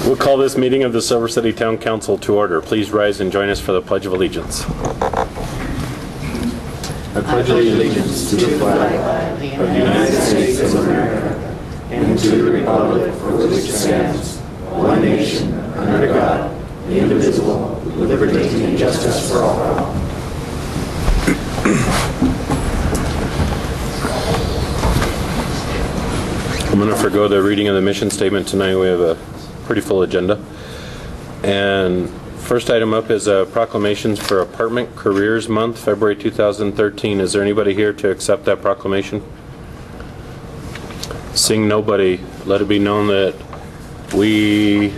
We'll call this meeting of the Silver City Town Council to order. Please rise and join us for the Pledge of Allegiance. I pledge allegiance to the flag of the United States of America and to the republic for which it stands, one nation, under God, indivisible, with liberty and justice for all. I'm going to forgo the reading of the mission statement tonight. We have a pretty full agenda. And first item up is proclamations for Apartment Careers Month, February 2013. Is there anybody here to accept that proclamation? Seeing nobody, let it be known that we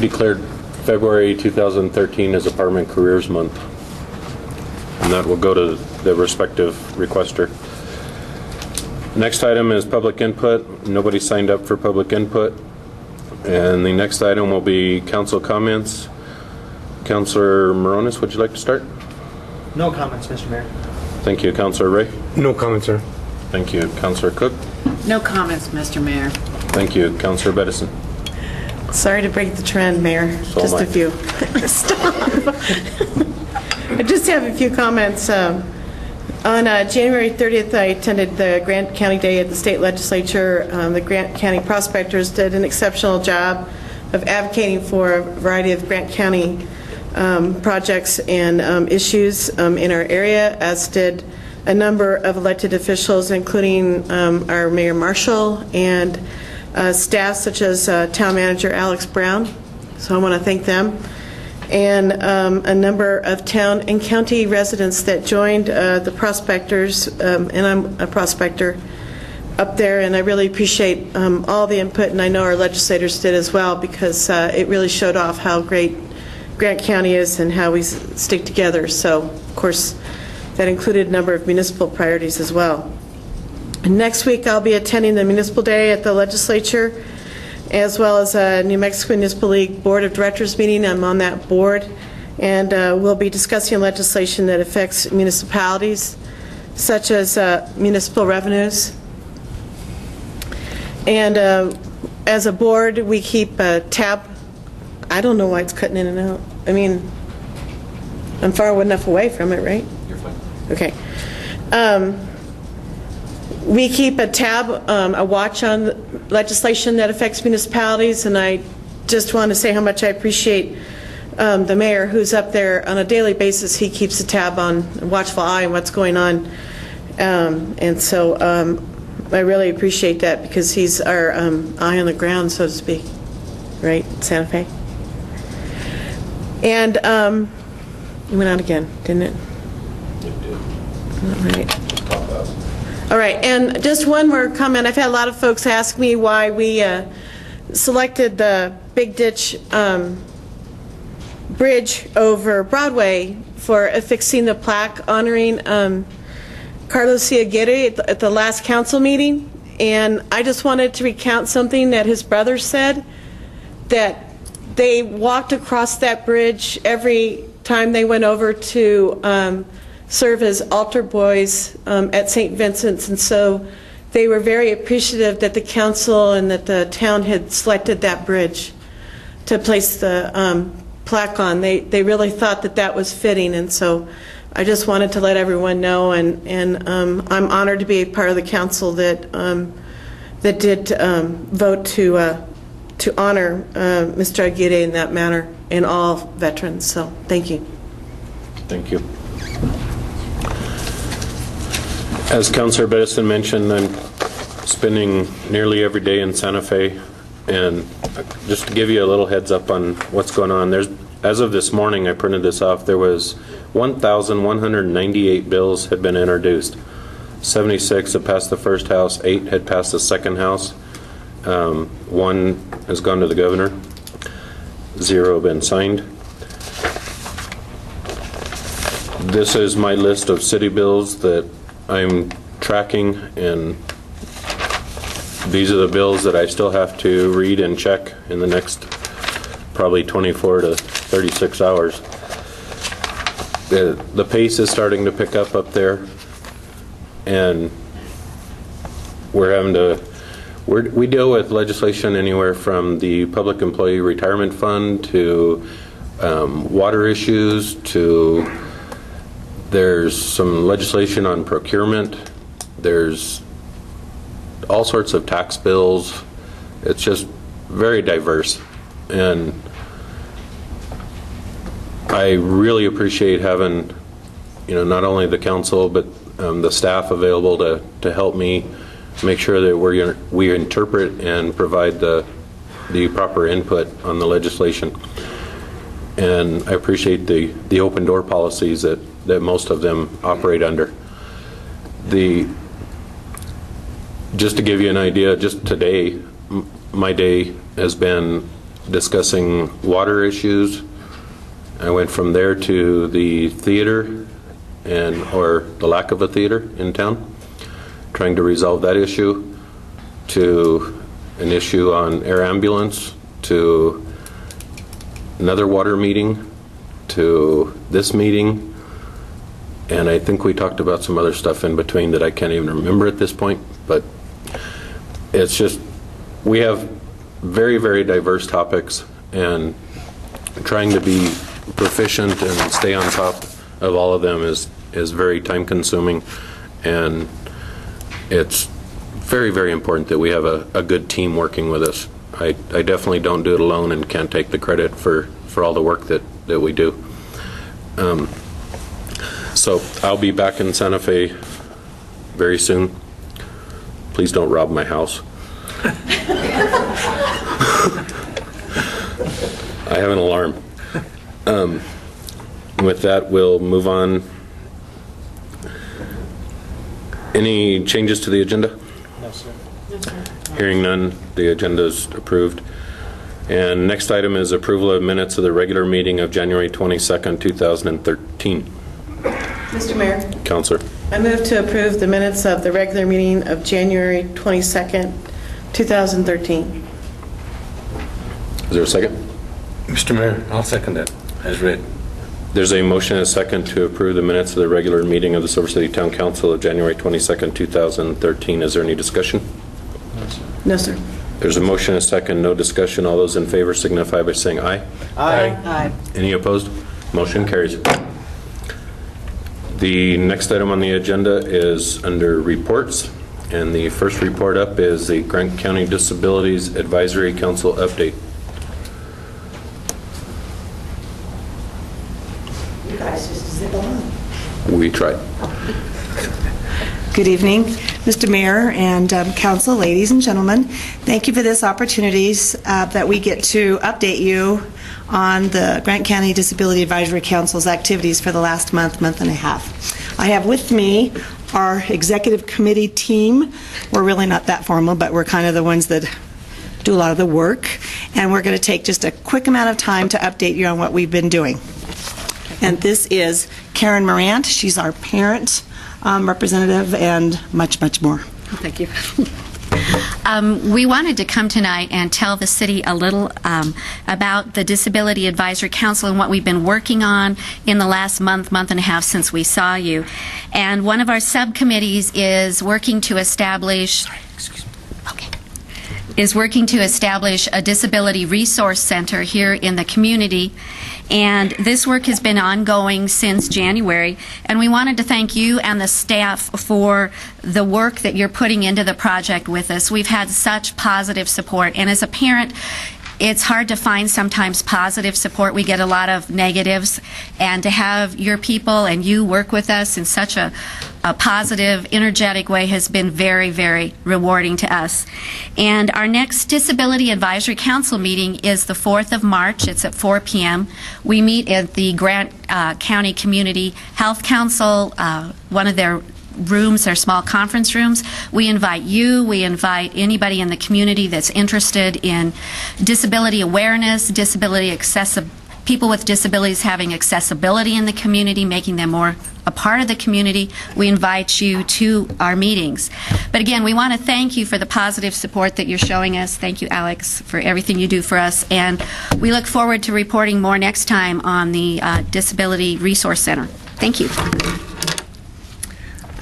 declared February 2013 as Apartment Careers Month. And that will go to the respective requester. Next item is public input. Nobody signed up for public input. And the next item will be council comments. Councilor Moronis, would you like to start? No comments, Mr. Mayor. Thank you. Councilor Ray? No comment, sir. Thank you. Councilor Cook? No comments, Mr. Mayor. Thank you. Councilor Bedison? Sorry to break the trend, Mayor. So Just am I. a few. Stop. I just have a few comments. On January 30th, I attended the Grant County Day at the state legislature. The Grant County prospectors did an exceptional job of advocating for a variety of Grant County projects and issues in our area, as did a number of elected officials, including our Mayor Marshall and staff such as Town Manager Alex Brown. So I want to thank them. And a number of town and county residents that joined the prospectors, and I'm a prospector up there, and I really appreciate all the input, and I know our legislators did as well, because it really showed off how great Grant County is and how we stick together. So, of course, that included a number of municipal priorities as well. And next week, I'll be attending the Municipal Day at the legislature, as well as a New Mexico Municipal League Board of Directors meeting. I'm on that board, and we'll be discussing legislation that affects municipalities, such as municipal revenues. And as a board, we keep a tab. I don't know why it's cutting in and out. I mean, I'm far enough away from it, right? You're fine. Okay. We keep a tab, a watch on legislation that affects municipalities, and I just want to say how much I appreciate the mayor, who's up there on a daily basis. He keeps a tab on, a watchful eye on what's going on, and so I really appreciate that, because he's our eye on the ground, so to speak, right, Santa Fe? And it went out again, didn't it? It did. All right. Pop up. All right, and just one more comment. I've had a lot of folks ask me why we selected the Big Ditch Bridge over Broadway for affixing the plaque honoring Carlos Aguirre at the last council meeting. And I just wanted to recount something that his brother said, that they walked across that bridge every time they went over to serve as altar boys at St. Vincent's, and so they were very appreciative that the council and that the town had selected that bridge to place the plaque on. They really thought that that was fitting, and so I just wanted to let everyone know, and I'm honored to be a part of the council that that did vote to honor Mr. Aguirre in that manner, and all veterans. So thank you. Thank you. As Councilor Bedison mentioned, I'm spending nearly every day in Santa Fe, and just to give you a little heads up on what's going on, as of this morning, I printed this off, there was 1,198 bills had been introduced. 76 had passed the first house, 8 had passed the second house, 1 has gone to the governor, 0 have been signed. This is my list of city bills that I'm tracking, and these are the bills that I still have to read and check in the next probably 24 to 36 hours. The pace is starting to pick up there, and we deal with legislation anywhere from the Public Employee Retirement Fund to water issues to there's some legislation on procurement. There's all sorts of tax bills. It's just very diverse. And I really appreciate having, not only the council, but the staff available to help me make sure that we interpret and provide the proper input on the legislation. And I appreciate the open door policies that most of them operate under. Just to give you an idea, just today, my day has been discussing water issues. I went from there to the theater or the lack of a theater in town, trying to resolve that issue, to an issue on air ambulance, to another water meeting, to this meeting, and I think we talked about some other stuff in between that I can't even remember at this point, but it's just, we have very, very diverse topics, and trying to be proficient and stay on top of all of them is very time consuming, and it's very, very important that we have a good team working with us. I definitely don't do it alone and can't take the credit for all the work that we do. So I'll be back in Santa Fe very soon. Please don't rob my house. I have an alarm. With that, we'll move on. Any changes to the agenda? No, sir. Hearing none, the agenda is approved. And next item is approval of minutes of the regular meeting of January 22nd, 2013. Mr. Mayor, Counselor. I move to approve the minutes of the regular meeting of January 22nd, 2013. Is there a second? Mr. Mayor, I'll second that, as read. There's a motion and a second to approve the minutes of the regular meeting of the Silver City Town Council of January 22nd, 2013. Is there any discussion? No, sir. There's a motion and a second, no discussion. All those in favor signify by saying aye. Aye. Any opposed? Motion carries. The next item on the agenda is under reports, and the first report up is the Grant County Disabilities Advisory Council update. You guys just zip along. We tried. Good evening, Mr. Mayor and council, ladies and gentlemen. Thank you for this opportunity that we get to update you on the Grant County Disability Advisory Council's activities for the last month and a half. I have with me our executive committee team. We're really not that formal, but we're kind of the ones that do a lot of the work. And we're going to take just a quick amount of time to update you on what we've been doing. And this is Karen Morant. She's our parent representative, and much, much more. Thank you. We wanted to come tonight and tell the city a little about the Disability Advisory Council and what we've been working on in the last month and a half since we saw you. And one of our subcommittees is working to establish a disability resource center here in the community. And this work has been ongoing since January, and we wanted to thank you and the staff for the work that you're putting into the project with us. We've had such positive support, and as a parent, it's hard to find sometimes positive support. We get a lot of negatives, and to have your people and you work with us in such a positive, energetic way has been very, very rewarding to us. And our next Disability Advisory Council meeting is the 4th of March. It's at 4 p.m. We meet at the Grant County Community Health Council, one of their rooms, their small conference rooms. We invite you, we invite anybody in the community that's interested in disability awareness, people with disabilities having accessibility in the community, making them more a part of the community. We invite you to our meetings. But again, we want to thank you for the positive support that you're showing us. Thank you, Alex, for everything you do for us. And we look forward to reporting more next time on the Disability Resource Center. Thank you.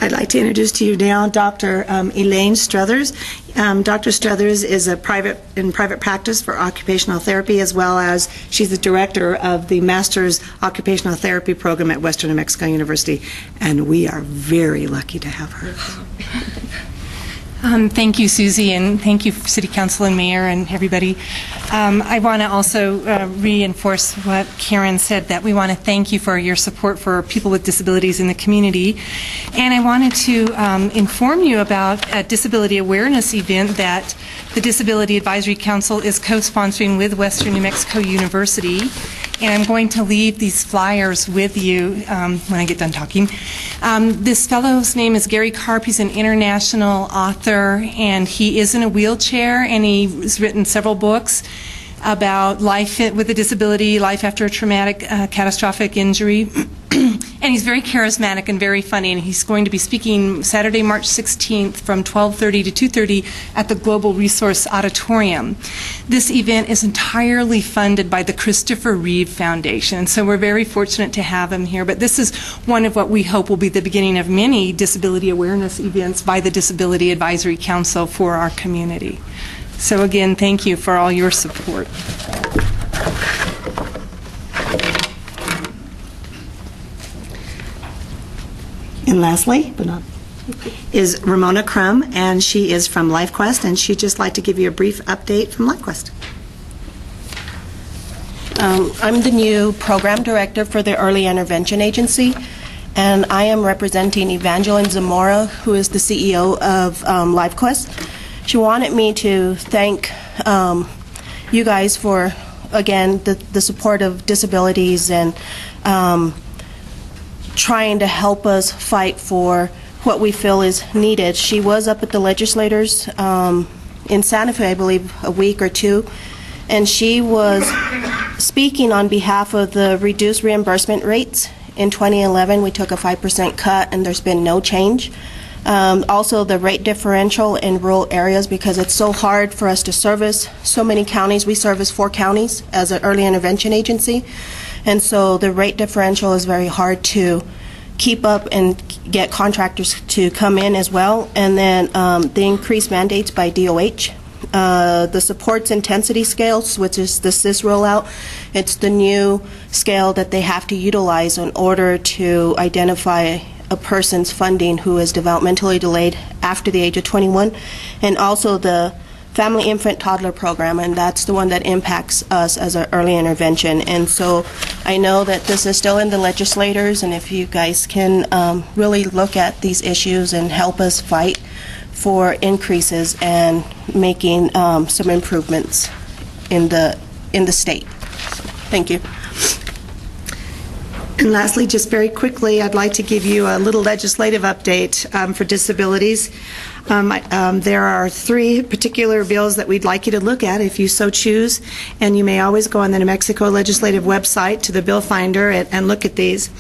I'd like to introduce to you now Dr. Elaine Struthers. Dr. Struthers is in private practice for occupational therapy, as well as she's the director of the Master's Occupational Therapy program at Western New Mexico University, and we are very lucky to have her. Thank you, Susie, and thank you, City Council and Mayor and everybody. I want to also reinforce what Karen said, that we want to thank you for your support for people with disabilities in the community. And I wanted to inform you about a disability awareness event that the Disability Advisory Council is co-sponsoring with Western New Mexico University. And I'm going to leave these flyers with you when I get done talking. This fellow's name is Gary Karp. He's an international author, and he is in a wheelchair, and he's written several books about life with a disability, life after a traumatic, catastrophic injury. And he's very charismatic and very funny, and he's going to be speaking Saturday, March 16th from 12:30 to 2:30 at the Global Resource Auditorium. This event is entirely funded by the Christopher Reeve Foundation, so we're very fortunate to have him here. But this is one of what we hope will be the beginning of many disability awareness events by the Disability Advisory Council for our community. So again, thank you for all your support. And lastly, but not, is Ramona Crum, and she is from LifeQuest, and she'd just like to give you a brief update from LifeQuest. I'm the new program director for the Early Intervention Agency, and I am representing Evangeline Zamora, who is the CEO of LifeQuest. She wanted me to thank you guys for, again, the support of disabilities and trying to help us fight for what we feel is needed. She was up at the legislators in Santa Fe, I believe, a week or two, and she was speaking on behalf of the reduced reimbursement rates. In 2011, we took a 5% cut, and there's been no change. Also, the rate differential in rural areas, because it's so hard for us to service so many counties. We service 4 counties as an early intervention agency. And so the rate differential is very hard to keep up and get contractors to come in as well. And then the increased mandates by DOH. The supports intensity scales, which is the SIS rollout, it's the new scale that they have to utilize in order to identify a person's funding who is developmentally delayed after the age of 21. And also the Family Infant Toddler Program, and that's the one that impacts us as an early intervention. And so I know that this is still in the legislators, and if you guys can really look at these issues and help us fight for increases and making some improvements in the state. Thank you. And lastly, just very quickly, I'd like to give you a little legislative update for disabilities. There are 3 particular bills that we'd like you to look at if you so choose, and you may always go on the New Mexico Legislative website to the bill finder and look at these.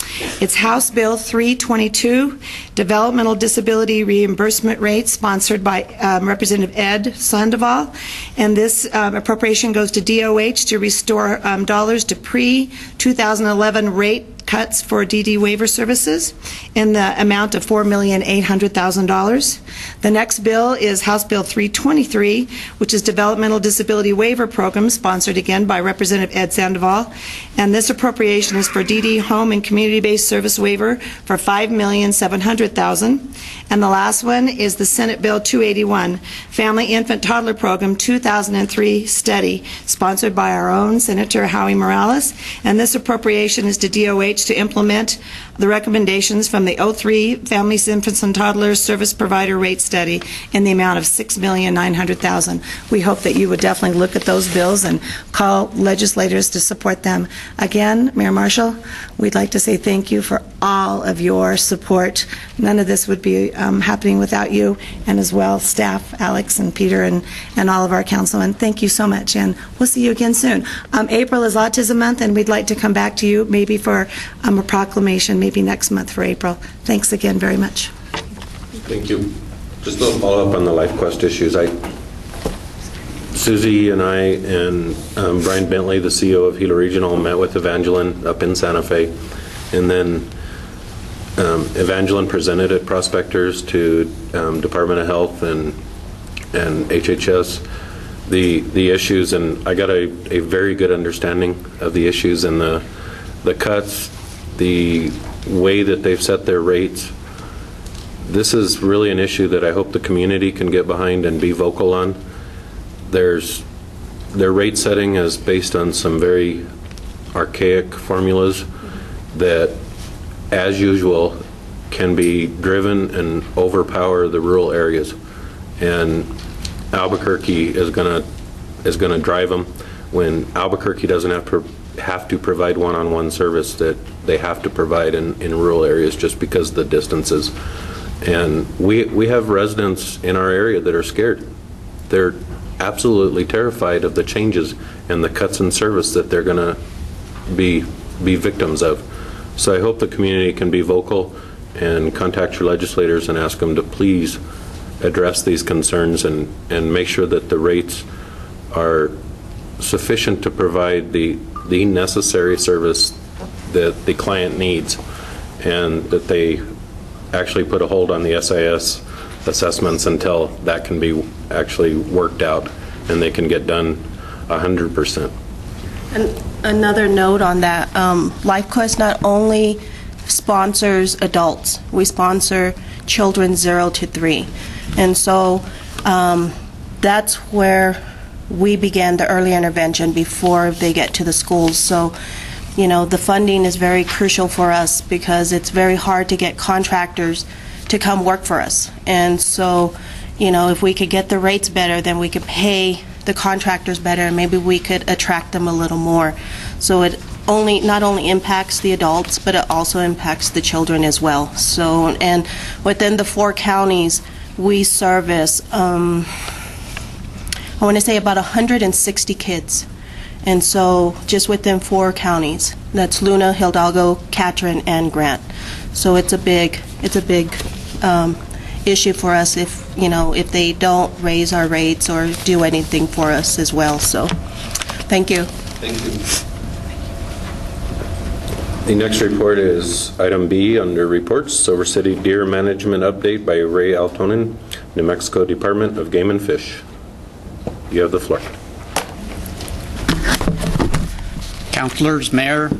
It's House Bill 322, Developmental Disability Reimbursement Rates, sponsored by Representative Ed Sandoval, and this appropriation goes to DOH to restore dollars to pre-2011 rate cuts for DD waiver services in the amount of $4,800,000. The next bill is House Bill 323, which is Developmental Disability Waiver Program, sponsored again by Representative Ed Sandoval. And this appropriation is for DD home and community-based service waiver for $5,700,000. And the last one is the Senate Bill 281, Family Infant Toddler Program 2003 study, sponsored by our own Senator Howie Morales. And this appropriation is to DOH to implement the recommendations from the 03 Families, Infants, and Toddlers Service Provider Rate Study in the amount of $6,900,000. We hope that you would definitely look at those bills and call legislators to support them. Again, Mayor Marshall, we'd like to say thank you for all of your support. None of this would be happening without you, and as well staff, Alex and Peter and all of our councilmen. Thank you so much, and we'll see you again soon. April is Autism Month, and we'd like to come back to you maybe for a proclamation, maybe next month for April. Thanks again very much. Thank you. Just a follow-up on the LifeQuest issues. Susie and I and Brian Bentley, the CEO of Gila Regional, met with Evangeline up in Santa Fe, and then Evangeline presented at Prospectors to Department of Health and HHS the issues, and I got a very good understanding of the issues and the cuts, the way that they've set their rates. This is really an issue that I hope the community can get behind and be vocal on. Their rate setting is based on some very archaic formulas that, as usual, can be driven and overpower the rural areas. And Albuquerque is going to drive them when Albuquerque doesn't have to provide one-on-one service that they have to provide in rural areas just because of the distances. And we have residents in our area that are scared. They're absolutely terrified of the changes and the cuts in service that they're going to be victims of. So I hope the community can be vocal and contact your legislators and ask them to please address these concerns and make sure that the rates are sufficient to provide the necessary service that the client needs, and that they actually put a hold on the SIS assessments until that can be actually worked out and they can get done 100%. And another note on that, LifeQuest not only sponsors adults, we sponsor children 0 to 3. And so that's where we began the early intervention before they get to the schools. So, the funding is very crucial for us because it's very hard to get contractors to come work for us. And so, if we could get the rates better, then we could pay the contractors better, and maybe we could attract them a little more. So it not only impacts the adults, but it also impacts the children as well. So, and within the 4 counties, we service, I want to say about 160 kids. And so just within 4 counties, that's Luna, Hidalgo, Catron, and Grant. So it's a big issue for us if they don't raise our rates or do anything for us as well. So thank you. Thank you. The next report is item B under reports, Silver City Deer Management Update by Ray Altonen, New Mexico Department of Game and Fish. You have the floor. Councilors, Mayor,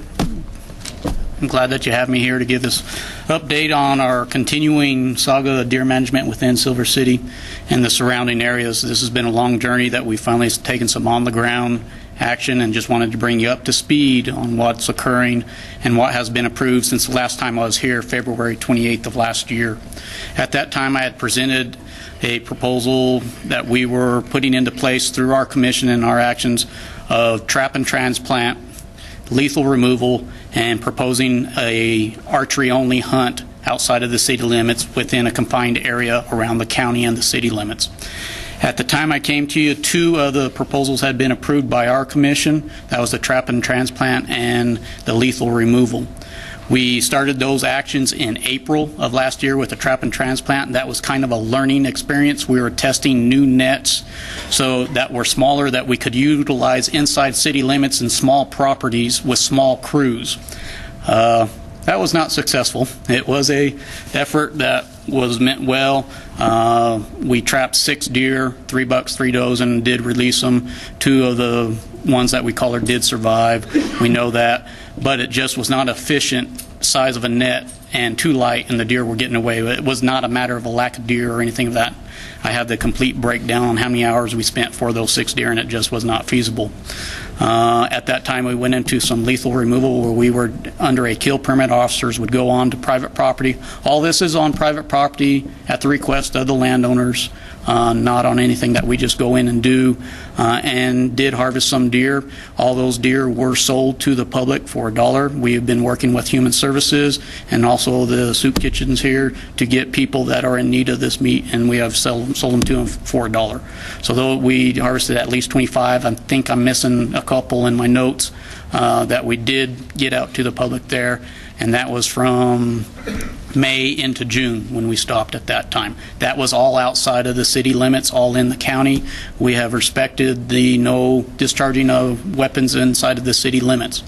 I'm glad that you have me here to give this update on our continuing saga of deer management within Silver City and the surrounding areas. This has been a long journey that we've finally taken some on-the-ground action, and just wanted to bring you up to speed on what's occurring and what has been approved since the last time I was here, February 28th of last year. At that time, I had presented a proposal that we were putting into place through our commission and our actions of trap and transplant, lethal removal, and proposing a archery-only hunt outside of the city limits within a confined area around the county and the city limits. At the time I came to you, 2 of the proposals had been approved by our commission. That was the trap and transplant and the lethal removal. We started those actions in April of last year with the trap and transplant, and that was kind of a learning experience. We were testing new nets so that were smaller, that we could utilize inside city limits and small properties with small crews. That was not successful. It was a effort that was meant well. We trapped 6 deer, 3 bucks, 3 does, and did release them. 2 of the ones that we collared did survive. We know that, but it just was not efficient size of a net and too light, and the deer were getting away. It was not a matter of a lack of deer or anything of that. I have the complete breakdown on how many hours we spent for those 6 deer, and it just was not feasible. At that time, we went into some lethal removal where we were under a kill permit. Officers would go on to private property. All this is on private property at the request of the landowners, not on anything that we just go in and do, and did harvest some deer. All those deer were sold to the public for $1. We have been working with Human Services and also the soup kitchens here to get people that are in need of this meat, and we have sold them to them for $1. So though we harvested at least 25, I think I'm missing a couple in my notes that we did get out to the public there, and that was from May into June when we stopped at that time. That was all outside of the city limits, all in the county. We have respected the no discharging of weapons inside of the city limits.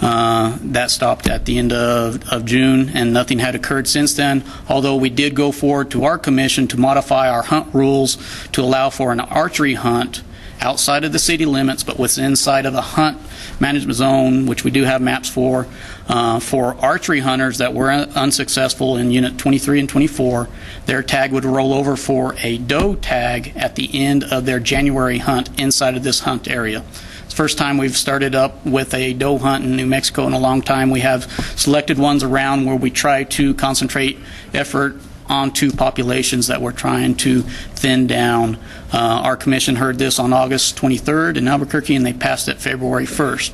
That stopped at the end of June, and nothing had occurred since then, although we did go forward to our commission to modify our hunt rules to allow for an archery hunt outside of the city limits, but within inside of the hunt management zone, which we do have maps for archery hunters that were unsuccessful in Unit 23 and 24. Their tag would roll over for a doe tag at the end of their January hunt inside of this hunt area. It's the first time we've started up with a doe hunt in New Mexico in a long time. We have selected ones around where we try to concentrate effort onto populations that we're trying to thin down. Our commission heard this on August 23rd in Albuquerque, and they passed it February 1st.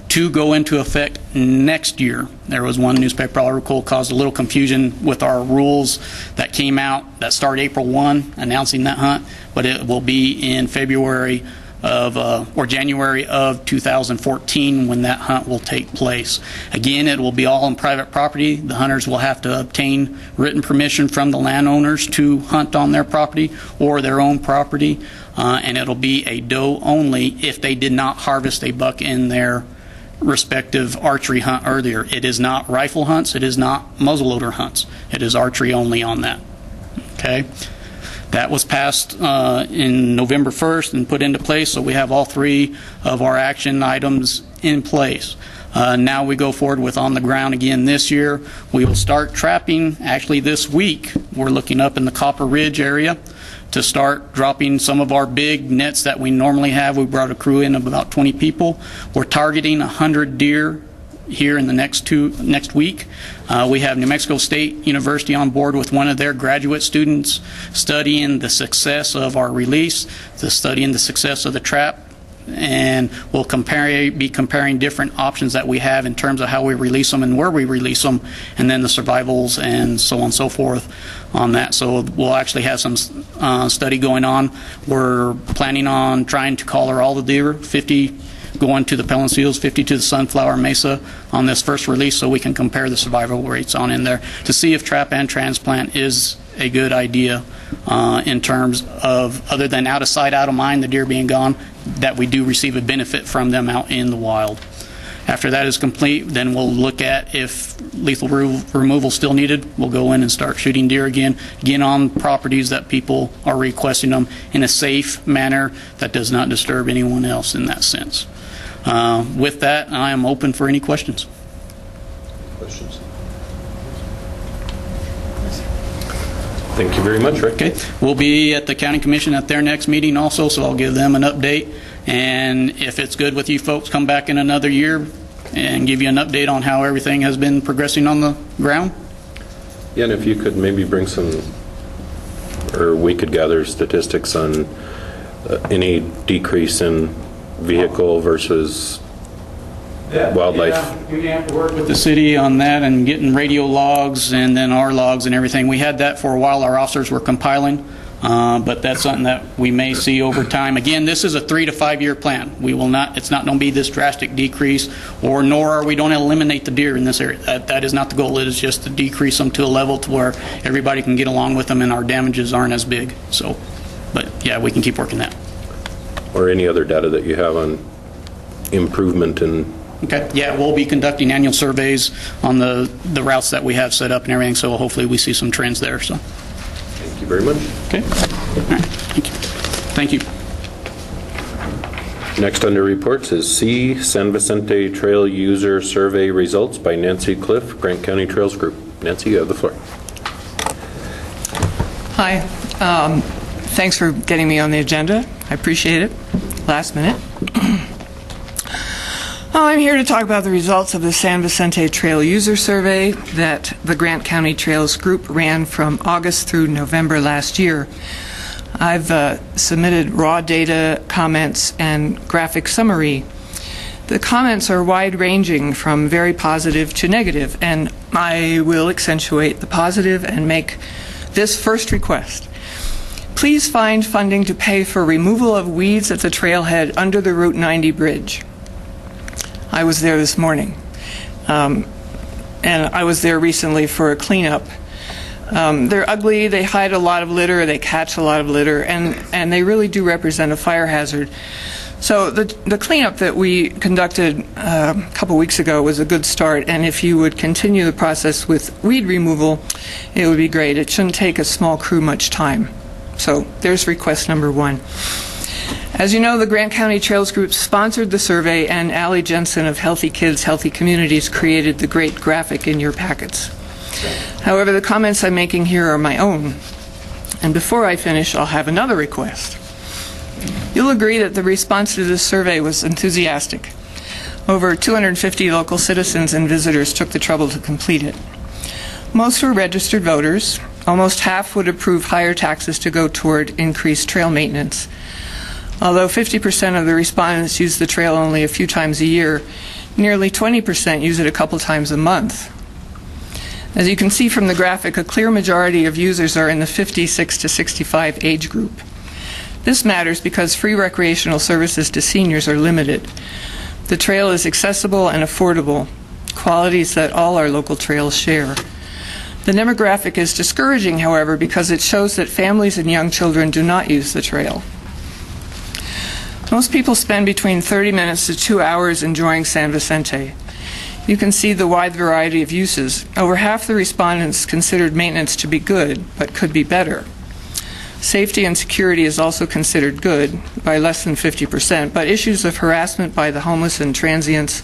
To go into effect next year, there was one newspaper article caused a little confusion with our rules that came out that start April 1 announcing that hunt, but it will be in February of or January of 2014 when that hunt will take place. Again, it will be all on private property. The hunters will have to obtain written permission from the landowners to hunt on their property or their own property, and it'll be a doe only if they did not harvest a buck in their respective archery hunt earlier. It is not rifle hunts. It is not muzzleloader hunts. It is archery only on that. Okay? That was passed in November 1st and put into place, so we have all three of our action items in place. Now we go forward with on the ground again this year. We will start trapping actually this week. We're looking up in the Copper Ridge area to start dropping some of our big nets that we normally have. We brought a crew in of about 20 people. We're targeting 100 deer here in the next week. We have New Mexico State University on board with one of their graduate students studying the success of our release, studying the success of the trap, and we'll be comparing different options that we have in terms of how we release them and where we release them, and then the survivals and so on and so forth on that. So we'll actually have some study going on. We're planning on trying to collar all the deer, 50 going to the Palencios, 50 to the Sunflower Mesa on this first release, so we can compare the survival rates on in there to see if trap and transplant is a good idea in terms of, other than out of sight, out of mind, the deer being gone, that we do receive a benefit from them out in the wild. After that is complete, then we'll look at if lethal removal is still needed. We'll go in and start shooting deer again on properties that people are requesting them in a safe manner that does not disturb anyone else in that sense. With that, I am open for any questions. Questions? Thank you very much, Rick. Okay. We'll be at the County Commission at their next meeting also, so I'll give them an update. And if it's good with you folks, come back in another year and give you an update on how everything has been progressing on the ground. Yeah, and if you could maybe bring some, or we could gather statistics on any decrease in vehicle versus wildlife. Yeah, we're going to have to work with the city on that and getting radio logs and then our logs and everything. We had that for a while. Our officers were compiling, but that's something that we may see over time. Again, this is a 3 to 5 year plan. We will not. It's not going to be this drastic decrease, nor are we going to eliminate the deer in this area. That is not the goal. It is just to decrease them to a level to where everybody can get along with them and our damages aren't as big. So, but yeah, we can keep working that. Or any other data that you have on improvement in. Okay. Yeah, we'll be conducting annual surveys on the routes that we have set up and everything, so hopefully we see some trends there. So. Thank you very much. Okay. All right. Thank you. Next under reports is C, San Vicente Trail User Survey Results by Nancy Cliff, Grant County Trails Group. Nancy, you have the floor. Hi. Thanks for getting me on the agenda. I appreciate it. Last minute. I'm here to talk about the results of the San Vicente Trail User Survey that the Grant County Trails Group ran from August through November last year. I've submitted raw data, comments, and graphic summary. The comments are wide-ranging from very positive to negative, and I will accentuate the positive and make this first request. Please find funding to pay for removal of weeds at the trailhead under the Route 90 bridge. I was there this morning, and I was there recently for a cleanup. They're ugly, they hide a lot of litter, they catch a lot of litter, and they really do represent a fire hazard. So the cleanup that we conducted a couple weeks ago was a good start, and if you would continue the process with weed removal, it would be great. It shouldn't take a small crew much time. So there's request number 1. As you know, the Grant County Trails Group sponsored the survey, and Allie Jensen of Healthy Kids, Healthy Communities created the great graphic in your packets. However, the comments I'm making here are my own. And before I finish, I'll have another request. You'll agree that the response to this survey was enthusiastic. Over 250 local citizens and visitors took the trouble to complete it. Most were registered voters. Almost half would approve higher taxes to go toward increased trail maintenance. Although 50% of the respondents use the trail only a few times a year, nearly 20% use it a couple times a month. As you can see from the graphic, a clear majority of users are in the 56 to 65 age group. This matters because free recreational services to seniors are limited. The trail is accessible and affordable, qualities that all our local trails share. The demographic is discouraging, however, because it shows that families and young children do not use the trail. Most people spend between 30 minutes to 2 hours enjoying San Vicente. You can see the wide variety of uses. Over half the respondents considered maintenance to be good, but could be better. Safety and security is also considered good, by less than 50%, but issues of harassment by the homeless and transients,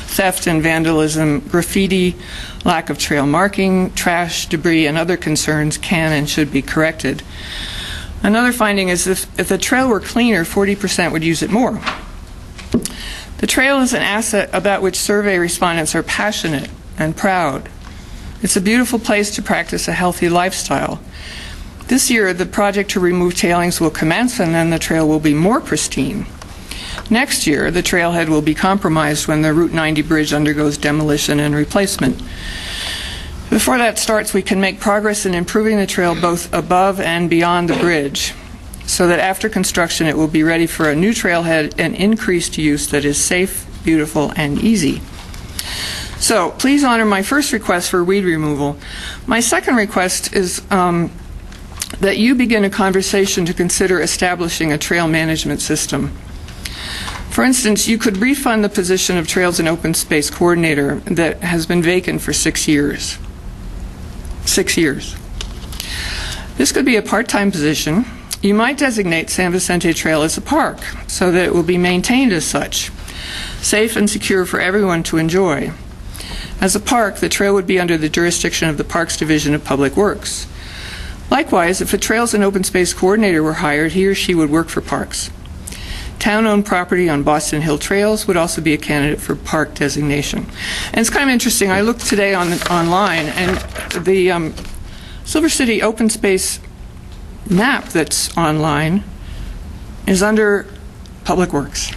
theft and vandalism, graffiti, lack of trail marking, trash, debris, and other concerns can and should be corrected. Another finding is if the trail were cleaner, 40% would use it more. The trail is an asset about which survey respondents are passionate and proud. It's a beautiful place to practice a healthy lifestyle. This year, the project to remove tailings will commence, and then the trail will be more pristine. Next year, the trailhead will be compromised when the Route 90 bridge undergoes demolition and replacement. Before that starts, we can make progress in improving the trail both above and beyond the bridge, so that after construction it will be ready for a new trailhead and increased use that is safe, beautiful, and easy. So please honor my first request for weed removal. My second request is that you begin a conversation to consider establishing a trail management system. For instance, you could refund the position of Trails and Open Space Coordinator that has been vacant for 6 years. 6 years. This could be a part-time position. You might designate San Vicente Trail as a park so that it will be maintained as such, safe and secure for everyone to enjoy. As a park, the trail would be under the jurisdiction of the Parks Division of Public Works. Likewise, if a Trails and Open Space Coordinator were hired, he or she would work for parks. Town-owned property on Boston Hill Trails would also be a candidate for park designation. And it's kind of interesting. I looked today online, and the Silver City Open Space map that's online is under Public Works.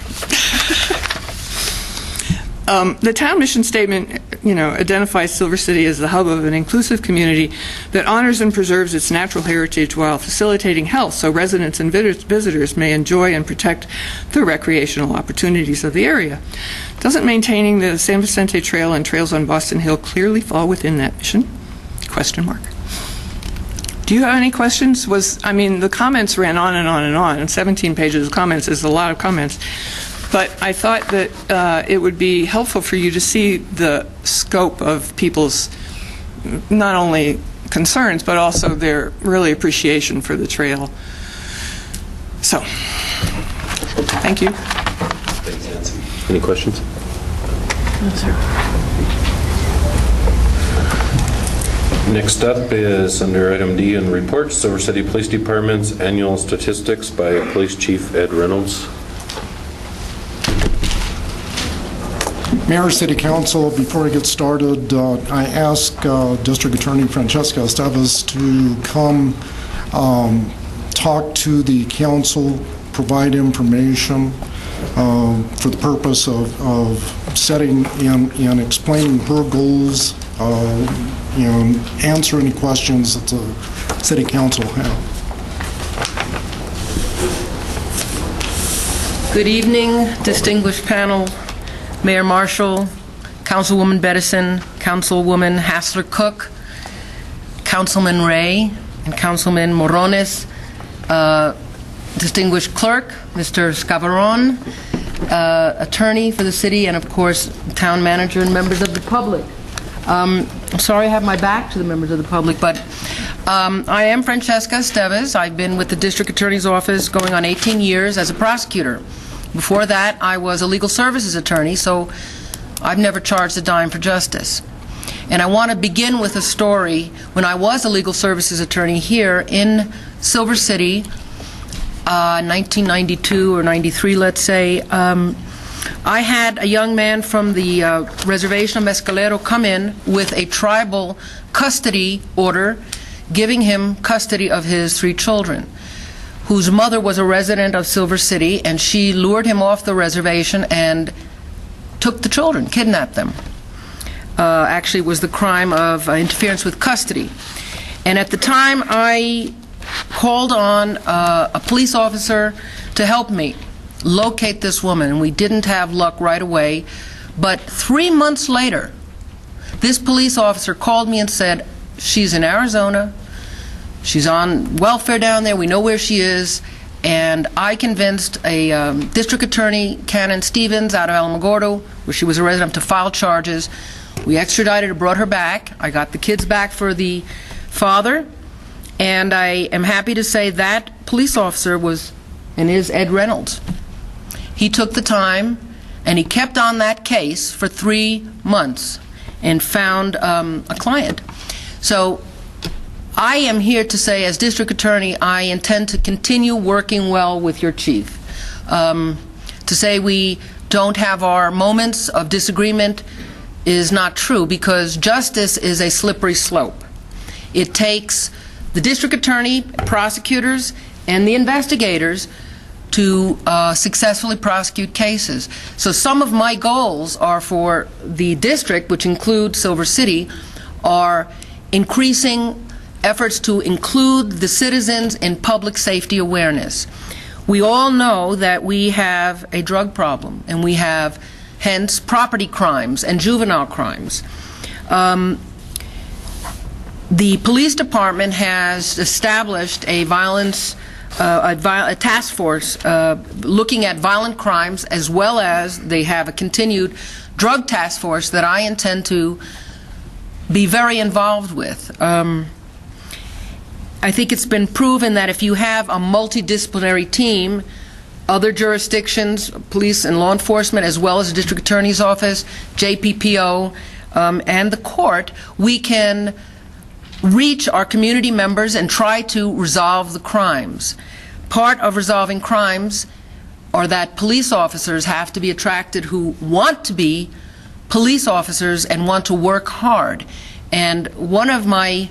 The town mission statement, identifies Silver City as the hub of an inclusive community that honors and preserves its natural heritage while facilitating health so residents and visitors may enjoy and protect the recreational opportunities of the area. Doesn't maintaining the San Vicente Trail and trails on Boston Hill clearly fall within that mission? Question mark. Do you have any questions? The comments ran on and on and on, and 17 pages of comments is a lot of comments. But I thought that it would be helpful for you to see the scope of people's not only concerns, but also their really appreciation for the trail. So, thank you. Thanks, Nancy. Any questions? No, sir. Next up is under item D in reports, Silver City Police Department's annual statistics by Police Chief Ed Reynolds. Mayor, City Council, before I get started, I ask District Attorney Francesca Esteves to come talk to the council, provide information for the purpose of setting and explaining her goals and answer any questions that the City Council have. Good evening, distinguished panel. Mayor Marshall, Councilwoman Bettison, Councilwoman Hassler-Cook, Councilman Ray and Councilman Morones, distinguished clerk, Mr. Scavaron, attorney for the city, and of course, town manager and members of the public. I'm sorry I have my back to the members of the public, but I am Francesca Esteves. I've been with the district attorney's office going on 18 years as a prosecutor. Before that, I was a legal services attorney, so I've never charged a dime for justice. And I want to begin with a story. When I was a legal services attorney here in Silver City, 1992 or 93, let's say, I had a young man from the reservation of Mescalero come in with a tribal custody order giving him custody of his 3 children, whose mother was a resident of Silver City, and she lured him off the reservation and took the children, kidnapped them. Actually, it was the crime of interference with custody. And at the time, I called on a police officer to help me locate this woman, and we didn't have luck right away. But 3 months later, this police officer called me and said, she's in Arizona, she's on welfare down there, we know where she is, and I convinced a district attorney, Canon Stevens, out of Alamogordo, where she was a resident, to file charges. We extradited her, brought her back. I got the kids back for the father, and I am happy to say that police officer is Ed Reynolds. He took the time, and he kept on that case for 3 months and found a client. So I am here to say, as district attorney, I intend to continue working well with your chief. To say we don't have our moments of disagreement is not true, because justice is a slippery slope. It takes the district attorney, prosecutors, and the investigators to successfully prosecute cases. So some of my goals are for the district, which include Silver City, are increasing efforts to include the citizens in public safety awareness. We all know that we have a drug problem, and we have, hence, property crimes and juvenile crimes. The police department has established a task force looking at violent crimes, as well as they have a continued drug task force that I intend to be very involved with. I think it's been proven that if you have a multidisciplinary team, other jurisdictions, police and law enforcement, as well as the district attorney's office, JPPO, and the court, we can reach our community members and try to resolve the crimes. Part of resolving crimes are that police officers have to be attracted who want to be police officers and want to work hard. And one of my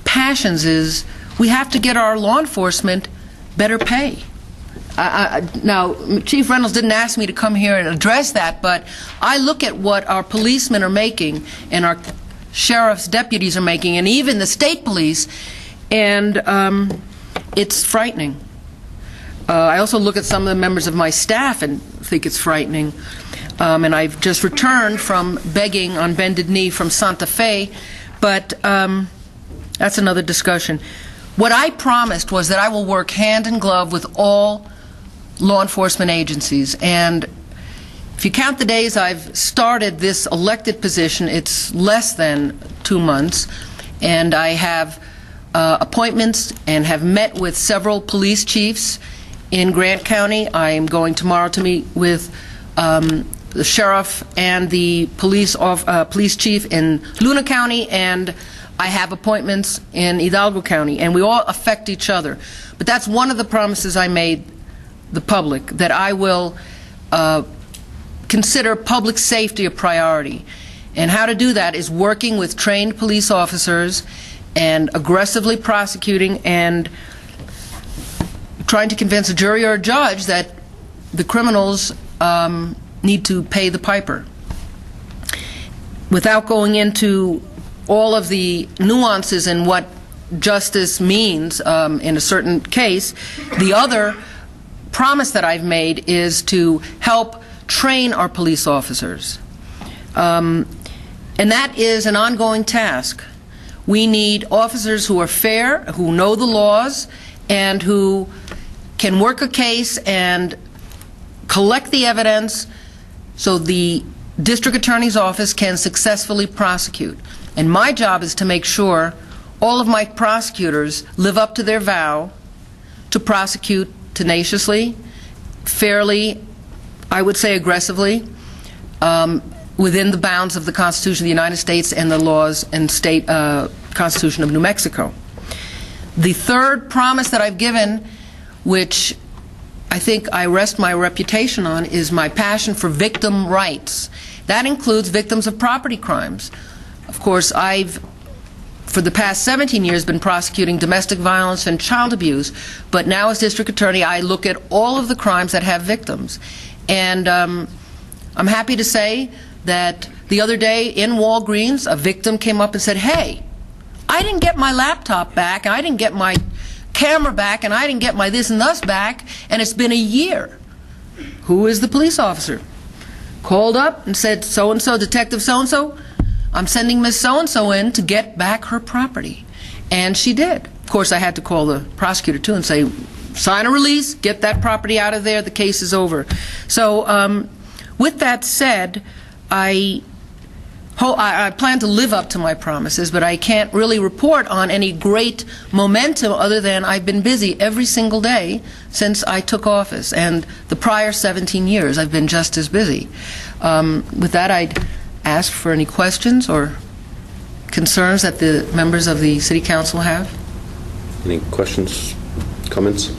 passions is we have to get our law enforcement better pay. Now, Chief Reynolds didn't ask me to come here and address that, but I look at what our policemen are making and our sheriff's deputies are making, and even the state police, and it's frightening. I also look at some of the members of my staff and think it's frightening. And I've just returned from begging on bended knee from Santa Fe, but that's another discussion. What I promised was that I will work hand in glove with all law enforcement agencies, and if you count the days I've started this elected position, it's less than 2 months, and I have appointments and have met with several police chiefs in Grant County. I am going tomorrow to meet with the sheriff and the police chief in Luna County, and I have appointments in Hidalgo County, and we all affect each other. But that's one of the promises I made the public, that I will consider public safety a priority. And how to do that is working with trained police officers and aggressively prosecuting and trying to convince a jury or a judge that the criminals need to pay the piper. Without going into all of the nuances in what justice means in a certain case, the other promise that I've made is to help train our police officers. And that is an ongoing task. We need officers who are fair, who know the laws, and who can work a case and collect the evidence so the district attorney's office can successfully prosecute. And my job is to make sure all of my prosecutors live up to their vow to prosecute tenaciously, fairly, I would say aggressively, within the bounds of the Constitution of the United States and the laws and state Constitution of New Mexico. The third promise that I've given, which I think I rest my reputation on, is my passion for victim rights. That includes victims of property crimes. Of course, I've, for the past 17 years, been prosecuting domestic violence and child abuse, but now as district attorney, I look at all of the crimes that have victims. And I'm happy to say that the other day in Walgreens, a victim came up and said, "Hey, I didn't get my laptop back, and I didn't get my camera back, and I didn't get my this and thus back, and it's been a year." Who is the police officer? Called up and said, "So-and-so, Detective so-and-so, I'm sending Miss so-and-so in to get back her property." And she did. Of course, I had to call the prosecutor, too, and say, "Sign a release, get that property out of there, the case is over." So with that said, I plan to live up to my promises, but I can't really report on any great momentum other than I've been busy every single day since I took office, and the prior 17 years I've been just as busy. With that, I'd ask for any questions or concerns that the members of the City Council have. Any questions, comments?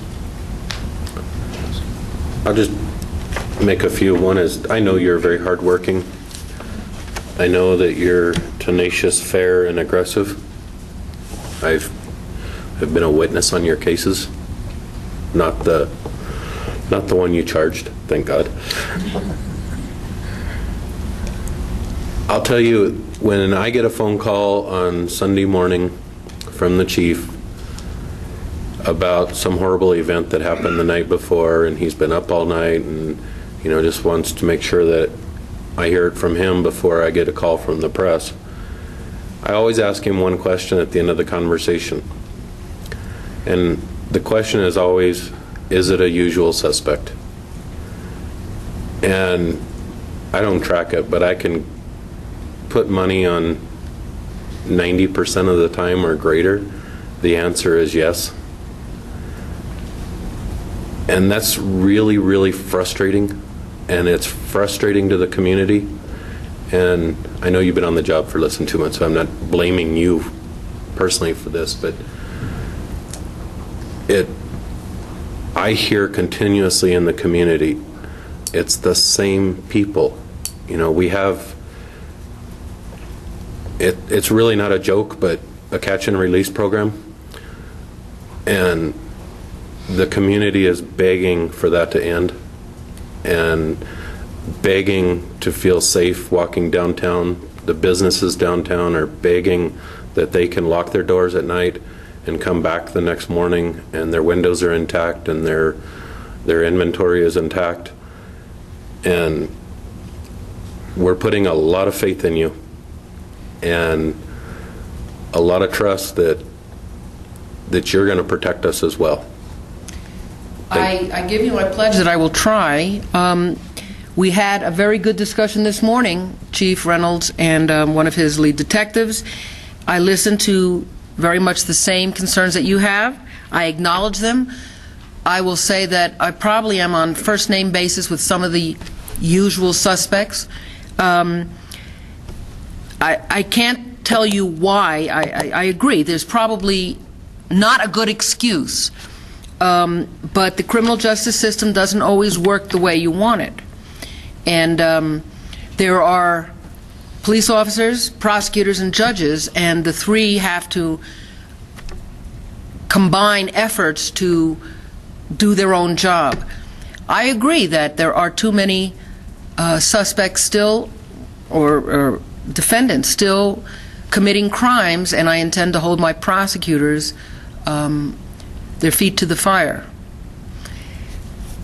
I'll just make a few. One is, I know you're very hardworking. I know that you're tenacious, fair, and aggressive. I've been a witness on your cases, not the one you charged, thank God. I'll tell you, when I get a phone call on Sunday morning from the chief about some horrible event that happened the night before, and he's been up all night and just wants to make sure that I hear it from him before I get a call from the press, I always ask him one question at the end of the conversation. And the question is always, is it a usual suspect? And I don't track it, but I can put money on 90% of the time or greater, the answer is yes. And that's really, really frustrating. And it's frustrating to the community. And I know you've been on the job for less than 2 months, so I'm not blaming you personally for this, but I hear continuously in the community, it's the same people. We have, it's really not a joke, but a catch and release program. And the community is begging for that to end, and begging to feel safe walking downtown. The businesses downtown are begging that they can lock their doors at night and come back the next morning and their windows are intact and their inventory is intact. And we're putting a lot of faith in you and a lot of trust that you're going to protect us as well. I give you my pledge that I will try. We had a very good discussion this morning, Chief Reynolds and one of his lead detectives. I listened to very much the same concerns that you have. I acknowledge them. I will say that I probably am on first-name basis with some of the usual suspects. I can't tell you why. I agree. There's probably not a good excuse. But the criminal justice system doesn't always work the way you want it. And there are police officers, prosecutors, and judges, and the three have to combine efforts to do their own job. I agree that there are too many suspects still, or defendants still committing crimes, and I intend to hold my prosecutors their feet to the fire.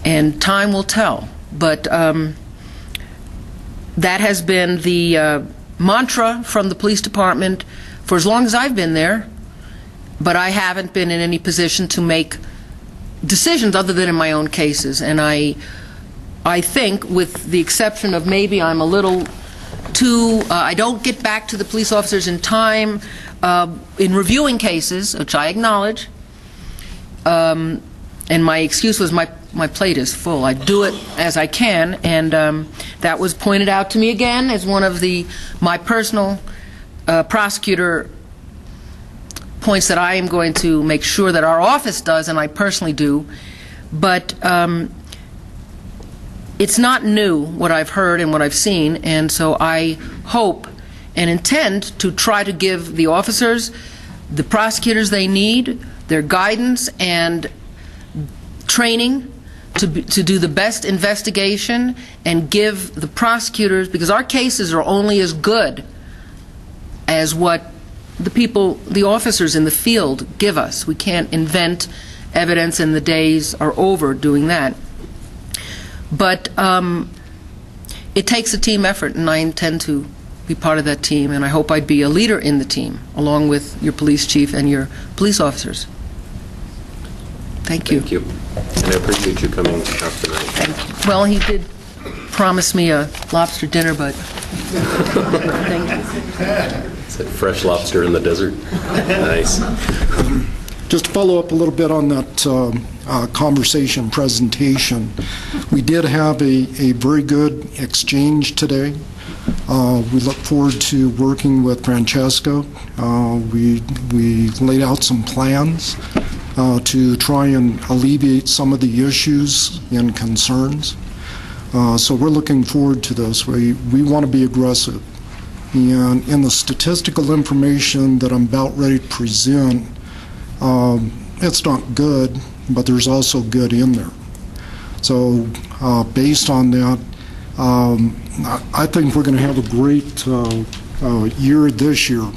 And time will tell. But that has been the mantra from the police department for as long as I've been there, but I haven't been in any position to make decisions other than in my own cases. And I think, with the exception of maybe I'm a little too, I don't get back to the police officers in time in reviewing cases, which I acknowledge, and my excuse was my plate is full. I do it as I can, and that was pointed out to me again as one of my personal prosecutor points that I am going to make sure that our office does, and I personally do. But it's not new, what I've heard and what I've seen, and so I hope and intend to try to give the officers, the prosecutors they need, their guidance and training to do the best investigation, and give the prosecutors, because our cases are only as good as what the officers in the field give us. We can't invent evidence, and the days are over doing that. But it takes a team effort, and I intend to be part of that team, and I hope I'd be a leader in the team, along with your police chief and your police officers. Thank you. Thank you. And I appreciate you coming out tonight. Thank you. Well, he did promise me a lobster dinner, but thank you. Is it fresh lobster in the desert? Nice. Just to follow up a little bit on that conversation presentation, we did have a very good exchange today. We look forward to working with Francesca. We laid out some plans to try and alleviate some of the issues and concerns. So we're looking forward to this. We want to be aggressive. And in the statistical information that I'm about ready to present, it's not good, but there's also good in there. So based on that, I think we're going to have a great year this year,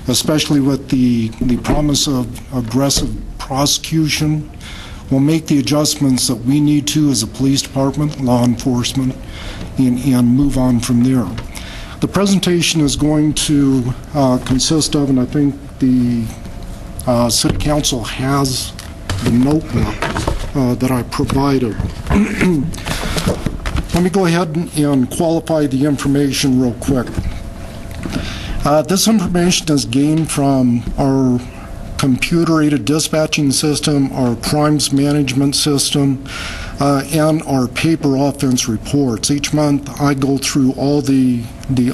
especially with the promise of aggressive prosecution. We'll make the adjustments that we need to as a police department, law enforcement, and move on from there. The presentation is going to consist of, and I think the City Council has the notebook that I provided. Let me go ahead and qualify the information real quick. This information is gained from our computer-aided dispatching system, our crimes management system, and our paper offense reports. Each month I go through all the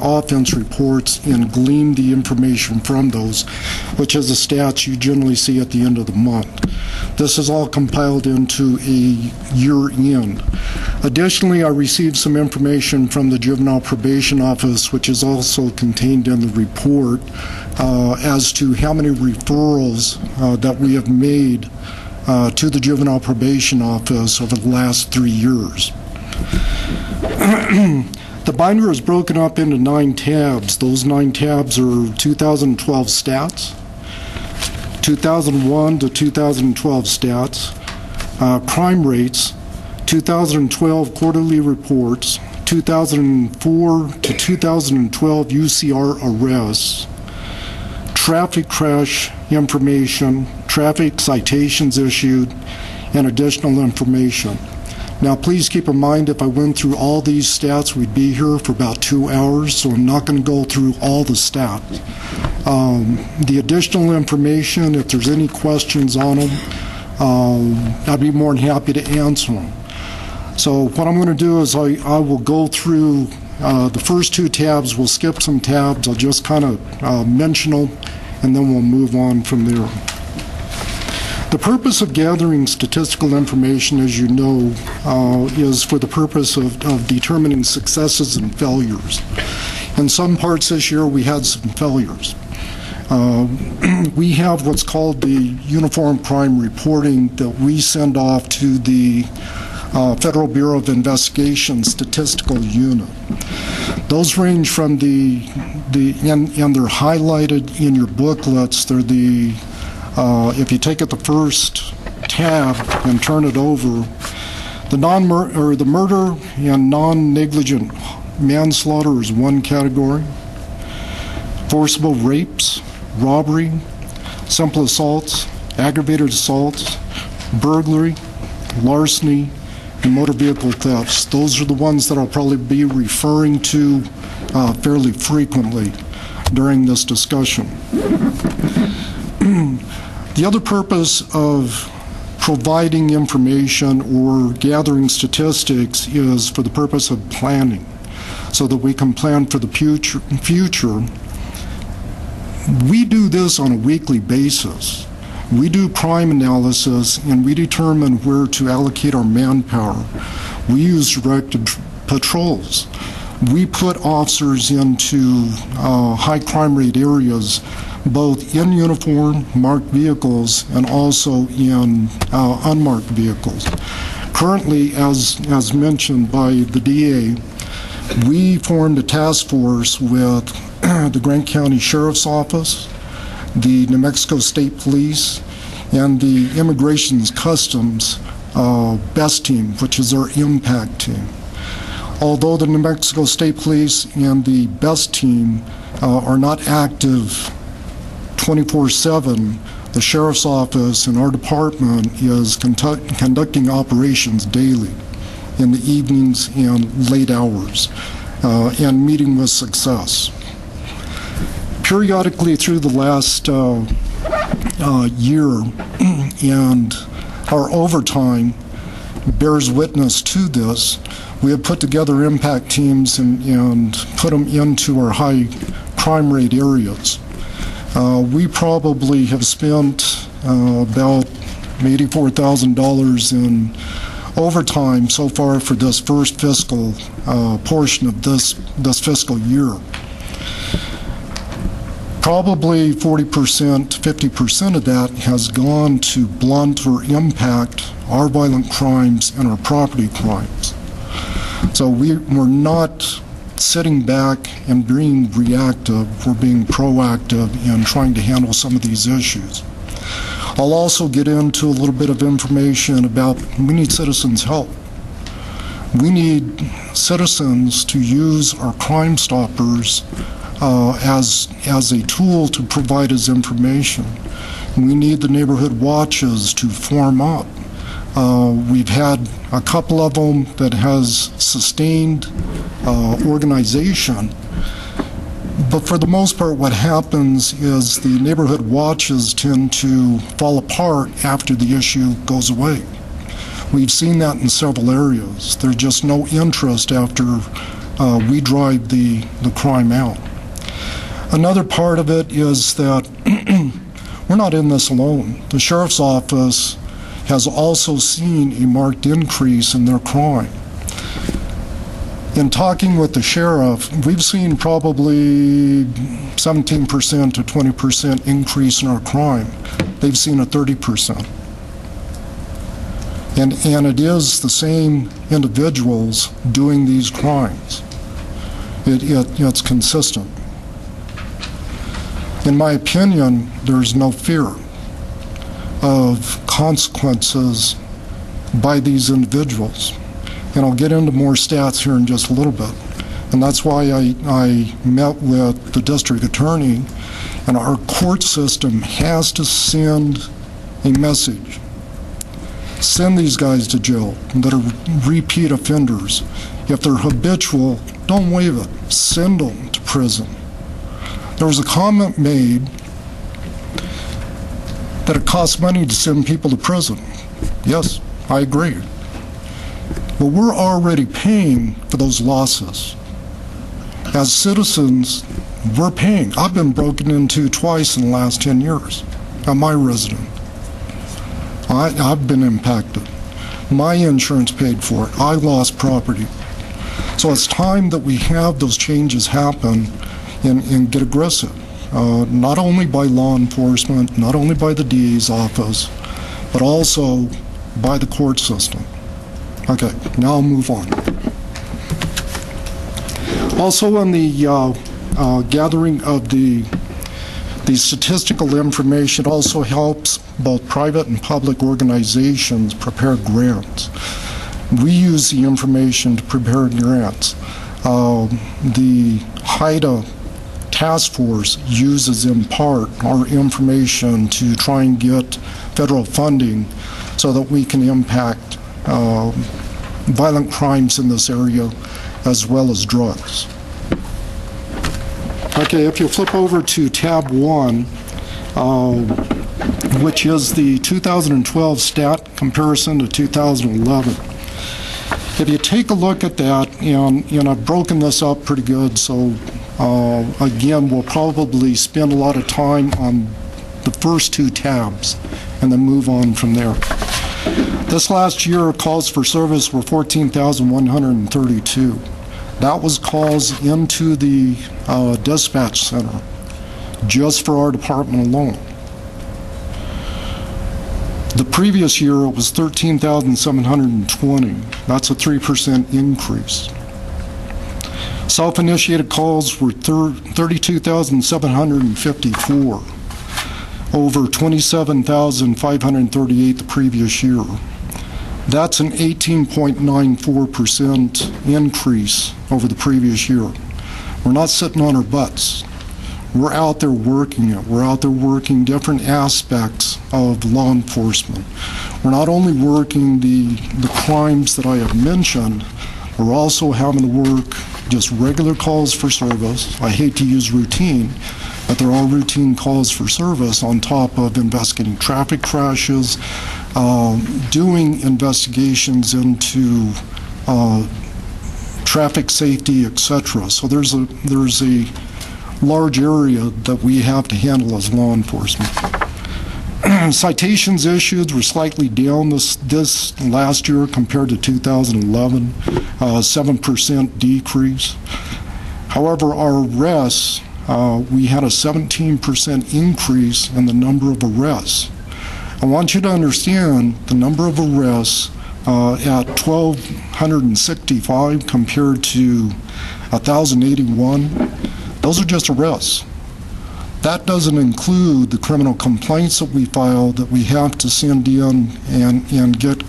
offense reports and glean the information from those, which is the stats you generally see at the end of the month. This is all compiled into a year-end. Additionally, I received some information from the Juvenile Probation Office, which is also contained in the report, as to how many referrals that we have made to the Juvenile Probation Office over the last 3 years. The binder is broken up into 9 tabs. Those 9 tabs are 2012 stats, 2001 to 2012 stats, crime rates, 2012 quarterly reports, 2004 to 2012 UCR arrests, traffic crash information, traffic citations issued, and additional information. Now, please keep in mind, if I went through all these stats, we'd be here for about 2 hours, so I'm not going to go through all the stats. The additional information, if there's any questions on them, I'd be more than happy to answer them. So what I'm going to do is I will go through the first 2 tabs. We'll skip some tabs. I'll just kind of mention them, and then we'll move on from there. The purpose of gathering statistical information, as you know, is for the purpose of determining successes and failures. In some parts this year, we had some failures. We have what's called the Uniform Crime Reporting that we send off to the Federal Bureau of Investigation Statistical Unit. Those range from and they're highlighted in your booklets. They're the if you take it the first tab and turn it over, the murder and non-negligent manslaughter is one category. forcible rapes, robbery, simple assaults, aggravated assaults, burglary, larceny, and motor vehicle thefts. Those are the ones that I'll probably be referring to fairly frequently during this discussion. The other purpose of providing information or gathering statistics is for the purpose of planning, so that we can plan for the future. We do this on a weekly basis. We do crime analysis and we determine where to allocate our manpower. We use directed patrols. We put officers into high crime rate areas, both in uniform, marked vehicles, and also in unmarked vehicles. Currently, as mentioned by the DA, we formed a task force with the Grant County Sheriff's Office, the New Mexico State Police, and the Immigration Customs BEST team, which is our impact team. Although the New Mexico State Police and the BEST team are not active 24/7, the Sheriff's Office and our department is conducting operations daily in the evenings and late hours, and meeting with success. Periodically through the last year, and our overtime bears witness to this, we have put together impact teams and put them into our high crime rate areas. We probably have spent about $84,000 in overtime so far for this first fiscal portion of this fiscal year. Probably 40%, 50% of that has gone to blunt or impact our violent crimes and our property crimes. So we're not sitting back and being reactive, we're being proactive in trying to handle some of these issues. I'll also get into a little bit of information about we need citizens' help. We need citizens to use our Crime Stoppers as a tool to provide us information. We need the neighborhood watches to form up. We've had a couple of them that has sustained organization, but for the most part what happens is the neighborhood watches tend to fall apart after the issue goes away. We've seen that in several areas. There's just no interest after we drive the crime out. Another part of it is that we're not in this alone. The Sheriff's Office has also seen a marked increase in their crime. In talking with the sheriff, we've seen probably 17% to 20% increase in our crime. They've seen a 30%. And it is the same individuals doing these crimes. It's consistent. In my opinion, there's no fear of consequences by these individuals. And I'll get into more stats here in just a little bit. And that's why I met with the district attorney, and our court system has to send a message. Send these guys to jail that are repeat offenders. If they're habitual, don't waive it. Send them to prison. There was a comment made that it costs money to send people to prison. Yes, I agree. But we're already paying for those losses. As citizens, we're paying. I've been broken into twice in the last 10 years at my residence. I've been impacted. My insurance paid for it. I lost property. So it's time that we have those changes happen and get aggressive. Not only by law enforcement, not only by the DA's office, but also by the court system. Okay, now I'll move on. Also in the gathering of the statistical information also helps both private and public organizations prepare grants. We use the information to prepare grants. The HIDA task force uses in part our information to try and get federal funding so that we can impact violent crimes in this area as well as drugs. Okay, if you flip over to tab 1, which is the 2012 stat comparison to 2011. If you take a look at that, and I've broken this up pretty good, so again, we'll probably spend a lot of time on the first 2 tabs and then move on from there. This last year, calls for service were 14,132. That was calls into the dispatch center, just for our department alone. The previous year, it was 13,720. That's a 3% increase. Self-initiated calls were 32,754, over 27,538 the previous year. That's an 18.94% increase over the previous year. We're not sitting on our butts. We're out there working it. We're out there working different aspects of law enforcement. We're not only working the crimes that I have mentioned, we're also having to work just regular calls for service. I hate to use routine, but there are routine calls for service on top of investigating traffic crashes, doing investigations into traffic safety, etc. So there's a large area that we have to handle as law enforcement. Citations issued were slightly down this last year compared to 2011, 7% decrease. However, our arrests, we had a 17% increase in the number of arrests. I want you to understand the number of arrests at 1,265 compared to 1,081. Those are just arrests. That doesn't include the criminal complaints that we file that we have to send in and get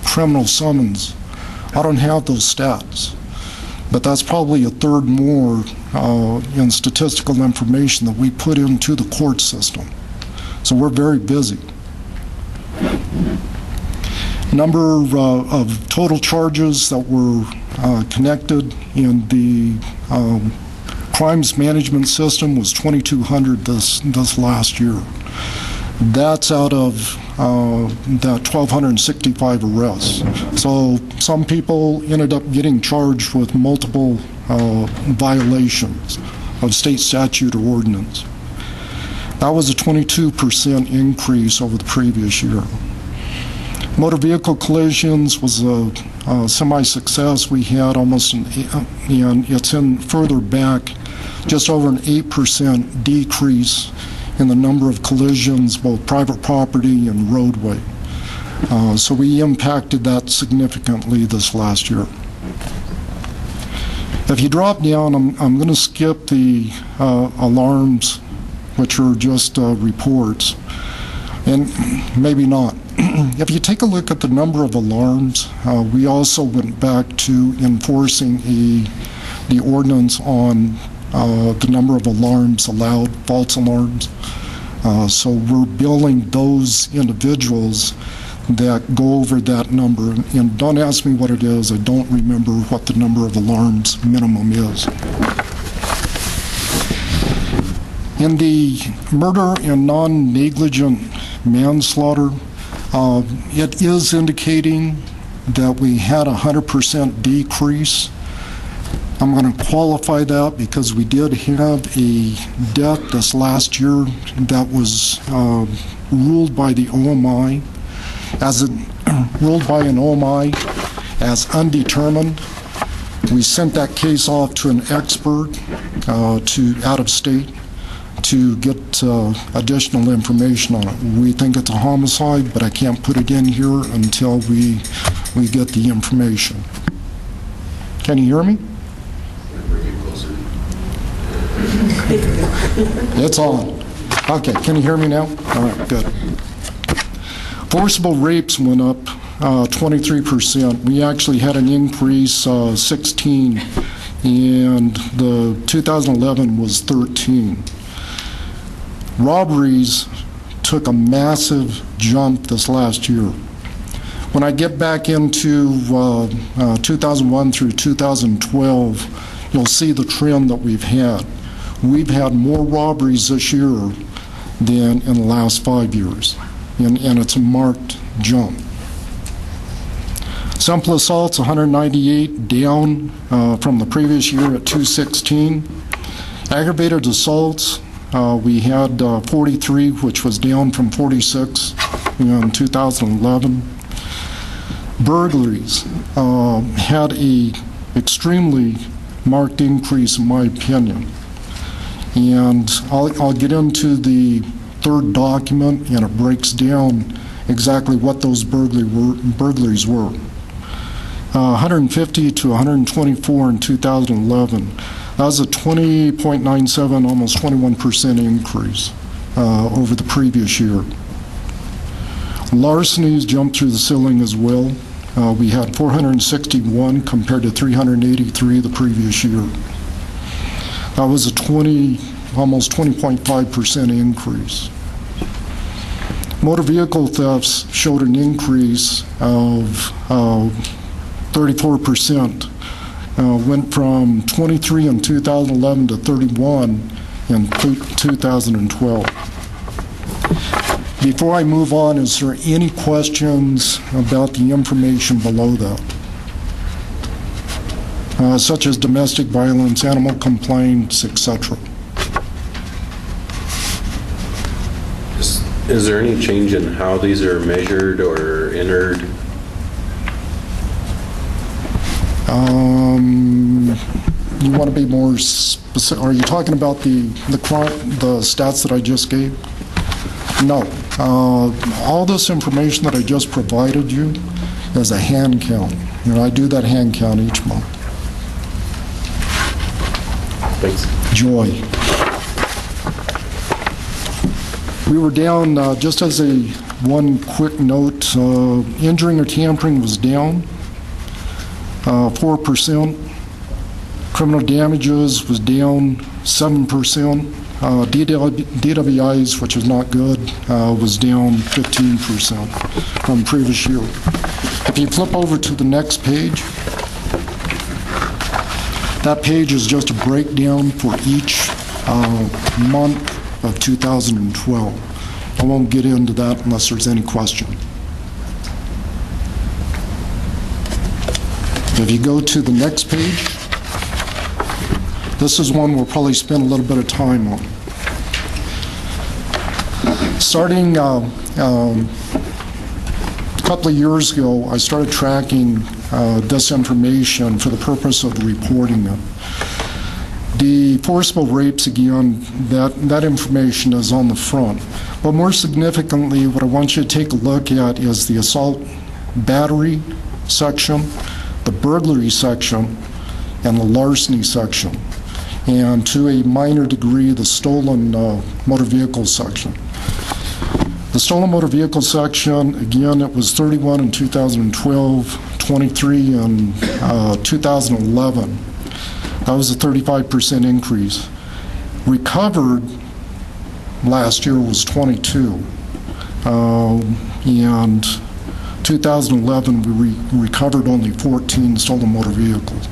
criminal summons. I don't have those stats, but that's probably a third more in statistical information that we put into the court system. So we're very busy. Number of total charges that were connected in the crimes management system was 2,200 this last year. That's out of that 1,265 arrests. So some people ended up getting charged with multiple violations of state statute or ordinance. That was a 22% increase over the previous year. Motor vehicle collisions was a semi-success. We had almost and it's in further back, just over an 8% decrease in the number of collisions, both private property and roadway. So we impacted that significantly this last year. If you drop down, I'm going to skip the alarms, which are just reports, and maybe not. If you take a look at the number of alarms, we also went back to enforcing the ordinance on the number of alarms allowed, false alarms. So we're billing those individuals that go over that number. And don't ask me what it is. I don't remember what the number of alarms minimum is. In the murder and non-negligent manslaughter, it is indicating that we had a 100% decrease. I'm going to qualify that because we did have a death this last year that was ruled by the OMI ruled by an OMI as undetermined. We sent that case off to an expert to out of state to get additional information on it. We think it's a homicide, but I can't put it in here until we get the information. Can you hear me? It's on. Okay, can you hear me now? All right, good. Forcible rapes went up 23%. We actually had an increase 16 and the 2011 was 13. Robberies took a massive jump this last year. When I get back into 2001 through 2012, you'll see the trend that we've had. We've had more robberies this year than in the last 5 years, and it's a marked jump. Simple assaults, 198, down from the previous year at 216. Aggravated assaults, we had 43, which was down from 46 in 2011. Burglaries had a extremely marked increase, in my opinion. And I'll get into the third document, and it breaks down exactly what those burglaries were. 150 to 124 in 2011. That was a 20.97, almost 21% increase over the previous year. Larcenies jumped through the ceiling as well. We had 461 compared to 383 the previous year. That was a almost 20.5% increase. Motor vehicle thefts showed an increase of 34%. Went from 23 in 2011 to 31 in 2012. Before I move on, is there any questions about the information below that? Such as domestic violence, animal complaints, etc. Is there any change in how these are measured or entered? You want to be more specific? Are you talking about the stats that I just gave? No. All this information that I just provided you is a hand count. I do that hand count each month. Thanks. Joy. We were down, just as one quick note, injuring or tampering was down 4%. Criminal damages was down 7%. DWIs, which is not good, was down 15% from previous year. If you flip over to the next page, that page is just a breakdown for each month of 2012. I won't get into that unless there's any question. If you go to the next page, this is one we'll probably spend a little bit of time on. Starting a couple of years ago, I started tracking this information for the purpose of reporting it. The forcible rapes, again, that information is on the front. But more significantly, what I want you to take a look at is the assault battery section, the burglary section, and the larceny section, and to a minor degree, the stolen motor vehicle section. The stolen motor vehicle section, again, it was 31 in 2012, 23 in 2011. That was a 35% increase. Recovered last year was 22. And 2011, we recovered only 14 stolen motor vehicles.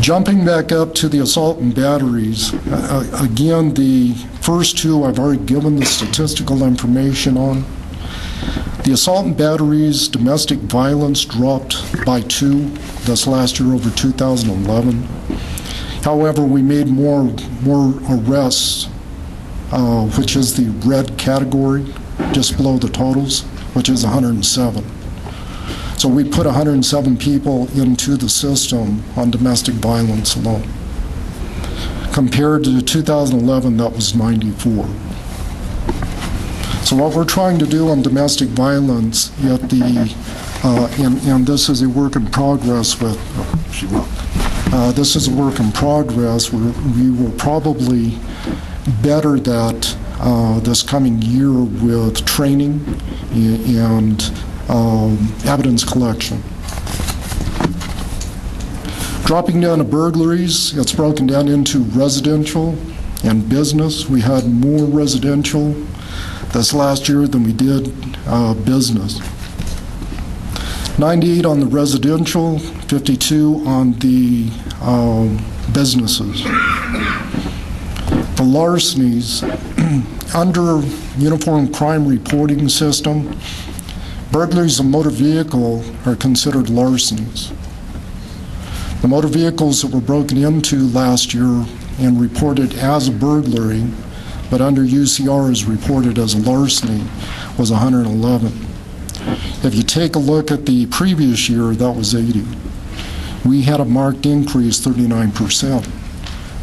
Jumping back up to the assault and batteries, again, the first two I've already given the statistical information on. The assault and batteries, domestic violence dropped by 2 this last year over 2011. However, we made more arrests, which is the red category, just below the totals, which is 107. So we put 107 people into the system on domestic violence alone. Compared to 2011, that was 94. So what we're trying to do on domestic violence at and this is a work in progress this is a work in progress. We will probably better that this coming year with training and evidence collection. Dropping down to burglaries, it's broken down into residential and business. We had more residential this last year than we did business. 98 on the residential, 52 on the businesses. The larcenies, under Uniform Crime Reporting System, burglaries of motor vehicle are considered larcenies. The motor vehicles that were broken into last year and reported as a burglary, but under UCR is reported as a larceny, was 111. If you take a look at the previous year, that was 80. We had a marked increase, 39%,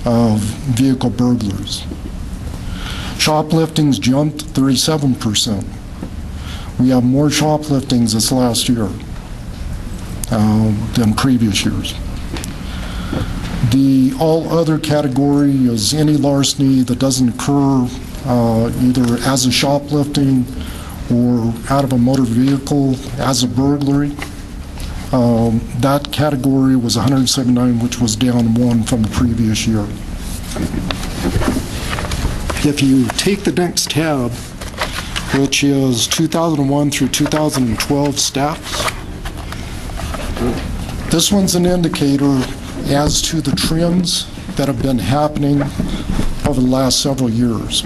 of vehicle burglars. Shopliftings jumped 37%. We have more shopliftings this last year than previous years. The all other category is any larceny that doesn't occur either as a shoplifting or out of a motor vehicle as a burglary. That category was 179, which was down 1 from the previous year. If you take the next tab, which is 2001 through 2012 stats, this one's an indicator as to the trends that have been happening over the last several years.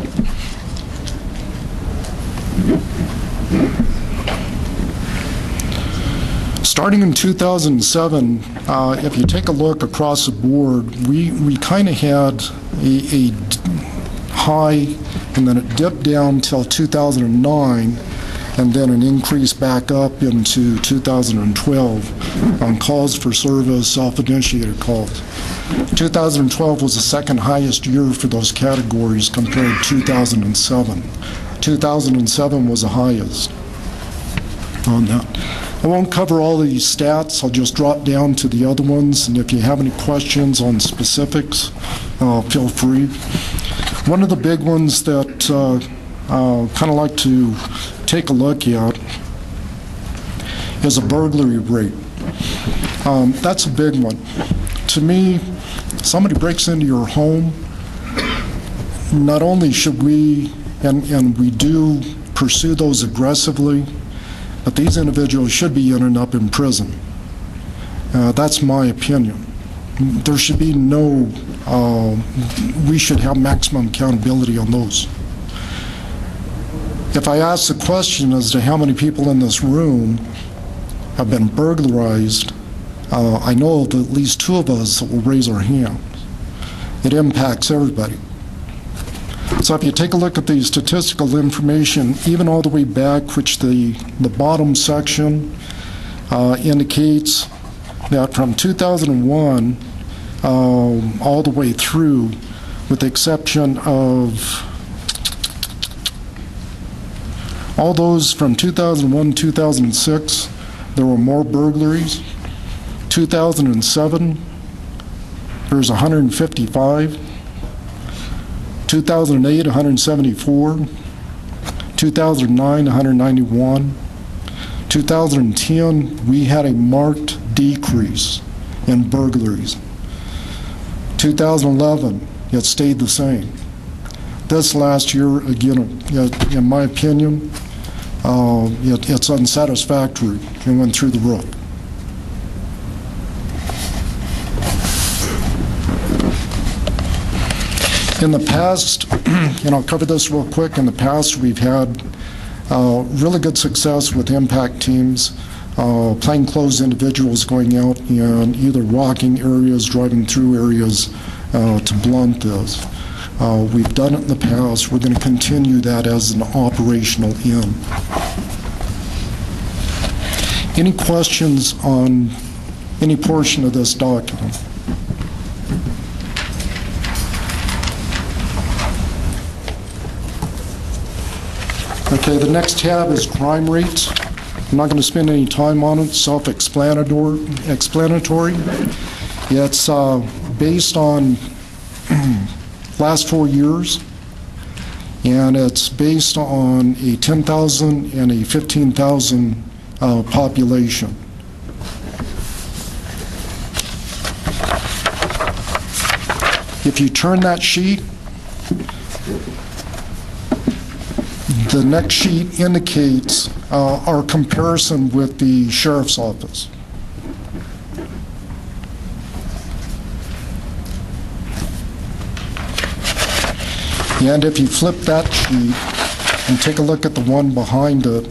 Starting in 2007, if you take a look across the board, we kind of had a high, and then it dipped down till 2009, and then an increase back up into 2012 on calls for service, self-initiated calls. 2012 was the second highest year for those categories compared to 2007. 2007 was the highest on that. I won't cover all these stats. I'll just drop down to the other ones, and if you have any questions on specifics, feel free. One of the big ones that kind of like to take a look at is a burglary rate. That's a big one. To me, somebody breaks into your home, not only should we, and we do pursue those aggressively, but these individuals should be ending up in prison. That's my opinion. There should be no, we should have maximum accountability on those. If I ask the question as to how many people in this room have been burglarized, I know of at least 2 of us that will raise our hands. It impacts everybody. So if you take a look at the statistical information, even all the way back, which the bottom section indicates that from 2001 all the way through, with the exception of all those from 2001 to 2006, there were more burglaries. 2007, there's 155. 2008, 174. 2009, 191. 2010, we had a marked decrease in burglaries. 2011, it stayed the same. This last year, again, in my opinion, it's unsatisfactory and went through the roof. In the past, and I'll cover this real quick, in the past we've had really good success with impact teams, plainclothes individuals going out and either walking areas, driving through areas to blunt this. We've done it in the past. We're going to continue that as an operational end. Any questions on any portion of this document? Okay, the next tab is crime rates. I'm not going to spend any time on it. Self-explanatory. It's based on last 4 years, and it's based on a 10,000 and a 15,000 population. If you turn that sheet, the next sheet indicates our comparison with the sheriff's office. And if you flip that sheet and take a look at the one behind it,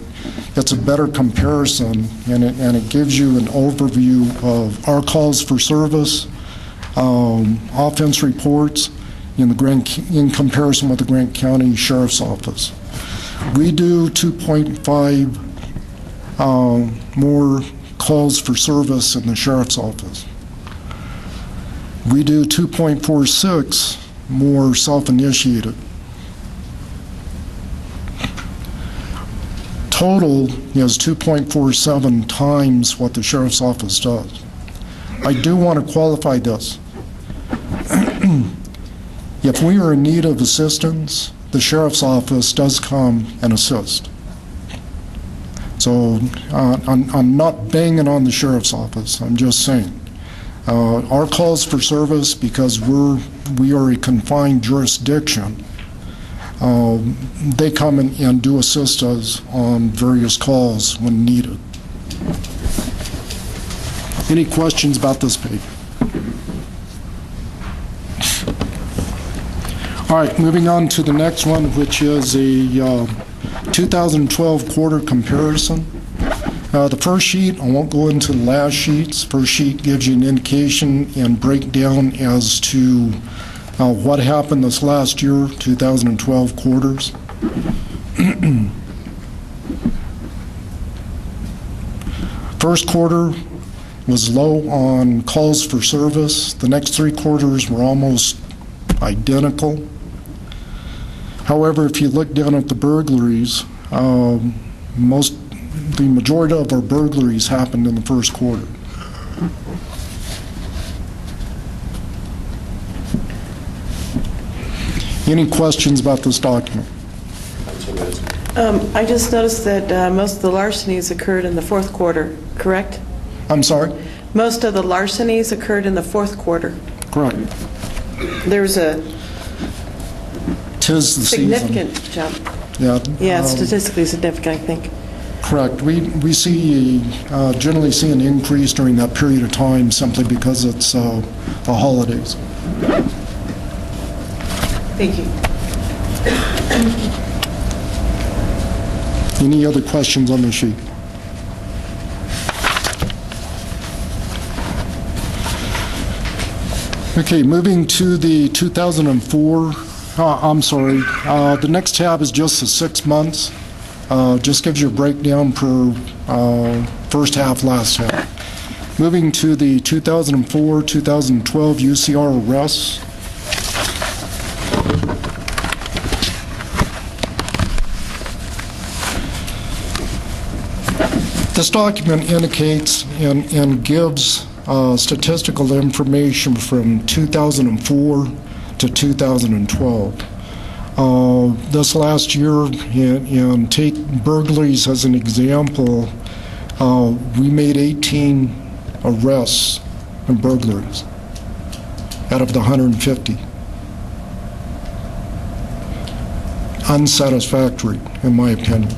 it's a better comparison, and it gives you an overview of our calls for service, offense reports in comparison with the Grant County Sheriff's Office. We do 2.5 more calls for service in the Sheriff's Office. We do 2.46 more self-initiated. Total is 2.47 times what the Sheriff's Office does. I do want to qualify this. If we are in need of assistance, the Sheriff's Office does come and assist. So I'm not banging on the Sheriff's Office. I'm just saying. Our calls for service, because we are a confined jurisdiction, they come and do assist us on various calls when needed. Any questions about this page? All right, moving on to the next one, which is a 2012 quarter comparison. The first sheet, I won't go into the last sheets. First sheet gives you an indication and breakdown as to what happened this last year, 2012 quarters. First quarter was low on calls for service. The next three quarters were almost identical. However, if you look down at the burglaries, the majority of our burglaries happened in the first quarter. Any questions about this document? I just noticed that most of the larcenies occurred in the fourth quarter, correct? I'm sorry? Most of the larcenies occurred in the fourth quarter. Correct. There's a Tis the significant season. jump. Yeah. Yeah, statistically significant, I think. Correct. We generally see an increase during that period of time simply because it's the holidays. Thank you. Any other questions on the sheet? Okay, moving to the 2004, I'm sorry, the next tab is just the 6 months. Just gives you a breakdown per first half, last half. Moving to the 2004, 2012 UCR arrests. This document indicates and gives statistical information from 2004 to 2012. This last year, and take burglaries as an example, we made 18 arrests in burglaries out of the 150. Unsatisfactory, in my opinion.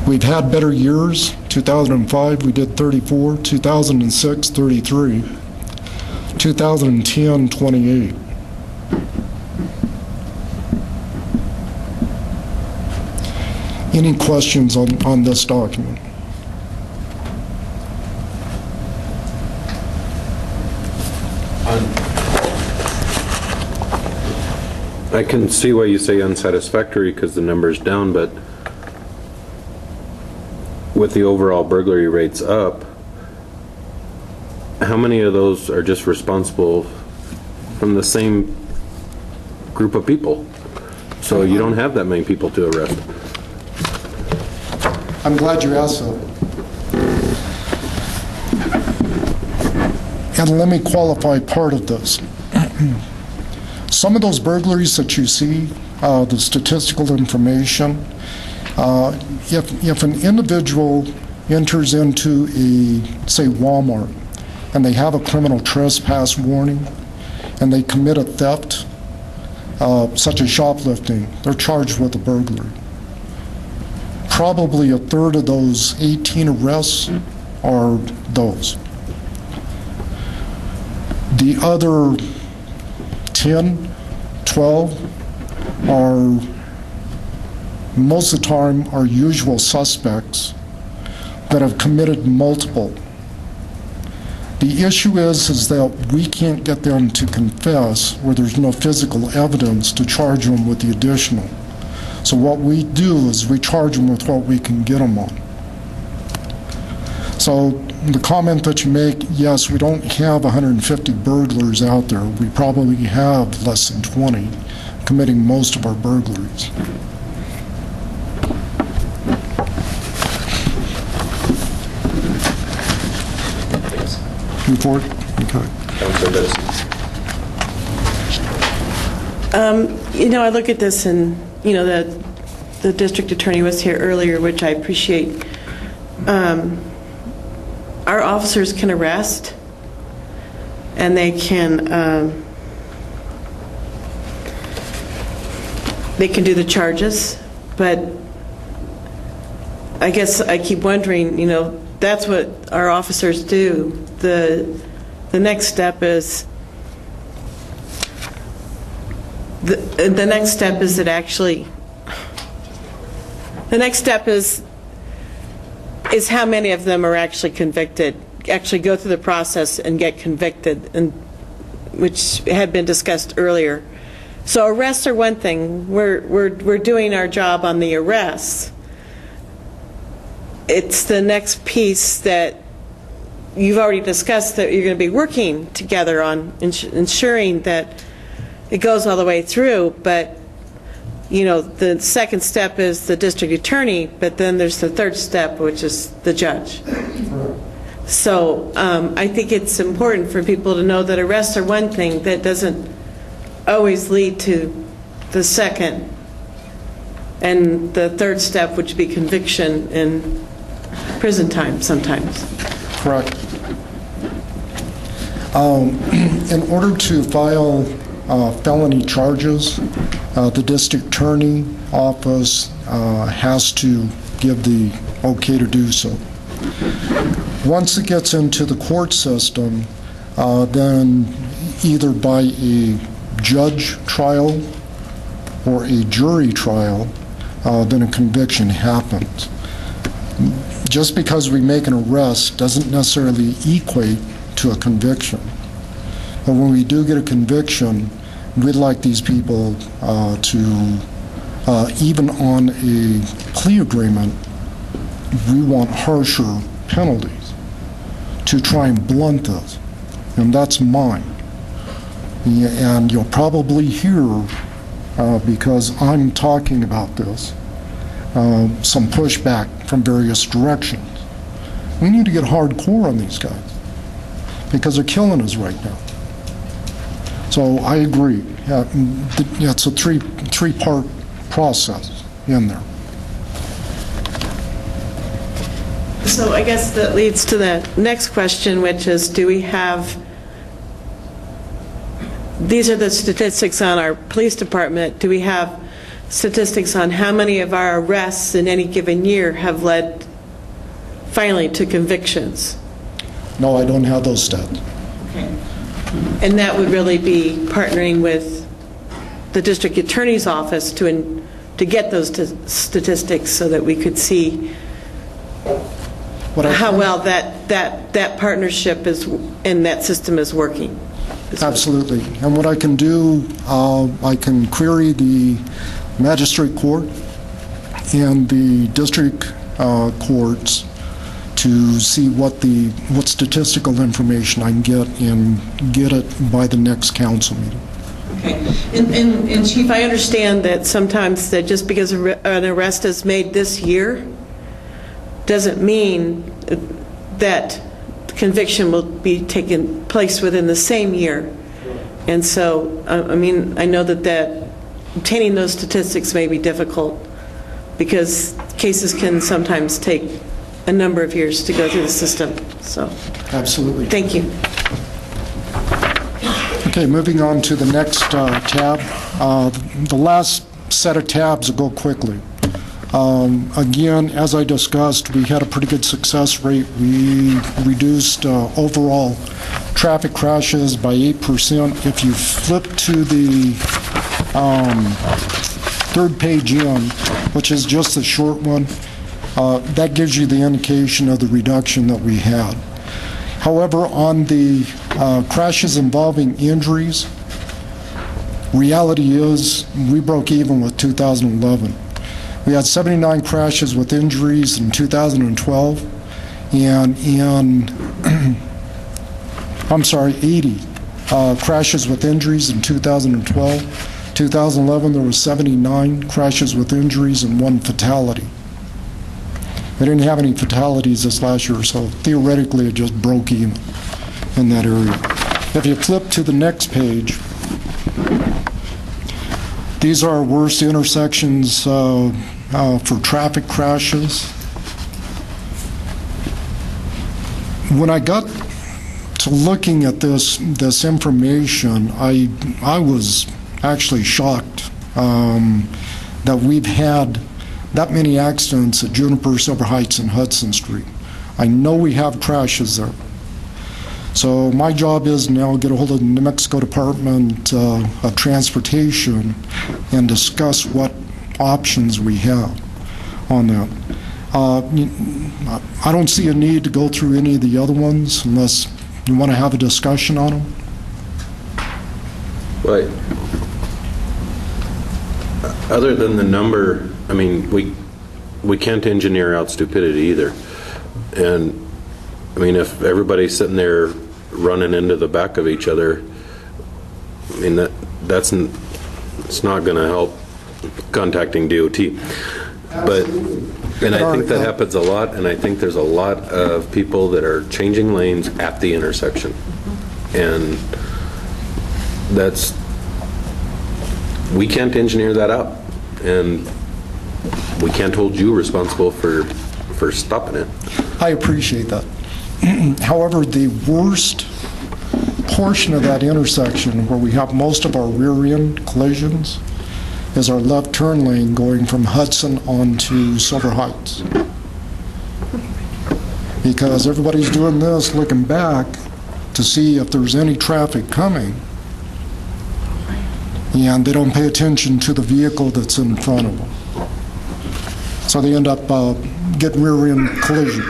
We've had better years. 2005, we did 34. 2006, 33. 2010, 28. Any questions on this document? I can see why you say unsatisfactory because the number's down, but with the overall burglary rates up, how many of those are just responsible from the same group of people? So you don't have that many people to arrest. I'm glad you asked that. And let me qualify part of this. Some of those burglaries that you see, the statistical information, if an individual enters into say Walmart, and they have a criminal trespass warning, and they commit a theft, such as shoplifting, they're charged with a burglary. Probably a third of those 18 arrests are those. The other 10, 12 are, most of the time, are usual suspects that have committed multiple. The issue is that we can't get them to confess where there's no physical evidence to charge them with the additional. So what we do is we charge them with what we can get them on. So the comment that you make, yes, we don't have 150 burglars out there. We probably have less than 20 committing most of our burglaries. Report? Okay. I look at this and, the district attorney was here earlier, which I appreciate. Our officers can arrest, and they can do the charges, but I guess I keep wondering, that's what our officers do. The next step is the next step is that actually the next step is how many of them are actually convicted, actually go through the process and get convicted, and which had been discussed earlier. So arrests are one thing. We're doing our job on the arrests. It's the next piece that you've already discussed that you're going to be working together on ensuring that it goes all the way through. But the second step is the district attorney, but then there's the third step, which is the judge. So I think it's important for people to know that arrests are one thing. That doesn't always lead to the second and the third step, which would be conviction and prison time sometimes. Correct. In order to file felony charges, the district attorney office has to give the okay to do so. Once it gets into the court system, then either by a judge trial or a jury trial, then a conviction happens. Just because we make an arrest doesn't necessarily equate to a conviction. But when we do get a conviction, we'd like these people to, even on a plea agreement, we want harsher penalties to try and blunt this. And that's mine. And you'll probably hear, because I'm talking about this, some pushback from various directions. We need to get hardcore on these guys because they're killing us right now. So I agree. It's a three-part process in there. So I guess that leads to the next question, which is, do we have, these are the statistics on our police department, do we have statistics on how many of our arrests in any given year have led finally to convictions? No, I don't have those stats. Okay. And that would really be partnering with the district attorney's office to get those statistics so that we could see how well that partnership is and that system is working. Absolutely. And what I can do, I can query the magistrate court and the district courts to see what statistical information I can get and get it by the next council meeting. Okay. And Chief, I understand that sometimes that just because an arrest is made this year doesn't mean that conviction will be taking place within the same year. And so, I know that obtaining those statistics may be difficult because cases can sometimes take a number of years to go through the system, so. Absolutely. Thank you. Okay, moving on to the next tab. The last set of tabs will go quickly. Again, as I discussed, we had a pretty good success rate. We reduced overall traffic crashes by 8%. If you flip to the third page in, which is just the short one, that gives you the indication of the reduction that we had. However, on the crashes involving injuries, reality is we broke even with 2011. We had 79 crashes with injuries in 2012, and 80 crashes with injuries in 2012. 2011, there were 79 crashes with injuries and 1 fatality. We didn't have any fatalities this last year, so theoretically it just broke even in that area. If you flip to the next page, these are our worst intersections for traffic crashes. When I got to looking at this information, I was actually shocked that we've had that many accidents at Juniper, Silver Heights, and Hudson Street. I know we have crashes there. So my job is now get a hold of the New Mexico Department of Transportation and discuss what options we have on that. I don't see a need to go through any of the other ones unless you want to have a discussion on them. Right. Other than the number, I mean, we can't engineer out stupidity either. And I mean, if everybody's sitting there running into the back of each other, I mean, it's not going to help contacting DOT. But, and I think that happens a lot, and I think there's a lot of people that are changing lanes at the intersection. And we can't engineer that out, and we can't hold you responsible for stopping it. I appreciate that. However, the worst portion of that intersection where we have most of our rear-end collisions is our left turn lane going from Hudson on to Silver Heights. Because everybody's doing this, looking back to see if there's any traffic coming, and they don't pay attention to the vehicle that's in front of them. So they end up getting rear-end collision.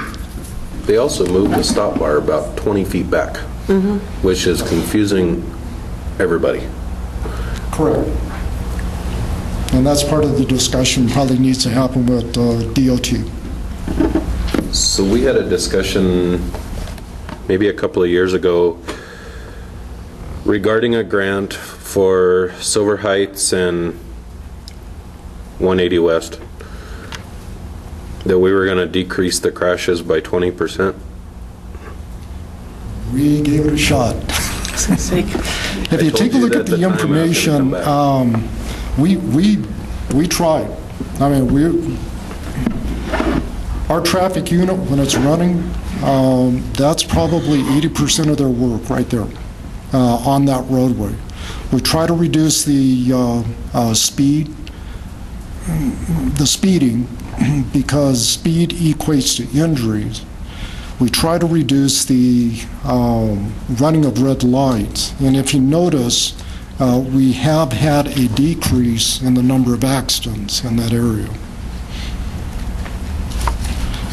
They also moved the stop bar about 20 feet back, which is confusing everybody. Correct. And that's part of the discussion probably needs to happen with DOT. So we had a discussion maybe a couple of years ago regarding a grant for Silver Heights and 180 West, that we were going to decrease the crashes by 20%. We gave it a shot. If you take a look at the information, we tried. I mean, our traffic unit, when it's running, that's probably 80% of their work right there on that roadway. We try to reduce the speeding, because speed equates to injuries. We try to reduce the running of red lights. And if you notice, we have had a decrease in the number of accidents in that area.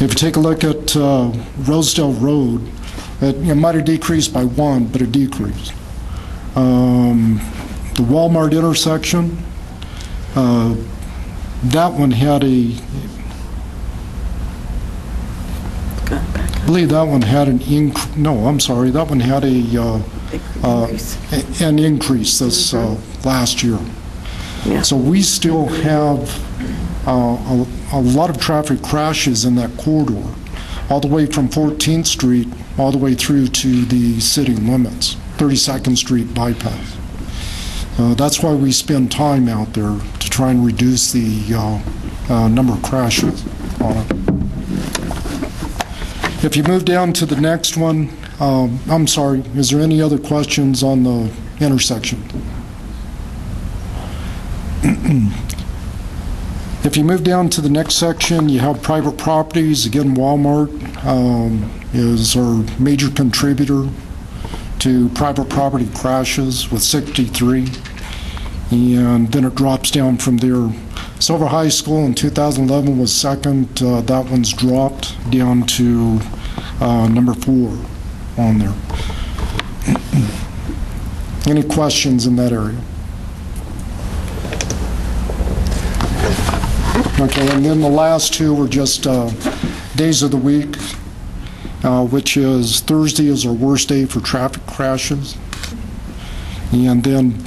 If you take a look at Rosedale Road, it might have decreased by 1, but it decreased. The Walmart intersection, that one had I believe that one had an that one had an increase this last year. Yeah. So we still have a lot of traffic crashes in that corridor, all the way from 14th Street all the way through to the city limits, 32nd Street bypass. That's why we spend time out there to try and reduce the number of crashes on it. If you move down to the next one, I'm sorry, is there any other questions on the intersection? If you move down to the next section, you have private properties. Again, Walmart is our major contributor to private property crashes with 63, and then it drops down from there. Silver High School in 2011 was second. That one's dropped down to number 4 on there. Any questions in that area? Okay, and then the last two were just days of the week, which is Thursday is our worst day for traffic crashes. And then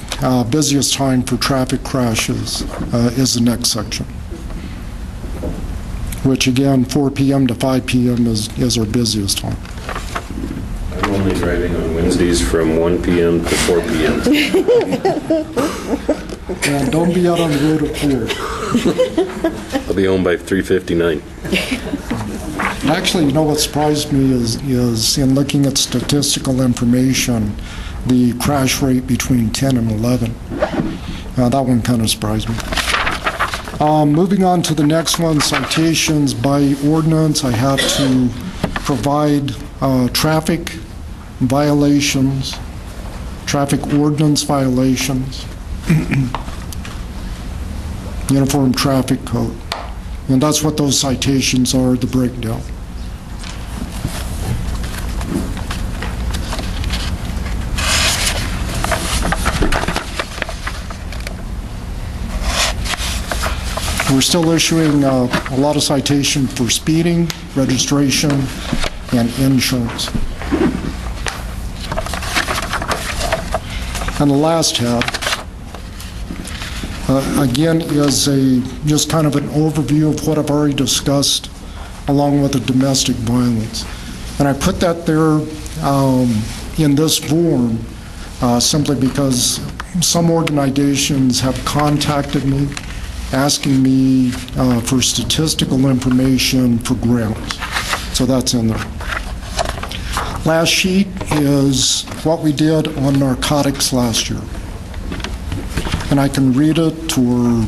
busiest time for traffic crashes is the next section, which again, 4 p.m. to 5 p.m. is our busiest time. I'm only driving on Wednesdays from 1 p.m. to 4 p.m. And don't be out on the road at 4. I'll be home by 3:59. Actually, you know what surprised me is in looking at statistical information, the crash rate between 10 and 11. That one kind of surprised me. Moving on to the next one, citations by ordinance. I have to provide traffic violations, traffic ordinance violations, Uniform Traffic Code. And that's what those citations are, the breakdown. We're still issuing a lot of citation for speeding, registration, and insurance. And the last tab, again, is just kind of an overview of what I've already discussed, along with the domestic violence. And I put that there in this form simply because some organizations have contacted me asking me for statistical information for grants. So that's in there. Last sheet is what we did on narcotics last year. And I can read it or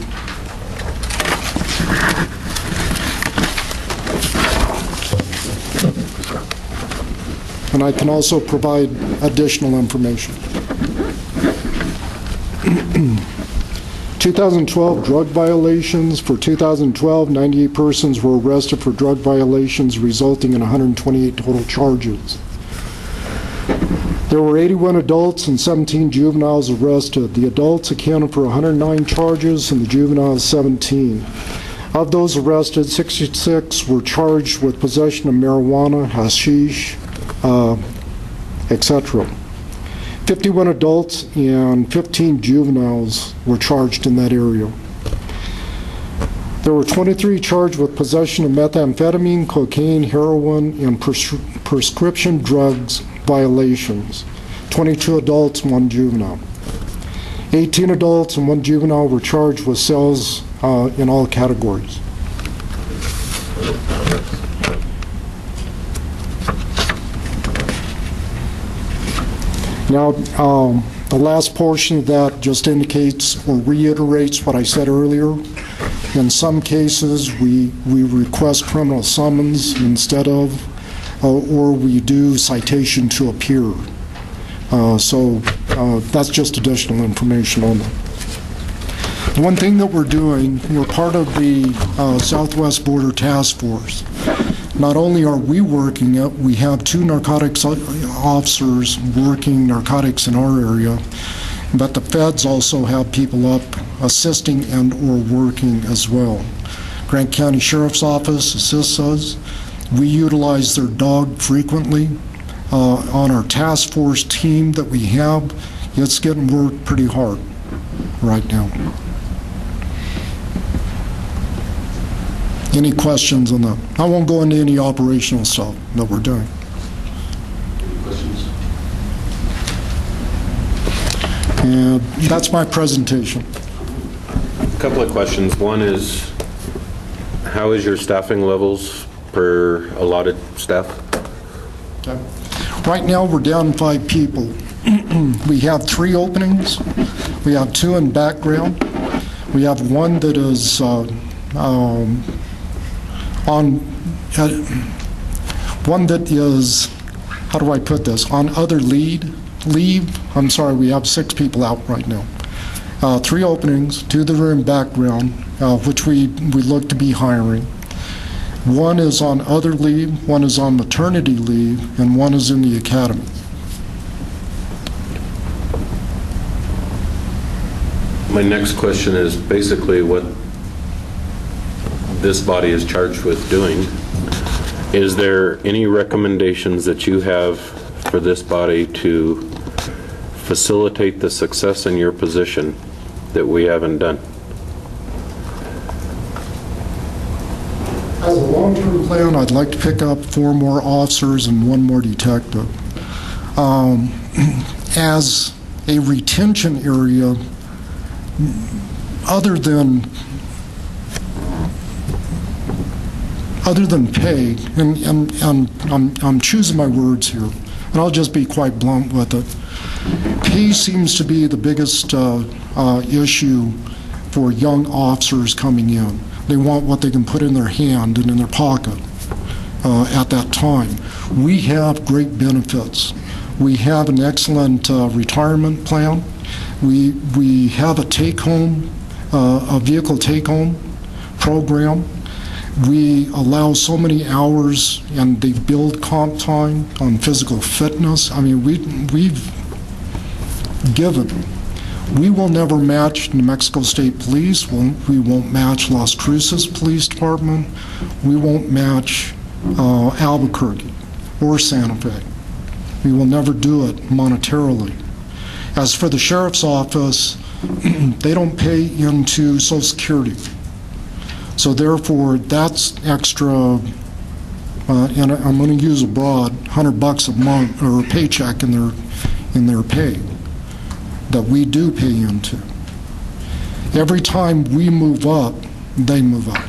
and I can also provide additional information. 2012 drug violations. For 2012, 98 persons were arrested for drug violations, resulting in 128 total charges. There were 81 adults and 17 juveniles arrested. The adults accounted for 109 charges and the juveniles 17. Of those arrested, 66 were charged with possession of marijuana, hashish, etc. 51 adults and 15 juveniles were charged in that area. There were 23 charged with possession of methamphetamine, cocaine, heroin, and prescription drugs violations. 22 adults, 1 juvenile. 18 adults and 1 juvenile were charged with sales in all categories. Now, the last portion of that just indicates or reiterates what I said earlier. In some cases, we request criminal summons instead of, or we do citation to appear. So that's just additional information on that. One thing that we're doing, we're part of the Southwest Border Task Force. Not only are we working it, we have 2 narcotics officers working narcotics in our area, but the feds also have people up assisting and or working as well. Grant County Sheriff's Office assists us. We utilize their dog frequently. On our task force team that we have, it's getting worked pretty hard right now. Any questions on that? I won't go into any operational stuff that we're doing. Questions? And that's my presentation. A couple of questions. One is, how is your staffing levels per allotted staff? Okay. Right now, we're down 5 people. We have 3 openings. We have 2 in background. We have 1 that is one that is, how do I put this, on other leave. I'm sorry, we have 6 people out right now. 3 openings, 2 that are in background, which we look to be hiring. 1 is on other leave, 1 is on maternity leave, and 1 is in the academy. My next question is basically what this body is charged with doing. Is there any recommendations that you have for this body to facilitate the success in your position that we haven't done? As a long-term plan, I'd like to pick up 4 more officers and 1 more detective. As a retention area, other than pay, and I'm choosing my words here, and I'll just be quite blunt with it. Pay seems to be the biggest issue for young officers coming in. They want what they can put in their hand and in their pocket at that time. We have great benefits. We have an excellent retirement plan. We have a take-home, a vehicle take-home program. We allow so many hours, and they build comp time on physical fitness. I mean, we've given. We will never match New Mexico State Police. We won't match Las Cruces Police Department. We won't match Albuquerque or Santa Fe. We will never do it monetarily. As for the sheriff's office, they don't pay into Social Security. So therefore, that's extra, and I'm going to use a broad, $100 a month or a paycheck in their pay that we do pay into. Every time we move up, they move up.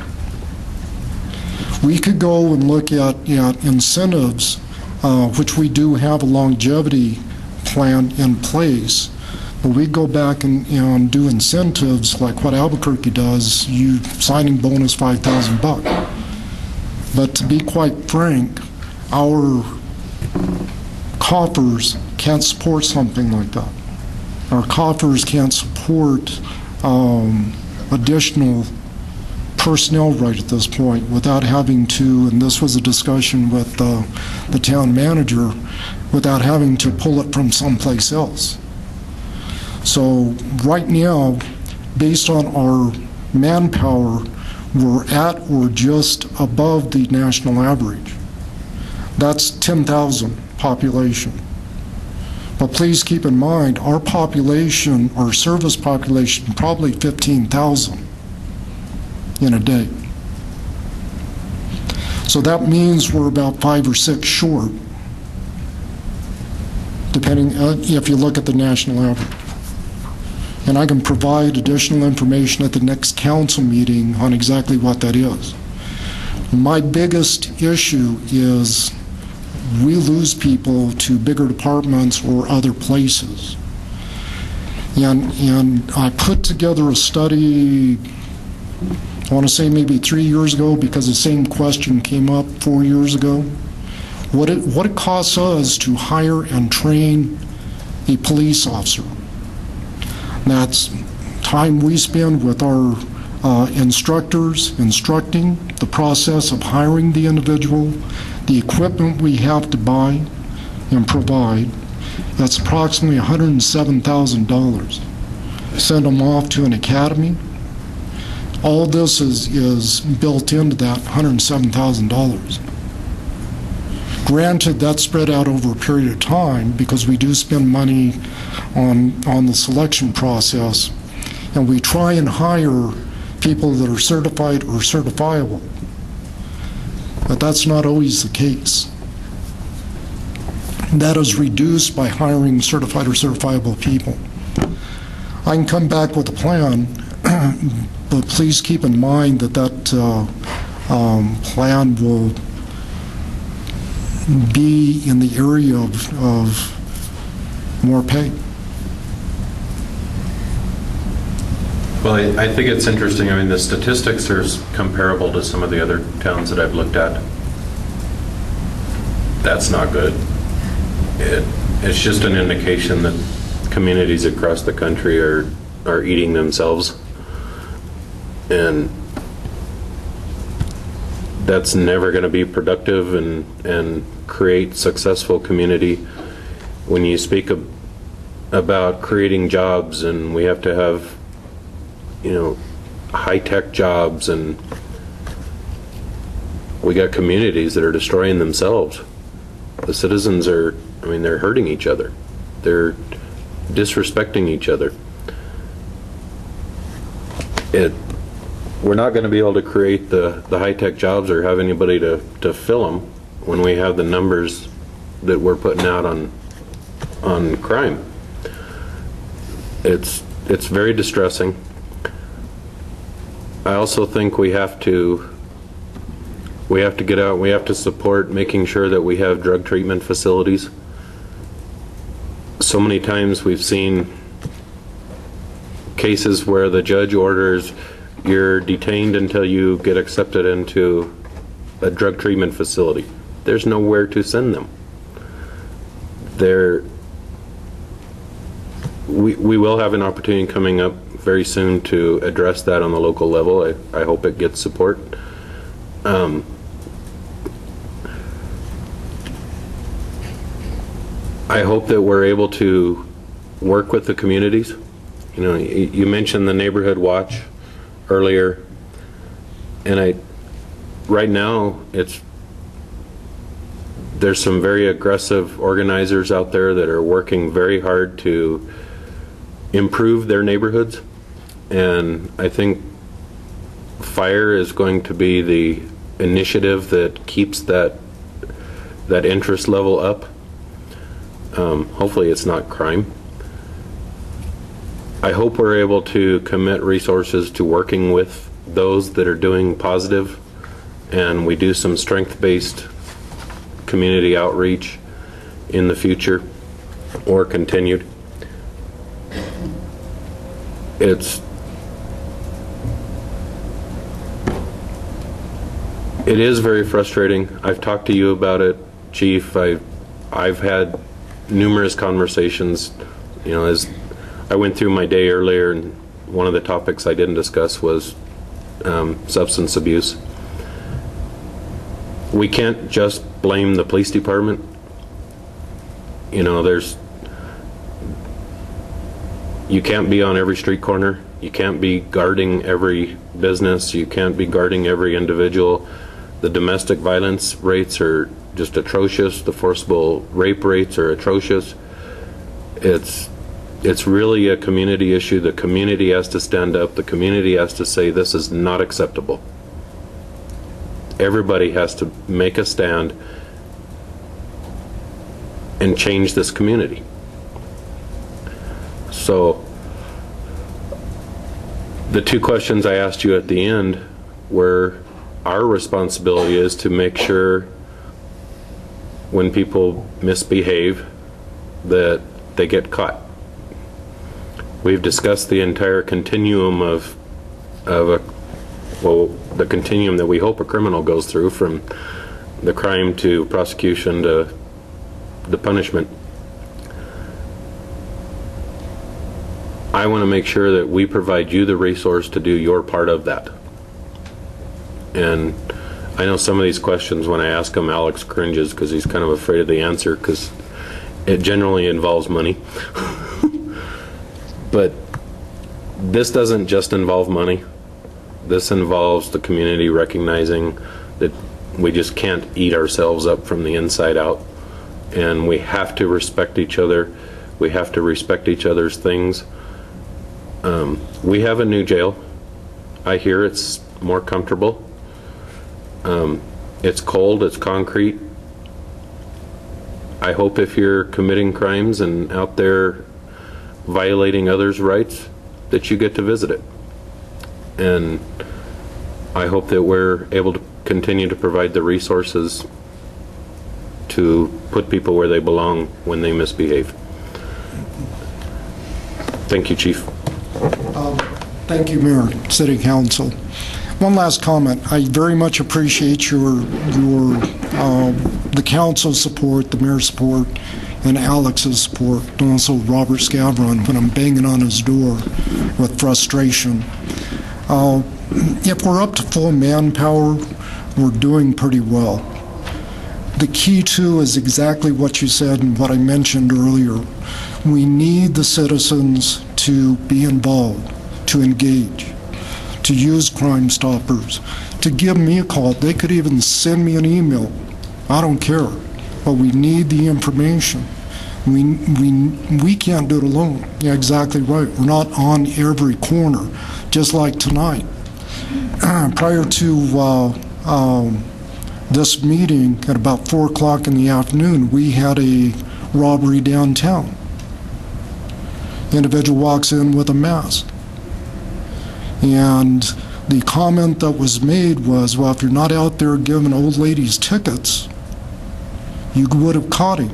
We could go and look at incentives, which we do have a longevity plan in place, but we go back and do incentives like what Albuquerque does, you signing bonus $5,000. But to be quite frank, our coffers can't support something like that. Our coffers can't support additional personnel right at this point without having to, and this was a discussion with the town manager, without having to pull it from someplace else. So right now, based on our manpower, we're at or just above the national average. That's 10,000 population. But please keep in mind, our population, our service population, probably 15,000 in a day. So that means we're about 5 or 6 short, depending if you look at the national average. And I can provide additional information at the next council meeting on exactly what that is. My biggest issue is we lose people to bigger departments or other places. And I put together a study, I want to say maybe 3 years ago, because the same question came up 4 years ago. What it costs us to hire and train a police officer. That's time we spend with our instructors instructing, the process of hiring the individual, the equipment we have to buy and provide. That's approximately $107,000. Send them off to an academy. All this is built into that $107,000. Granted, that's spread out over a period of time because we do spend money on the selection process, and we try and hire people that are certified or certifiable. But that's not always the case. That is reduced by hiring certified or certifiable people. I can come back with a plan, but please keep in mind that plan will be in the area of more pay. Well, I think it's interesting. I mean, the statistics are comparable to some of the other towns that I've looked at. That's not good. It's just an indication that communities across the country are eating themselves. And that's never going to be productive and create successful community. When you speak about creating jobs, and we have to have, high-tech jobs, and we got communities that are destroying themselves. The citizens they're hurting each other. They're disrespecting each other. We're not going to be able to create the high-tech jobs or have anybody to fill them when we have the numbers that we're putting out on crime. It's very distressing. I also think we have to get out, we have to support making sure that we have drug treatment facilities. So many times we've seen cases where the judge orders you're detained until you get accepted into a drug treatment facility. There's nowhere to send them. We will have an opportunity coming up very soon to address that on the local level. I hope it gets support. I hope that we're able to work with the communities. You mentioned the neighborhood watch earlier, and right now there's some very aggressive organizers out there that are working very hard to improve their neighborhoods, and I think fire is going to be the initiative that keeps that interest level up. Hopefully it's not crime. I hope we're able to commit resources to working with those that are doing positive, and we do some strength-based community outreach in the future or continued. It is very frustrating. I've talked to you about it, Chief. I've had numerous conversations, as I went through my day earlier, and one of the topics I didn't discuss was substance abuse. We can't just blame the police department. You can't be on every street corner. You can't be guarding every business. You can't be guarding every individual. The domestic violence rates are just atrocious. The forcible rape rates are atrocious. It's really a community issue. The community has to stand up. The community has to say this is not acceptable. Everybody has to make a stand and change this community. So the two questions I asked you at the end were, our responsibility is to make sure when people misbehave that they get caught. We've discussed the entire continuum the continuum that we hope a criminal goes through, from the crime to prosecution to the punishment. I want to make sure that we provide you the resource to do your part of that. And I know some of these questions, when I ask them, Alex cringes because he's kind of afraid of the answer, because it generally involves money. But this doesn't just involve money. This involves the community recognizing that we just can't eat ourselves up from the inside out, and we have to respect each other. We have to respect each other's things. We have a new jail. I hear it's more comfortable. It's cold, it's concrete. I hope if you're committing crimes and out there violating others' rights, that you get to visit it. And I hope that we're able to continue to provide the resources to put people where they belong when they misbehave. Thank you, Chief. Thank you, Mayor, City Council. One last comment. I very much appreciate the council's support, the mayor's support, and Alex's support, and also Robert Scavron when I'm banging on his door with frustration. If we're up to full manpower, we're doing pretty well. The key, too, is exactly what you said and what I mentioned earlier. We need the citizens to be involved, to engage, to use Crime Stoppers, to give me a call. They could even send me an email. I don't care. But we need the information. We can't do it alone. Yeah, exactly right. We're not on every corner, just like tonight. Prior to this meeting, at about 4 o'clock in the afternoon, we had a robbery downtown. Individual walks in with a mask. And the comment that was made was, well, if you're not out there giving old ladies tickets, you would have caught him.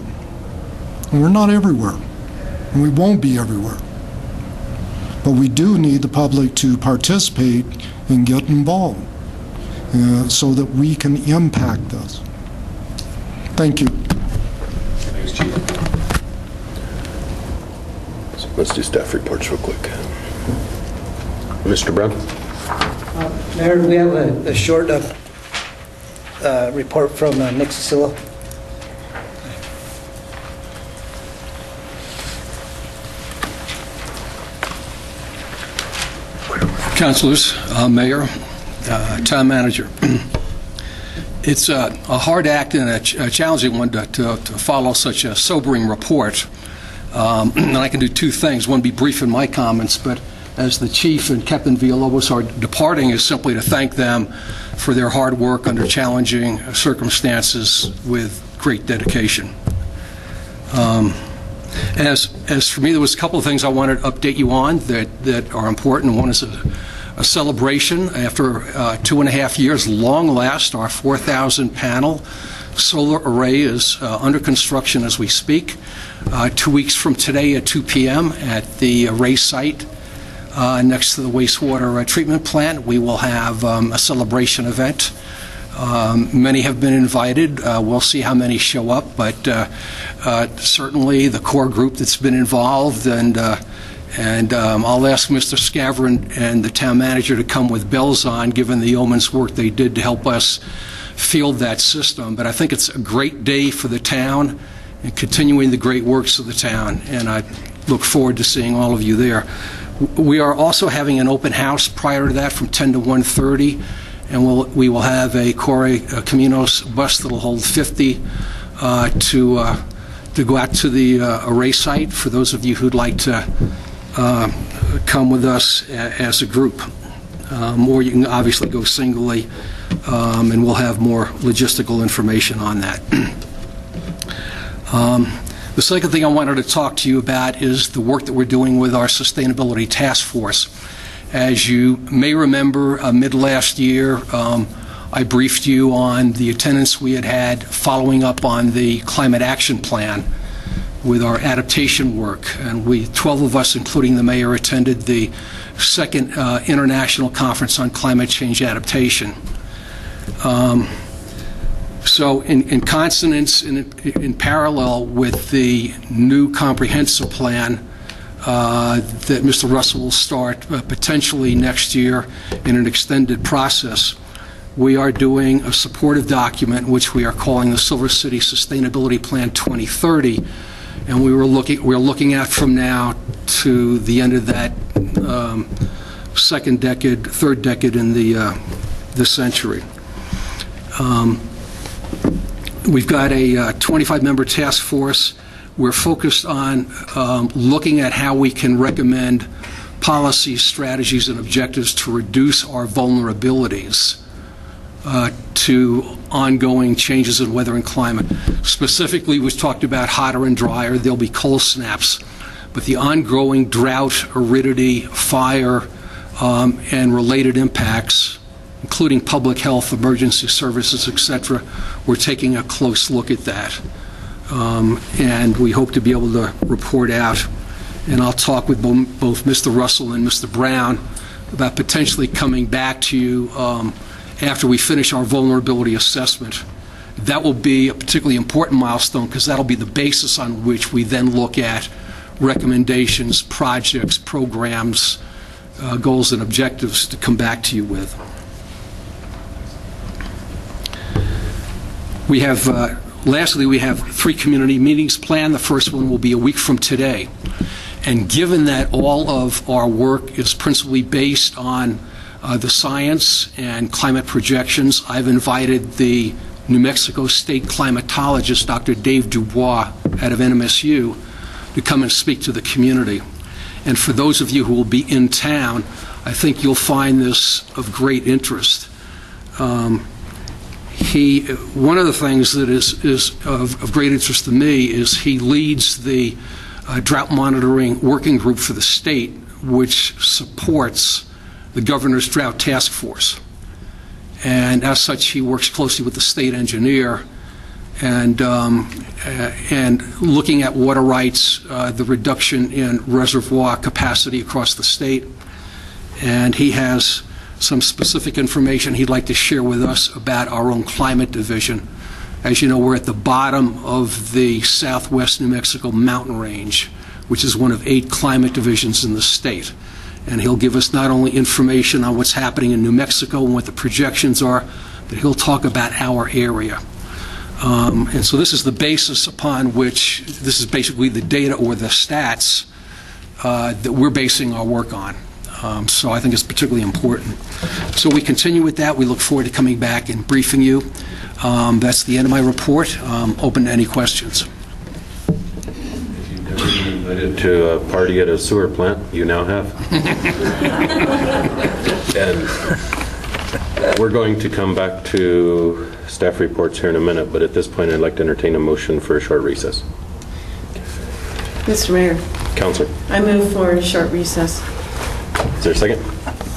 And we're not everywhere, and we won't be everywhere. But we do need the public to participate and get involved so that we can impact this. Thank you. Thanks, Chief. So let's do staff reports real quick. Mr. Brown? Mayor, we have a short report from Nick Cicillo. Councilors, Mayor, Town Manager. It's a hard act and a challenging one to follow such a sobering report. And I can do two things. One, be brief in my comments, but as the Chief and Captain Villalobos are departing, is simply to thank them for their hard work under challenging circumstances with great dedication. As for me, there was a couple of things I wanted to update you on that are important. One is a celebration. After 2.5 years, long last, our 4,000 panel solar array is under construction as we speak. 2 weeks from today at 2 p.m. at the array site next to the wastewater treatment plant, we will have a celebration event. Many have been invited. We'll see how many show up, but certainly the core group that's been involved, and I'll ask Mr. Scavron and the town manager to come with bells on, given the yeoman's work they did to help us field that system. But I think it's a great day for the town and continuing the great works of the town, and I look forward to seeing all of you there. We are also having an open house prior to that from 10 to 1:30. And we will have a Corre Caminos bus that will hold 50 to go out to the array site for those of you who'd like to come with us as a group. Or you can obviously go singly, and we'll have more logistical information on that. The second thing I wanted to talk to you about is the work that we're doing with our Sustainability Task Force. As you may remember, mid-last year, I briefed you on the attendance we had following up on the Climate Action Plan with our adaptation work. And 12 of us, including the mayor, attended the second International Conference on Climate Change Adaptation. So in consonance, in parallel with the new comprehensive plan that Mr. Russell will start potentially next year in an extended process, we are doing a supportive document which we are calling the Silver City Sustainability Plan 2030, and we're looking at from now to the end of that third decade in the century. We've got a 25-member task force. We're focused on looking at how we can recommend policies, strategies, and objectives to reduce our vulnerabilities to ongoing changes in weather and climate. Specifically, we've talked about hotter and drier. There'll be cold snaps. But the ongoing drought, aridity, fire, and related impacts including public health, emergency services, etc. We're taking a close look at that. And we hope to be able to report out. And I'll talk with both Mr. Russell and Mr. Brown about potentially coming back to you after we finish our vulnerability assessment. That will be a particularly important milestone because that'll be the basis on which we then look at recommendations, projects, programs, goals and objectives to come back to you with. We have, lastly, we have 3 community meetings planned. The first one will be a week from today. And given that all of our work is principally based on the science and climate projections, I've invited the New Mexico State climatologist, Dr. Dave Dubois, out of NMSU, to come and speak to the community. And for those of you who will be in town, I think you'll find this of great interest. One of the things that is of great interest to me is he leads the drought monitoring working group for the state, which supports the governor's drought task force. And as such, he works closely with the state engineer and looking at water rights, the reduction in reservoir capacity across the state. And he has some specific information he'd like to share with us about our own climate division. As you know, we're at the bottom of the southwest New Mexico mountain range, which is one of 8 climate divisions in the state. And he'll give us not only information on what's happening in New Mexico and what the projections are, but he'll talk about our area. And so this is the basis upon which, this is basically the data or the stats that we're basing our work on. So I think it's particularly important. So we continue with that. We look forward to coming back and briefing you. That's the end of my report. Open to any questions. If you've never been invited to a party at a sewer plant, you now have. And we're going to come back to staff reports here in a minute, but at this point I'd like to entertain a motion for a short recess. Mr. Mayor. Counselor. I move for a short recess. Is there a second?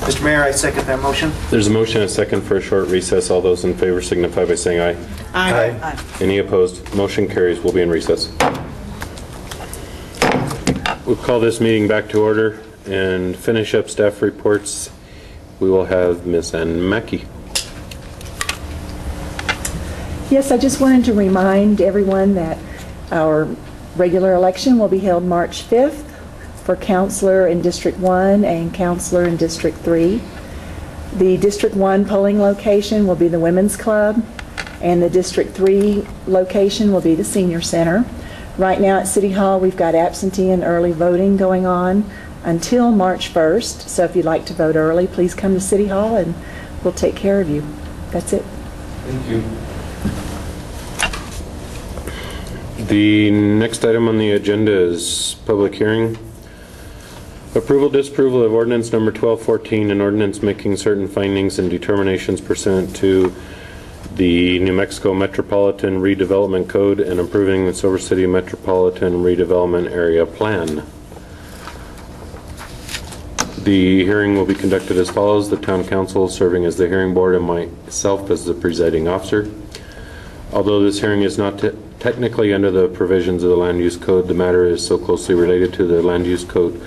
Mr. Mayor, I second that motion. There's a motion and a second for a short recess. All those in favor signify by saying aye. Aye. Any opposed? Motion carries. We'll be in recess. We'll call this meeting back to order and finish up staff reports. We will have Ms. Ann Mackey. Yes, I just wanted to remind everyone that our regular election will be held March 5th for Councilor in District 1 and Councilor in District 3. The District 1 polling location will be the Women's Club, and the District 3 location will be the Senior Center. Right now at City Hall, we've got absentee and early voting going on until March 1st, so if you'd like to vote early, please come to City Hall and we'll take care of you. That's it. Thank you. The next item on the agenda is public hearing. Approval, disapproval of ordinance number 1214, an ordinance making certain findings and determinations pursuant to the New Mexico Metropolitan Redevelopment Code and approving the Silver City Metropolitan Redevelopment Area Plan. The hearing will be conducted as follows. The Town Council serving as the hearing board and myself as the presiding officer. Although this hearing is not technically under the provisions of the Land Use Code, the matter is so closely related to the Land Use Code,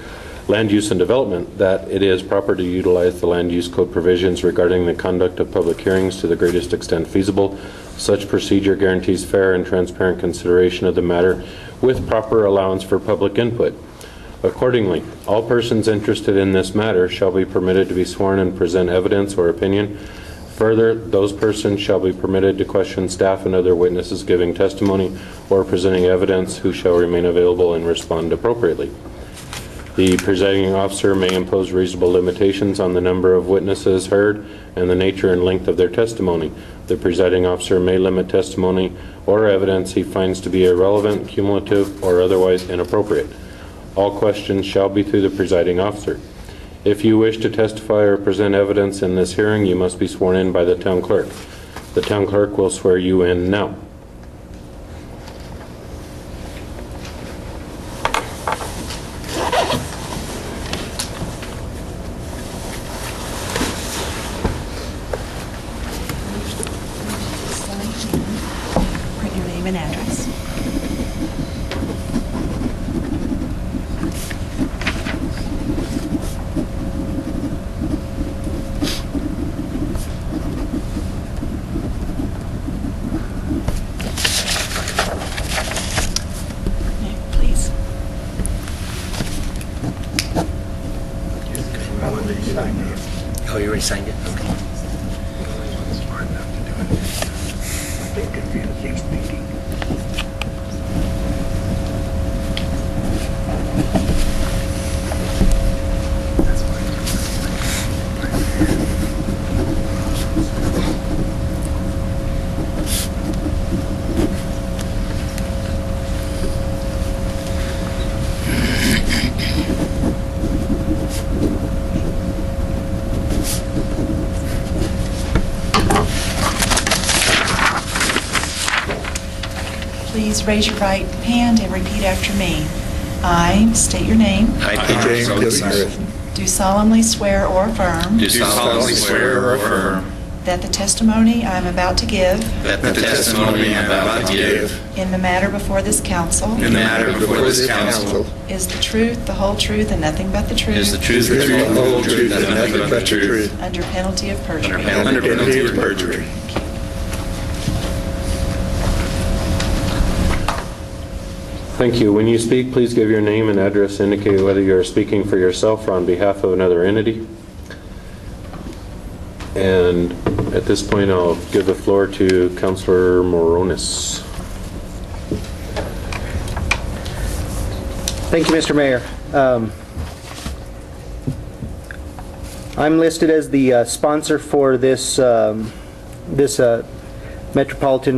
Land Use and Development, that it is proper to utilize the Land Use Code provisions regarding the conduct of public hearings to the greatest extent feasible. Such procedure guarantees fair and transparent consideration of the matter with proper allowance for public input. Accordingly, all persons interested in this matter shall be permitted to be sworn and present evidence or opinion. Further, those persons shall be permitted to question staff and other witnesses giving testimony or presenting evidence who shall remain available and respond appropriately. The presiding officer may impose reasonable limitations on the number of witnesses heard and the nature and length of their testimony. The presiding officer may limit testimony or evidence he finds to be irrelevant, cumulative, or otherwise inappropriate. All questions shall be through the presiding officer. If you wish to testify or present evidence in this hearing, you must be sworn in by the town clerk. The town clerk will swear you in now. name and address. Please. Oh, you already signed it? Okay. Please raise your right hand and repeat after me. I state your name. I, James Gilchrist, Do solemnly swear or affirm do solemnly swear or affirm that the testimony I am about to give that the testimony I am about to give in the matter before this council in the matter before this council is the truth, the whole truth, and nothing but the truth, is the truth, the whole truth, and nothing but the truth, under penalty of perjury. under penalty of perjury. Thank you. When you speak, please give your name and address, indicate whether you are speaking for yourself or on behalf of another entity. And at this point, I'll give the floor to Councillor Moronis. Thank you, Mr. Mayor. I'm listed as the sponsor for this Metropolitan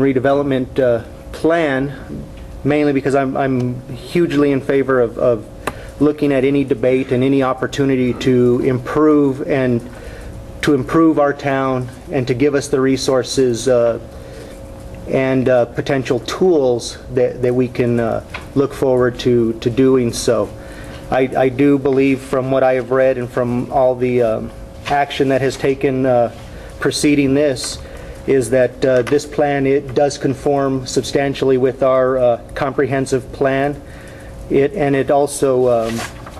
Redevelopment Plan, mainly because I'm hugely in favor of looking at any debate and any opportunity to improve our town and to give us the resources and potential tools that we can look forward to doing so. I do believe, from what I have read and from all the action that has taken preceding this, is that this plan, it does conform substantially with our comprehensive plan. It also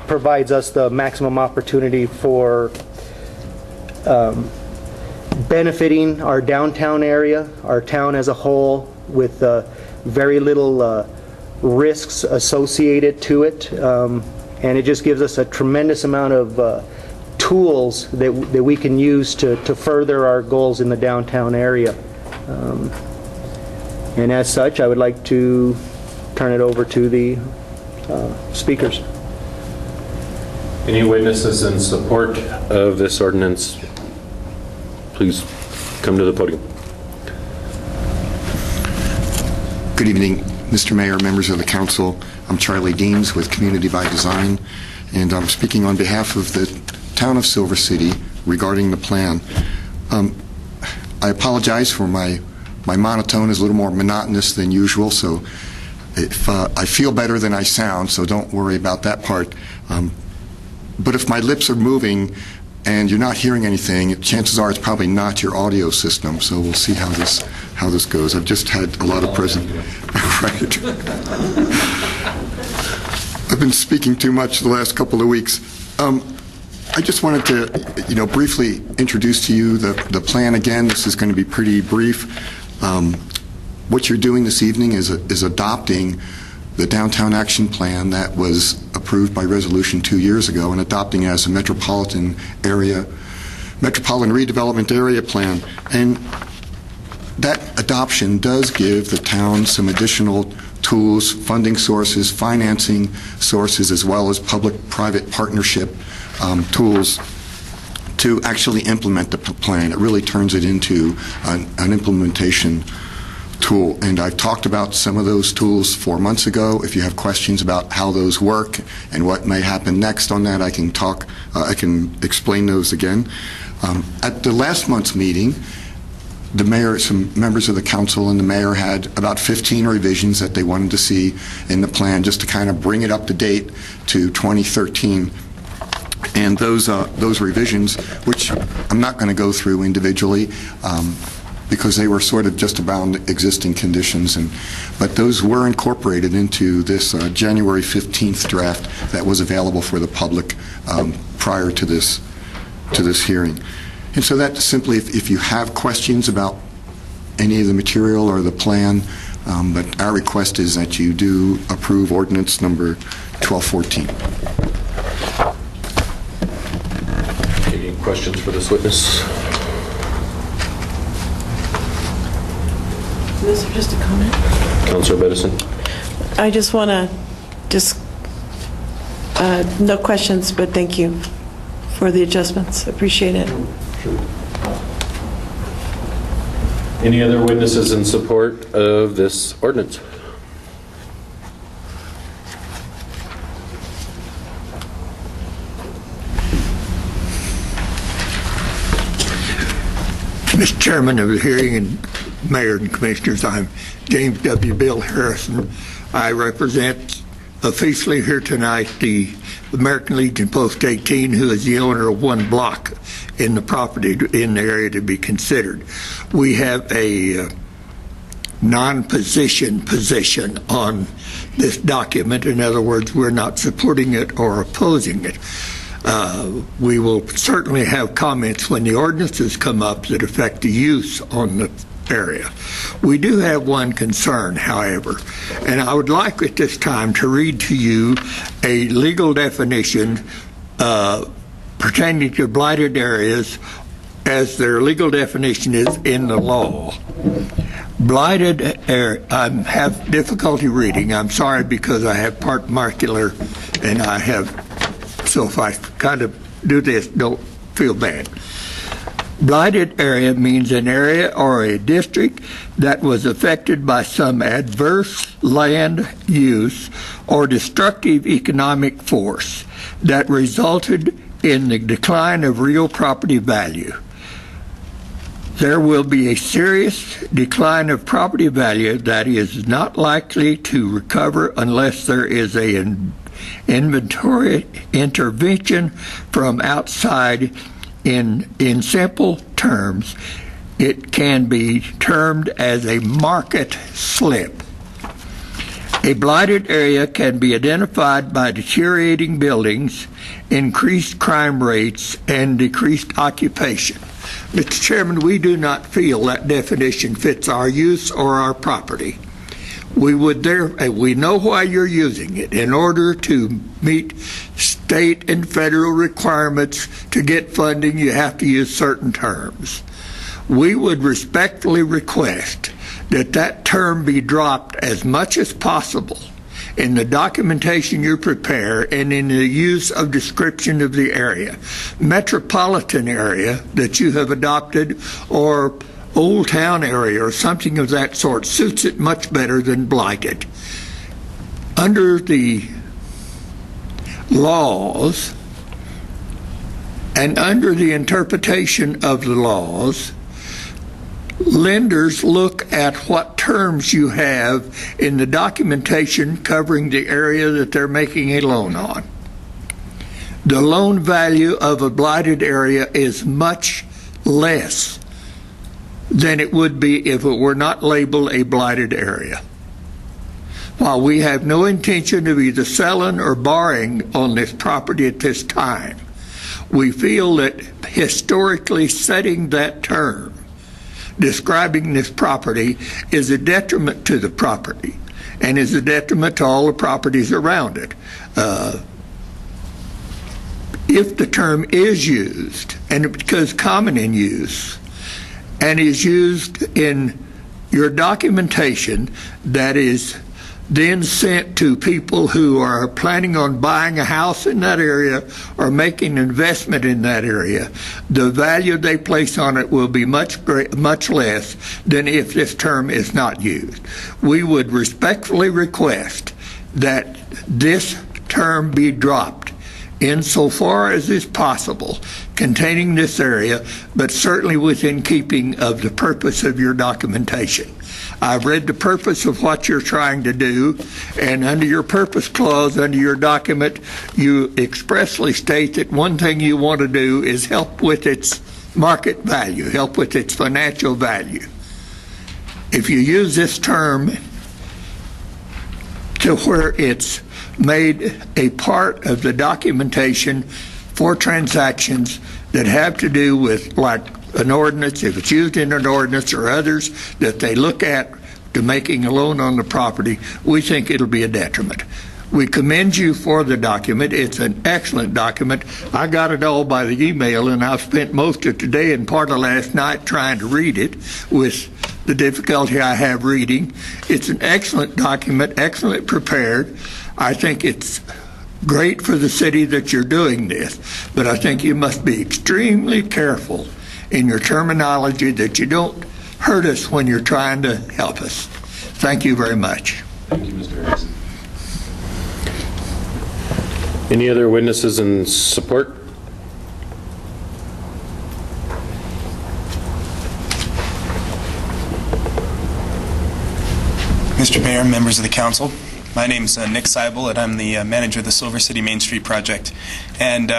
provides us the maximum opportunity for benefiting our downtown area, our town as a whole, with very little risks associated to it. And it just gives us a tremendous amount of tools that we can use to further our goals in the downtown area. And as such, I would like to turn it over to the speakers. Any witnesses in support of this ordinance, please come to the podium. Good evening, Mr. Mayor, members of the council. I'm Charlie Deans with Community by Design, and I'm speaking on behalf of the town of Silver City regarding the plan. I apologize for my monotone is a little more monotonous than usual, so if I feel better than I sound, so don't worry about that part. But if my lips are moving and you're not hearing anything, chances are it's probably not your audio system, so we'll see how this goes. I've just had a lot of right. I've been speaking too much the last couple of weeks. I just wanted to, briefly introduce to you the plan again. This is going to be pretty brief. What you're doing this evening is adopting the Downtown Action Plan that was approved by resolution 2 years ago, and adopting it as a Metropolitan Redevelopment Area Plan. And that adoption does give the town some additional tools, funding sources, financing sources, as well as public-private partnership tools to actually implement the plan. It really turns it into an implementation tool. And I've talked about some of those tools 4 months ago. If you have questions about how those work and what may happen next on that, I can explain those again. At the last month's meeting, the mayor, some members of the council and the mayor had about 15 revisions that they wanted to see in the plan, just to kind of bring it up to date to 2013. And those revisions, which I'm not going to go through individually, because they were sort of just about existing conditions, but those were incorporated into this January 15th draft that was available for the public prior to this hearing. And so that simply, if you have questions about any of the material or the plan, but our request is that you do approve ordinance number 1214. Any questions for this witness? Is there just a comment? Councilor Bedison? I just want to no questions, but thank you for the adjustments. Appreciate it. Any other witnesses in support of this ordinance? Mr. Chairman of the hearing and Mayor and Commissioners, I'm James W. Bill Harrison. I represent officially here tonight the American Legion Post 18, who is the owner of one block in the property in the area to be considered. We have a non-position position on this document. In other words, we're not supporting it or opposing it. We will certainly have comments when the ordinances come up that affect the use on the area. We do have one concern, however, and I would like at this time to read to you a legal definition pertaining to blighted areas as their legal definition is in the law. Blighted area, I have difficulty reading. I'm sorry because I have part macular and I have, so if I kind of do this, don't feel bad. Blighted area means an area or a district that was affected by some adverse land use or destructive economic force that resulted in the decline of real property value. There will be a serious decline of property value that is not likely to recover unless there is an inventory intervention from outside. In simple terms, it can be termed as a market slip. A blighted area can be identified by deteriorating buildings, increased crime rates, and decreased occupation. Mr. Chairman, we do not feel that definition fits our use or our property. We know why you're using it, in order to meet state and federal requirements. To get funding, you have to use certain terms. We would respectfully request that that term be dropped as much as possible in the documentation you prepare and in the use of description of the area. Metropolitan area that you have adopted, or Old Town area or something of that sort, suits it much better than blighted. Under the laws and under the interpretation of the laws, lenders look at what terms you have in the documentation covering the area that they're making a loan on. The loan value of a blighted area is much less than it would be if it were not labeled a blighted area. While we have no intention of either selling or borrowing on this property at this time, we feel that historically setting that term, describing this property, is a detriment to the property and is a detriment to all the properties around it. If the term is used, and it becomes common in use, and is used in your documentation that is then sent to people who are planning on buying a house in that area or making an investment in that area, the value they place on it will be much less than if this term is not used. We would respectfully request that this term be dropped insofar as is possible, containing this area, but certainly within keeping of the purpose of your documentation. I've read the purpose of what you're trying to do, and under your purpose clause, under your document, you expressly state that one thing you want to do is help with its market value, help with its financial value. if you use this term to where it's made a part of the documentation for transactions that have to do with, like an ordinance, if it's used in an ordinance or others that they look at to making a loan on the property, we think it'll be a detriment. We commend you for the document. It's an excellent document. I got it all by the email, and I've spent most of today and part of last night trying to read it with the difficulty I have reading. It's an excellent document, excellent prepared. I think it's great for the city that you're doing this, but I think you must be extremely careful in your terminology that you don't hurt us when you're trying to help us. Thank you very much. Thank you, Mr. Harrison. Any other witnesses in support? Mr. Mayor, members of the council, my name is Nick Seibel, and I'm the manager of the Silver City Main Street project. And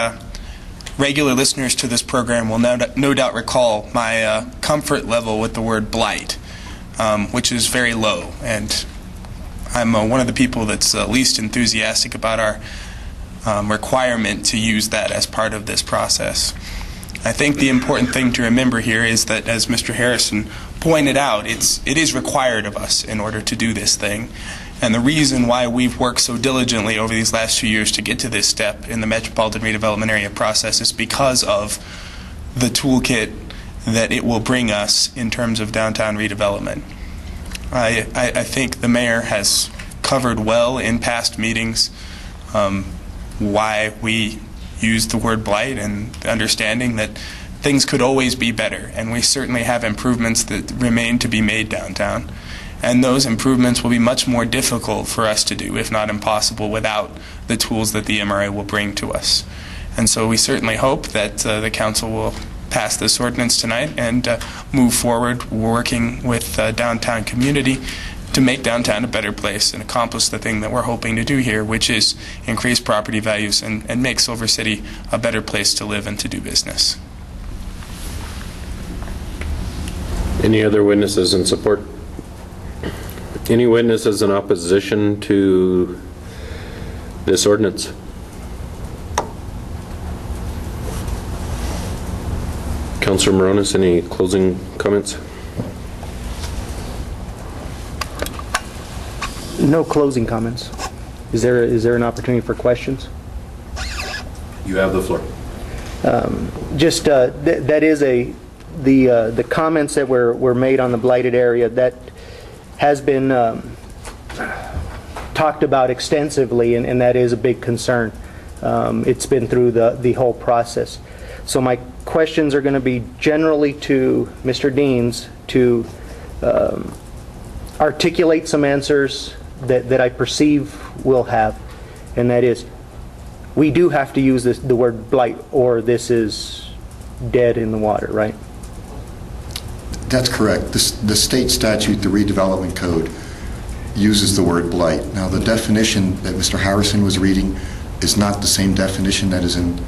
regular listeners to this program will no doubt recall my comfort level with the word blight, which is very low. And I'm one of the people that's least enthusiastic about our requirement to use that as part of this process. I think the important thing to remember here is that, as Mr. Harrison pointed out, it is required of us in order to do this thing. And the reason why we've worked so diligently over these last few years to get to this step in the Metropolitan Redevelopment Area process is because of the toolkit that it will bring us in terms of downtown redevelopment. I think the mayor has covered well in past meetings why we use the word blight and the understanding that things could always be better, and we certainly have improvements that remain to be made downtown. And those improvements will be much more difficult for us to do, if not impossible, without the tools that the MRA will bring to us. And so we certainly hope that the council will pass this ordinance tonight and move forward working with the downtown community to make downtown a better place and accomplish the thing that we're hoping to do here, which is increase property values and make Silver City a better place to live and to do business. Any other witnesses in support? Any witnesses in opposition to this ordinance? Councilor Moronis, any closing comments? No closing comments. Is there an opportunity for questions? You have the floor. That is the comments that were made on the blighted area that has been talked about extensively, and that is a big concern. It's been through the whole process. So my questions are going to be generally to Mr. Deans to articulate some answers that I perceive we'll have, and that is, we do have to use the word blight, or this is dead in the water, right? That's correct. The state statute, the redevelopment code, uses the word blight. Now, the definition that Mr. Harrison was reading is not the same definition that is in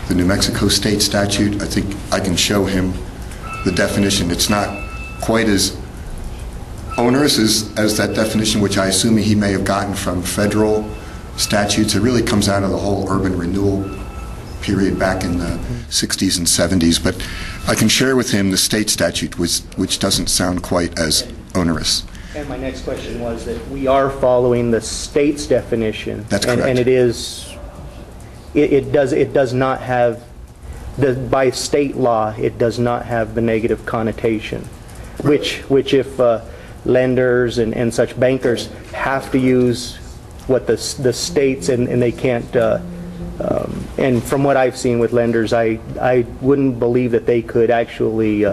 the New Mexico state statute. I think I can show him the definition. It's not quite as onerous as that definition, which I assume he may have gotten from federal statutes. It really comes out of the whole urban renewal period back in the 60s and 70s, but I can share with him the state statute, which doesn't sound quite as onerous. And my next question was that we are following the state's definition. That's correct. And it does not have, by state law, it does not have the negative connotation, which if lenders and such bankers have to use what the states, and they can't, and from what I've seen with lenders, I wouldn't believe that they could actually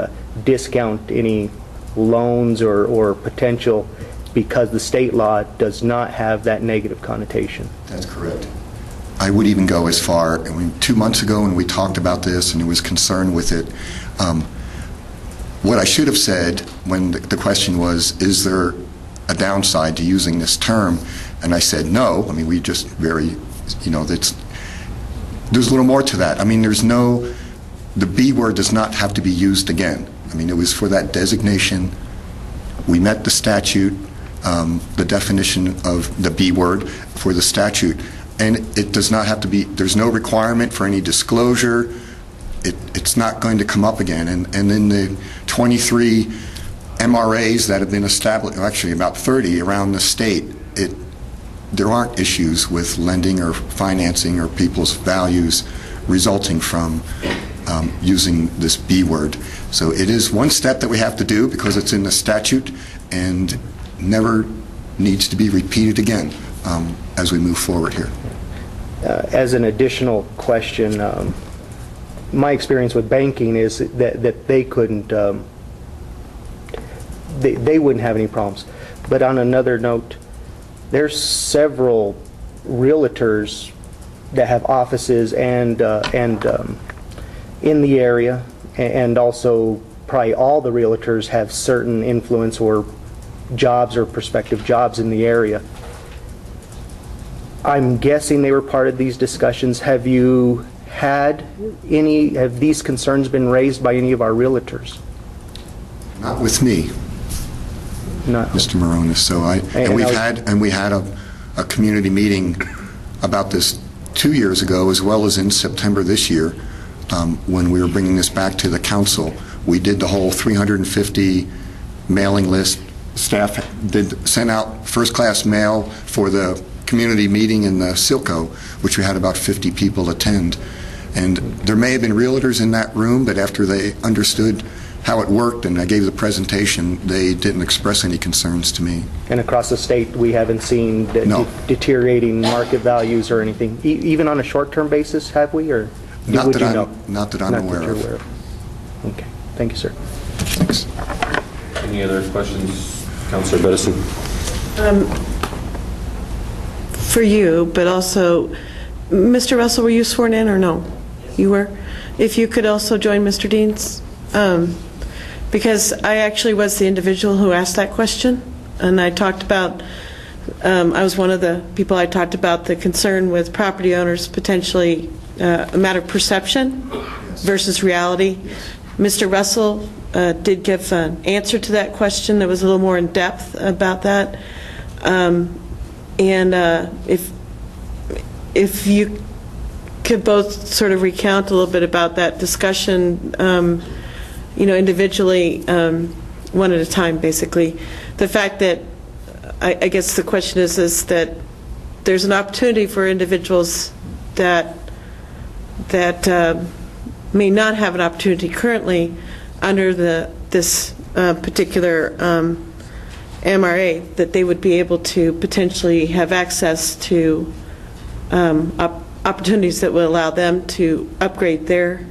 discount any loans or potential, because the state law does not have that negative connotation. That's correct. I would even go as far, 2 months ago when we talked about this and he was concerned with it, what I should have said when the question was, is there a downside to using this term? And I said no. I mean, we just very, there's a little more to that. I mean, the B word does not have to be used again. I mean, it was for that designation We met the statute, the definition of the B word for the statute, and it does not have to be, there's no requirement for any disclosure. It's not going to come up again. And in the 23 MRAs that have been established, actually about 30 around the state, there aren't issues with lending or financing or people's values resulting from using this B word. So it is one step that we have to do because it's in the statute and never needs to be repeated again as we move forward here. As an additional question, my experience with banking is that they couldn't, they wouldn't have any problems. But on another note, there's several realtors that have offices and in the area, and also probably all the realtors have certain influence or jobs or prospective jobs in the area. I'm guessing they were part of these discussions. Have you had any, have these concerns been raised by any of our realtors? Not with me, Mr. Moronis. So we had a community meeting about this 2 years ago, as well as in September this year, when we were bringing this back to the council. We did the whole 350 mailing list. Staff sent out first-class mail for the community meeting in the Silco, which we had about 50 people attend. And there may have been realtors in that room, but after they understood how it worked and I gave the presentation, they didn't express any concerns to me. And across the state, we haven't seen deteriorating market values or anything, even on a short-term basis, have we? Or not that I'm aware of. Okay, thank you, sir. Thanks. Any other questions, Councilor Bettison? For you, but also, Mr. Russell, were you sworn in or no? You were? If you could also join Mr. Deans, because I actually was the individual who asked that question, and I talked about, I was one of the people I talked about the concern with property owners potentially a matter of perception versus reality. Mr. Russell did give an answer to that question that was a little more in depth about that. And if you could both sort of recount a little bit about that discussion, individually, one at a time, basically. The fact that, I guess the question is that there's an opportunity for individuals that may not have an opportunity currently under this particular MRA, that they would be able to potentially have access to opportunities that would allow them to upgrade their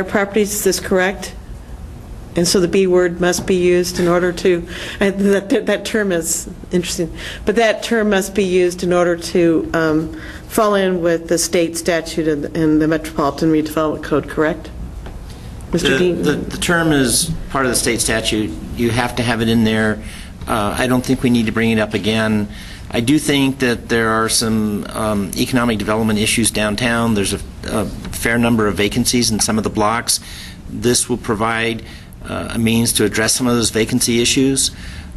properties. Is this correct? And so the B word must be used in order to, that term is interesting, but that term must be used in order to fall in with the state statute and the Metropolitan Redevelopment Code, correct? Mr. Dean? The term is part of the state statute. You have to have it in there. I don't think we need to bring it up again. I do think that there are some economic development issues downtown. There's a fair number of vacancies in some of the blocks. This will provide a means to address some of those vacancy issues.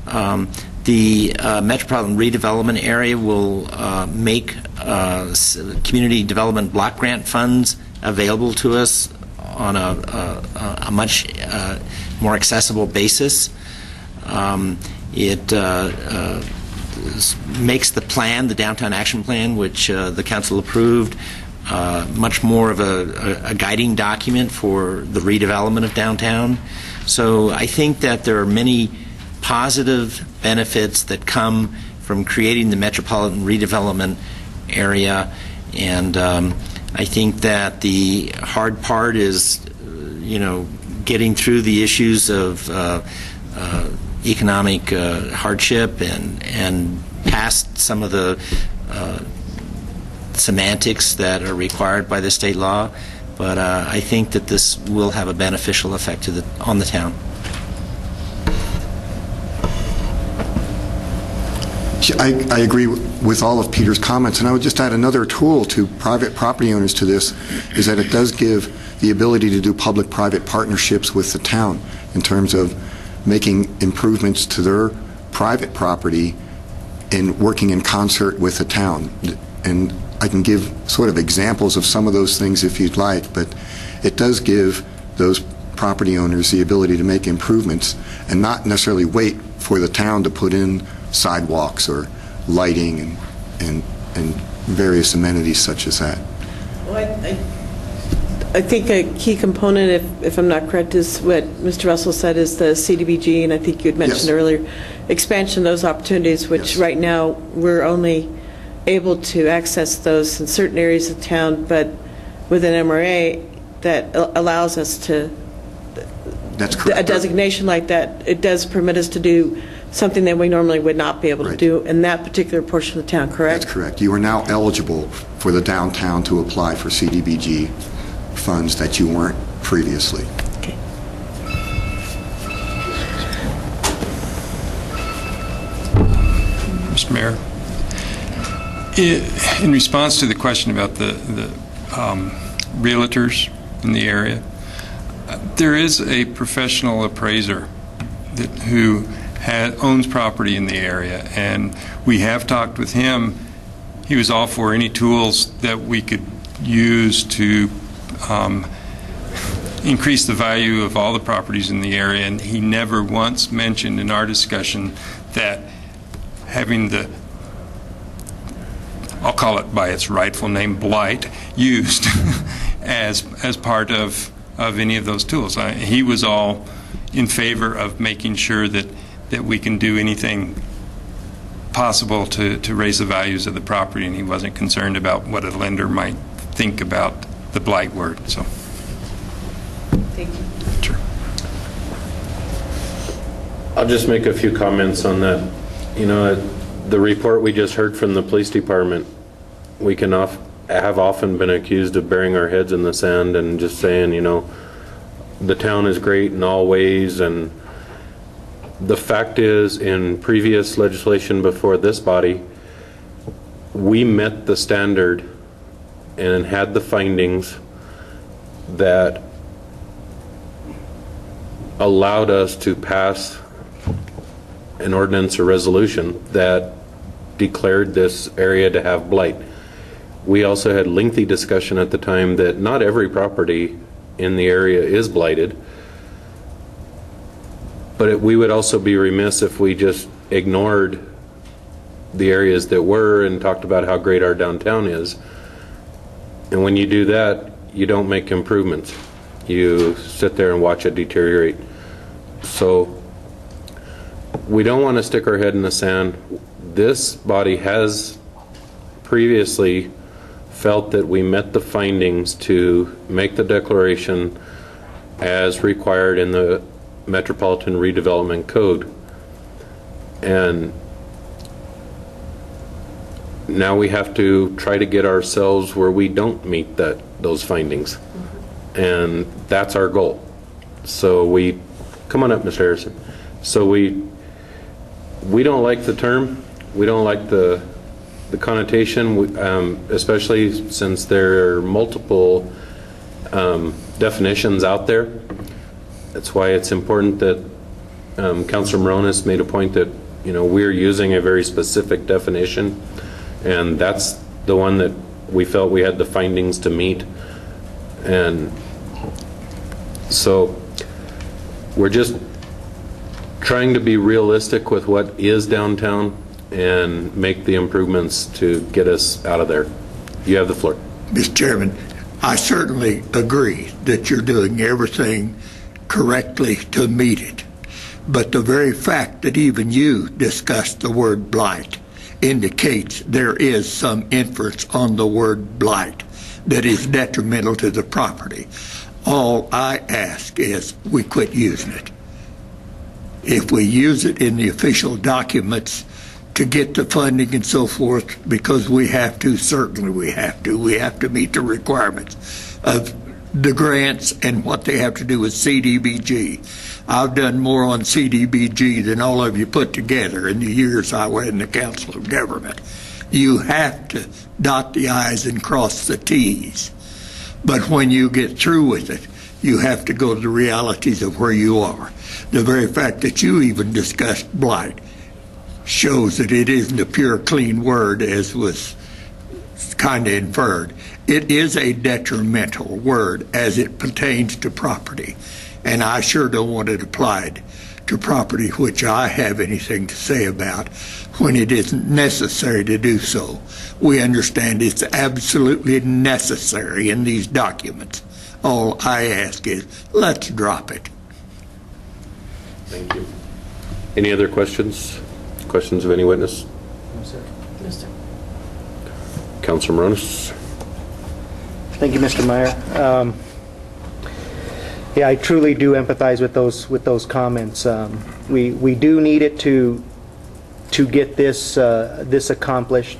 The Metropolitan Redevelopment Area will make community development block grant funds available to us on a much more accessible basis. It makes the plan, the Downtown Action Plan, which the council approved, much more of a guiding document for the redevelopment of downtown. So I think that there are many positive benefits that come from creating the Metropolitan Redevelopment Area, and I think that the hard part is, getting through the issues of economic hardship and past some of the semantics that are required by the state law. But I think that this will have a beneficial effect on the town. I agree with all of Peter's comments, and I would just add another tool to private property owners to this, is that it does give the ability to do public-private partnerships with the town in terms of making improvements to their private property and working in concert with the town. And I can give sort of examples of some of those things if you'd like, but it does give those property owners the ability to make improvements and not necessarily wait for the town to put in sidewalks or lighting and various amenities such as that. Well, I think a key component, if I'm not correct, is what Mr. Russell said is the CDBG, and I think you had mentioned earlier, expansion of those opportunities, which right now we're only able to access those in certain areas of town, but with an MRA that allows us to, that's correct. A designation like that, it does permit us to do something that we normally would not be able to do in that particular portion of the town, correct? That's correct. You are now eligible for the downtown to apply for CDBG funds that you weren't previously. Okay. Mr. Mayor, in response to the question about the realtors in the area, there is a professional appraiser who owns property in the area, and we have talked with him. He was all for any tools that we could use to increase the value of all the properties in the area, and he never once mentioned in our discussion that having the, I'll call it by its rightful name, blight, used as part of any of those tools. He was all in favor of making sure that we can do anything possible to raise the values of the property, and he wasn't concerned about what a lender might think about the blight word. So, thank you. Sure. I'll just make a few comments on that. You know, the report we just heard from the police department, we can have often been accused of burying our heads in the sand and just saying, you know, the town is great in all ways, and the fact is, in previous legislation before this body, we met the standard and had the findings that allowed us to pass an ordinance or resolution that declared this area to have blight. We also had lengthy discussion at the time that not every property in the area is blighted, but we would also be remiss if we just ignored the areas that were and talked about how great our downtown is. And when you do that, you don't make improvements. You sit there and watch it deteriorate. So we don't want to stick our head in the sand. This body has previously felt that we met the findings to make the declaration as required in the Metropolitan Redevelopment Code. And now we have to try to get ourselves where we don't meet those findings. And that's our goal. So we, come on up, Mr. Harrison. So we don't like the term. We don't like the connotation, especially since there are multiple definitions out there. That's why it's important that Councilor Moronis made a point that, you know, we're using a very specific definition, and that's the one that we felt we had the findings to meet. And so we're just trying to be realistic with what is downtown and make the improvements to get us out of there. You have the floor. Mr. Chairman, I certainly agree that you're doing everything correctly to meet it. But the very fact that even you discussed the word blight indicates there is some inference on the word blight that is detrimental to the property. All I ask is we quit using it. If we use it in the official documents to get the funding and so forth, because we have to, certainly we have to meet the requirements of the grants and what they have to do with CDBG. I've done more on CDBG than all of you put together in the years I was in the Council of Government. You have to dot the I's and cross the T's. But when you get through with it, You have to go to the realities of where you are. The very fact that you even discussed blight shows that it isn't a pure, clean word, as was kind of inferred. It is a detrimental word as it pertains to property, and I sure don't want it applied to property which I have anything to say about when it isn't necessary to do so. We understand it's absolutely necessary in these documents. All I ask is, let's drop it. Thank you. Any other questions? Questions of any witness? No, sir. No, sir. Councilor Moronis? Thank you, Mr. Meyer. Yeah, I truly do empathize with those comments. We do need it to get this accomplished.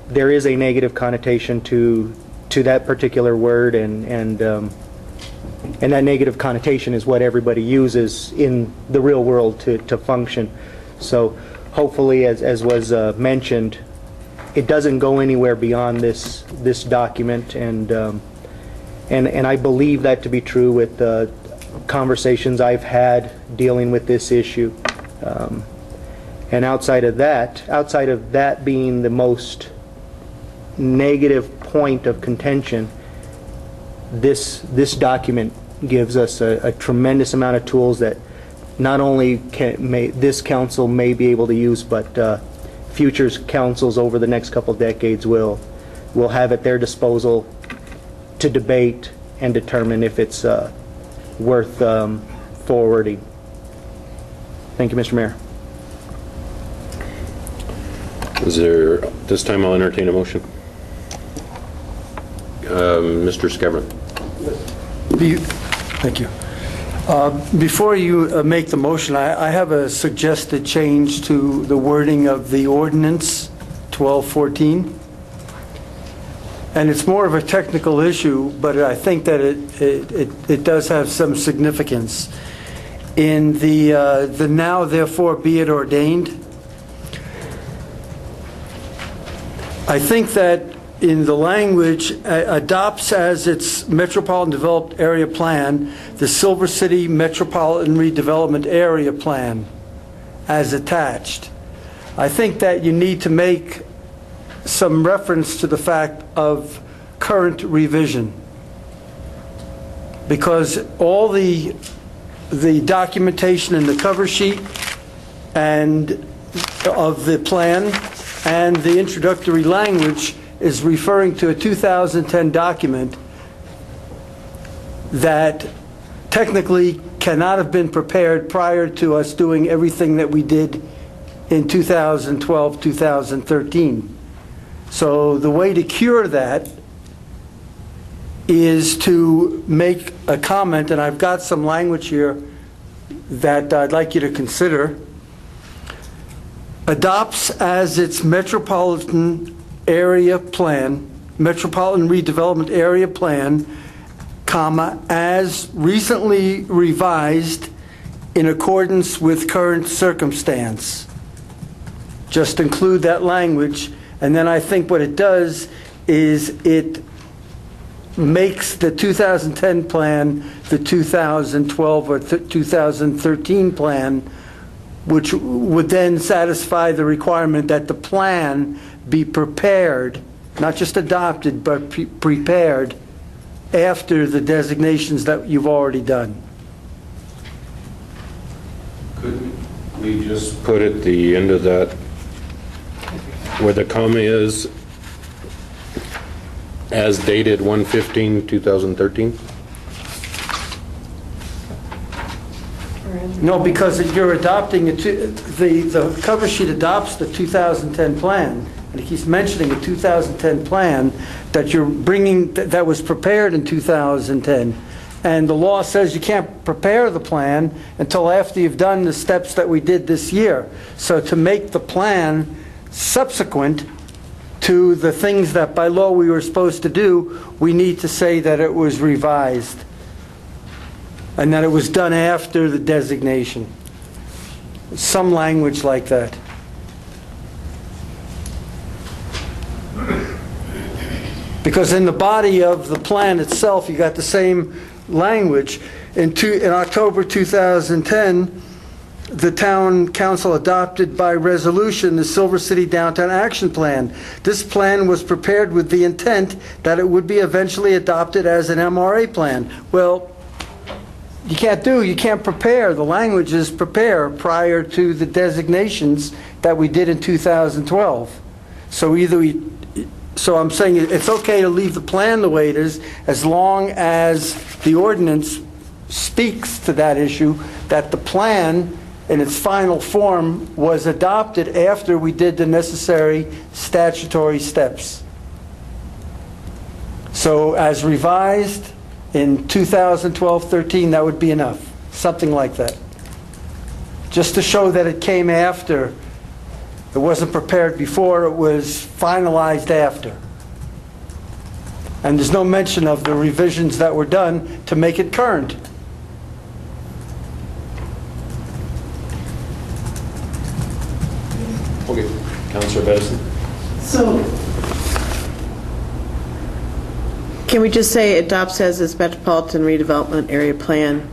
There is a negative connotation to that particular word, and that negative connotation is what everybody uses in the real world to function. So hopefully, as was mentioned, it doesn't go anywhere beyond this document, and I believe that to be true with conversations I've had dealing with this issue. And outside of that being the most negative point of contention, this document gives us a tremendous amount of tools that not only this council may be able to use, but future councils over the next couple decades will have at their disposal to debate and determine if it's worth forwarding. Thank you, Mr. Mayor. This time I'll entertain a motion. Mr. Skevrin. Thank you. Before you make the motion, I have a suggested change to the wording of the ordinance 1214. And it's more of a technical issue, but I think that it does have some significance. In the now therefore be it ordained, I think that in the language, adopts as its Metropolitan Developed Area Plan, the Silver City Metropolitan Redevelopment Area Plan as attached. I think that you need to make some reference to the fact of current revision, because all the documentation in the cover sheet and of the plan and the introductory language is referring to a 2010 document that technically cannot have been prepared prior to us doing everything that we did in 2012, 2013. So the way to cure that is to make a comment, and I've got some language here that I'd like you to consider. Adopts as its Metropolitan Area Plan, Metropolitan Redevelopment Area Plan, comma, as recently revised in accordance with current circumstance. Just include that language, and then I think what it does is it makes the 2010 plan the 2012 or 2013 plan, which would then satisfy the requirement that the plan be prepared, not just adopted, but prepared after the designations that you've already done. Could we just put at the end of that where the comma is, as dated 1/15/2013? No, because you're adopting the cover sheet adopts the 2010 plan, and it keeps mentioning a 2010 plan that you're bringing that was prepared in 2010, and the law says you can't prepare the plan until after you've done the steps that we did this year. So to make the plan subsequent to the things that by law we were supposed to do, we need to say that it was revised and that it was done after the designation. Some language like that. Because in the body of the plan itself, you got the same language. In October 2010, the town council adopted by resolution the Silver City Downtown Action Plan. This plan was prepared with the intent that it would be eventually adopted as an MRA plan. Well, you can't prepare. The language is prepare prior to the designations that we did in 2012. So I'm saying it's okay to leave the plan the way it is as long as the ordinance speaks to that issue, that the plan in its final form was adopted after we did the necessary statutory steps. So as revised in 2012-13, that would be enough, something like that. Just to show that it came after. It wasn't prepared before, it was finalized after. And there's no mention of the revisions that were done to make it current. Okay, Councilor Bedison. So, can we just say adopts as its Metropolitan Redevelopment Area Plan,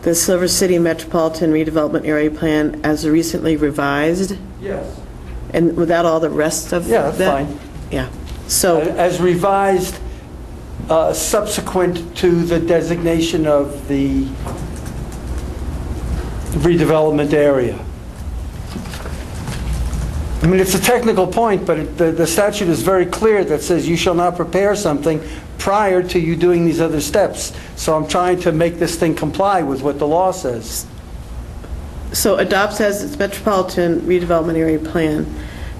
the Silver City Metropolitan Redevelopment Area Plan as recently revised? Yes. And without all the rest of that? Yeah, that's fine. Yeah. So, as revised subsequent to the designation of the redevelopment area. I mean, it's a technical point, but the statute is very clear that says you shall not prepare something prior to you doing these other steps. So I'm trying to make this thing comply with what the law says. So adopts as its Metropolitan Redevelopment Area Plan,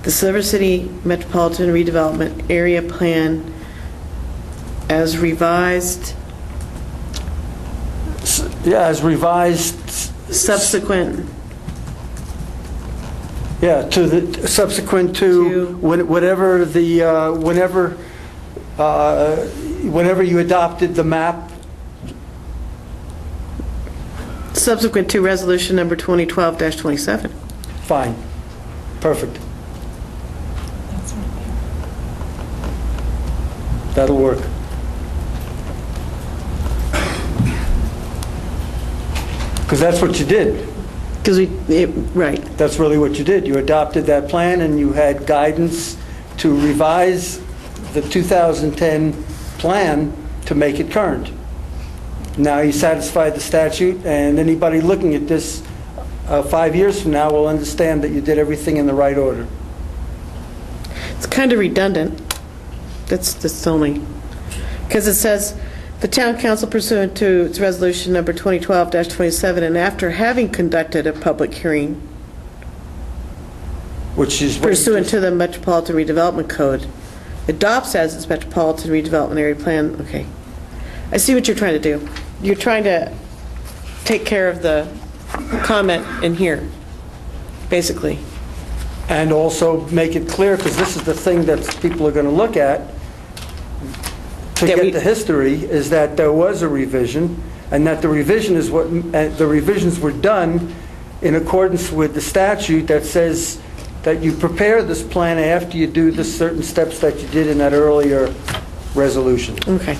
the Silver City Metropolitan Redevelopment Area Plan as revised. Yeah, as revised. Subsequent. Yeah, to the subsequent to whatever the whenever you adopted the map. Subsequent to resolution number 2012-27. Fine. Perfect. That'll work. Because that's what you did. Right. That's really what you did. You adopted that plan and you had guidance to revise the 2010 plan to make it current. Now you satisfied the statute, and anybody looking at this 5 years from now will understand that you did everything in the right order. It's kind of redundant. That's only because it says the town council pursuant to its resolution number 2012-27 and after having conducted a public hearing, which is pursuant to the Metropolitan Redevelopment Code, adopts as its Metropolitan Redevelopment Area Plan. Okay, I see what you're trying to do. You're trying to take care of the comment in here, basically. And also make it clear, because this is the thing that people are going to look at, to get the history, is that there was a revision, and that the revision is what the revisions were done in accordance with the statute that says that you prepare this plan after you do the certain steps that you did in that earlier resolution. Okay.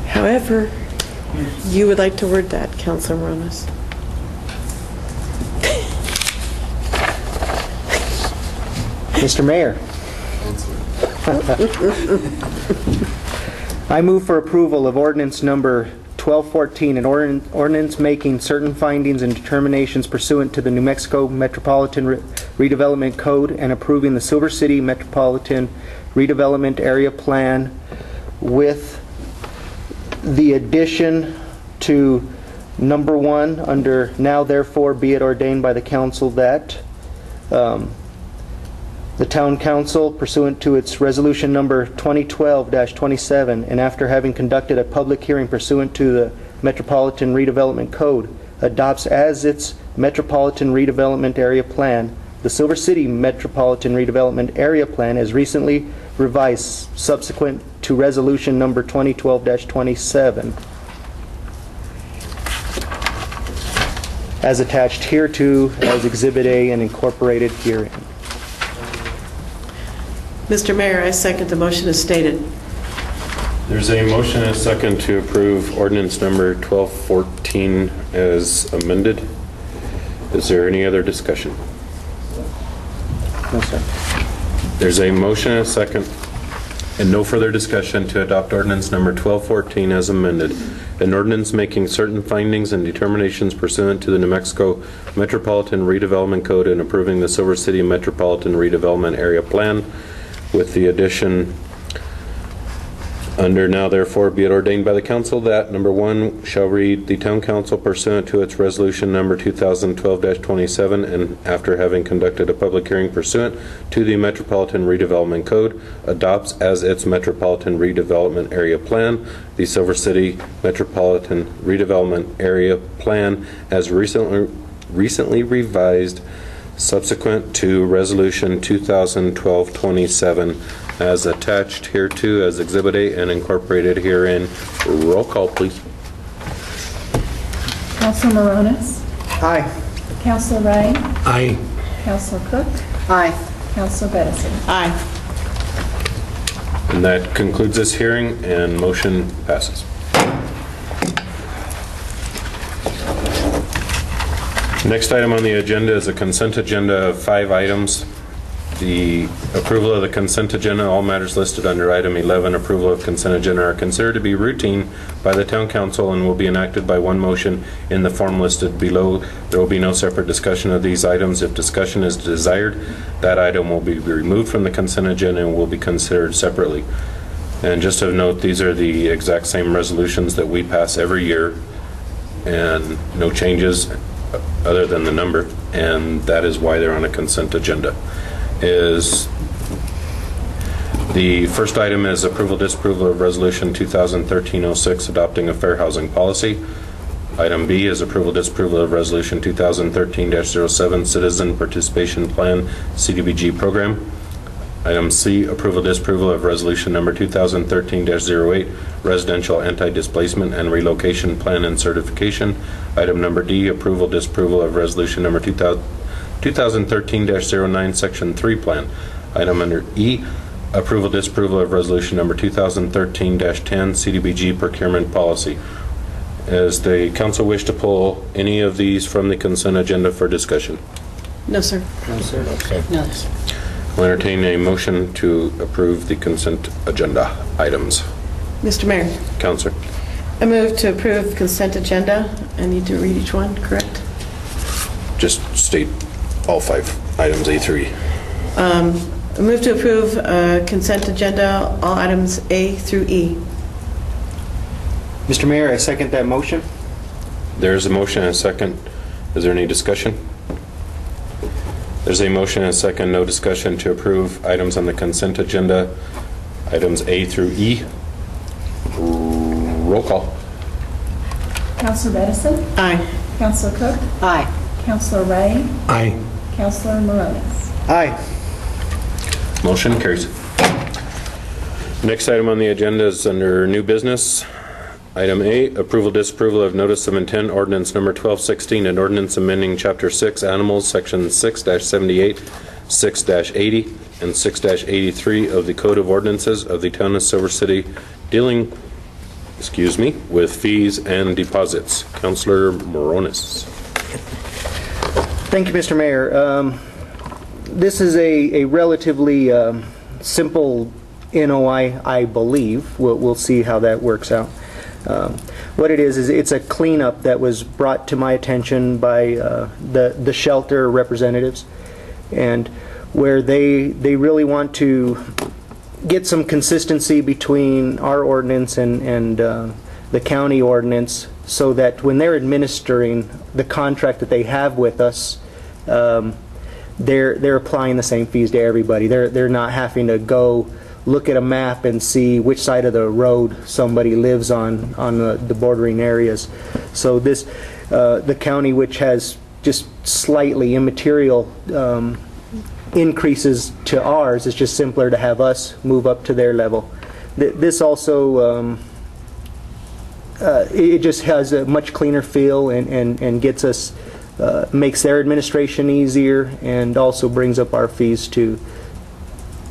However you would like to word that, Councilor Morones. Mr. Mayor. I move for approval of ordinance number 1214, an ordinance making certain findings and determinations pursuant to the New Mexico Metropolitan Redevelopment Code and approving the Silver City Metropolitan Redevelopment Area Plan with the addition to number 1 under now therefore be it ordained by the council that the Town Council, pursuant to its resolution number 2012-27, and after having conducted a public hearing pursuant to the Metropolitan Redevelopment Code, adopts as its Metropolitan Redevelopment Area Plan the Silver City Metropolitan Redevelopment Area Plan as recently revised subsequent to resolution number 2012-27, as attached hereto as Exhibit A and incorporated herein. Mr. Mayor, I second the motion as stated. There's a motion and a second to approve ordinance number 1214 as amended. Is there any other discussion? No, sir. There's a motion and a second and no further discussion to adopt ordinance number 1214 as amended. An ordinance making certain findings and determinations pursuant to the New Mexico Metropolitan Redevelopment Code and approving the Silver City Metropolitan Redevelopment Area Plan with the addition under now therefore be it ordained by the council that number 1 shall read the town council pursuant to its resolution number 2012-27 and after having conducted a public hearing pursuant to the Metropolitan Redevelopment Code adopts as its Metropolitan Redevelopment Area Plan the Silver City Metropolitan Redevelopment Area Plan as recently revised subsequent to resolution 2012-27 as attached hereto as Exhibit A and incorporated herein. Roll call, please. Councilor Morones? Aye. Councilor Ray? Aye. Councilor Cook? Aye. Councilor Bedison? Aye. And that concludes this hearing and motion passes. Next item on the agenda is a consent agenda of 5 items. The approval of the consent agenda, all matters listed under item 11, approval of consent agenda are considered to be routine by the town council and will be enacted by one motion in the form listed below. There will be no separate discussion of these items. If discussion is desired, that item will be removed from the consent agenda and will be considered separately. And just of note, these are the exact same resolutions that we pass every year and no changes other than the number, and that is why they're on a consent agenda. The first item is approval disapproval of resolution 2013-06 adopting a fair housing policy. Item B is approval disapproval of resolution 2013-07 citizen participation plan CDBG program. Item C, approval disapproval of resolution number 2013-08 residential anti-displacement and relocation plan and certification. Item number D, approval disapproval of resolution number 2013-09 section 3 plan. Item under E, approval disapproval of resolution number 2013-10 CDBG procurement policy. Does the council wish to pull any of these from the consent agenda for discussion? No, sir. No, sir. No, sir. I'll entertain a motion to approve the consent agenda items. Mr. Mayor, Councilor. I move to approve consent agenda. I need to read each one, correct? Just state all 5 items A through E. I move to approve consent agenda, all items A through E. Mr. Mayor, I second that motion. There's a motion and a second. Is there any discussion? There's a motion and a second, no discussion to approve items on the consent agenda, items A through E. Roll call. Councilor Bedison? Aye. Councilor Cook? Aye. Councilor Ray? Aye. Councilor Morones? Aye. Motion carries. Next item on the agenda is under new business. Item A, approval disapproval of notice of intent ordinance number 1216 and ordinance amending chapter 6 animals section 6-78, 6-80, and 6-83 of the Code of Ordinances of the Town of Silver City dealing, with fees and deposits. Councilor Morones. Thank you, Mr. Mayor. This is a relatively simple NOI, I believe. We'll see how that works out. What it is it's a cleanup that was brought to my attention by the shelter representatives, and where they really want to get some consistency between our ordinance and the county ordinance, so that when they're administering the contract that they have with us, they're applying the same fees to everybody. They're not having to go look at a map and see which side of the road somebody lives on the bordering areas. So this, the county, which has just slightly immaterial increases to ours, it's just simpler to have us move up to their level. This also, it just has a much cleaner feel and gets us, makes their administration easier, and also brings up our fees to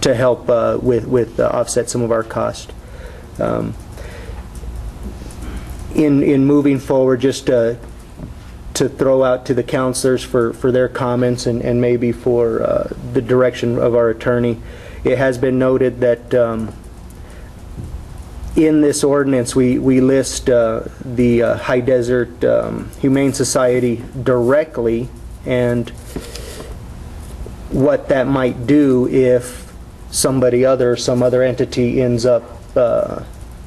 help with offset some of our cost. in moving forward, just to throw out to the counselors for their comments and maybe for the direction of our attorney. It has been noted that in this ordinance we list the High Desert Humane Society directly, and what that might do if some other entity ends up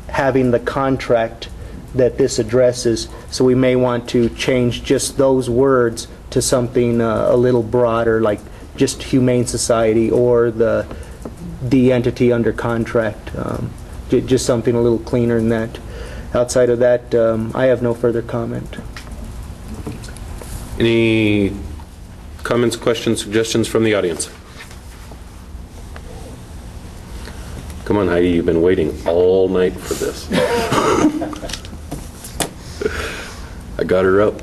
having the contract that this addresses. So we may want to change just those words to something a little broader, like just Humane Society or the entity under contract. Just something a little cleaner than that. Outside of that, I have no further comment. Any comments, questions, suggestions from the audience? Come on, Heidi, you've been waiting all night for this. I got her up.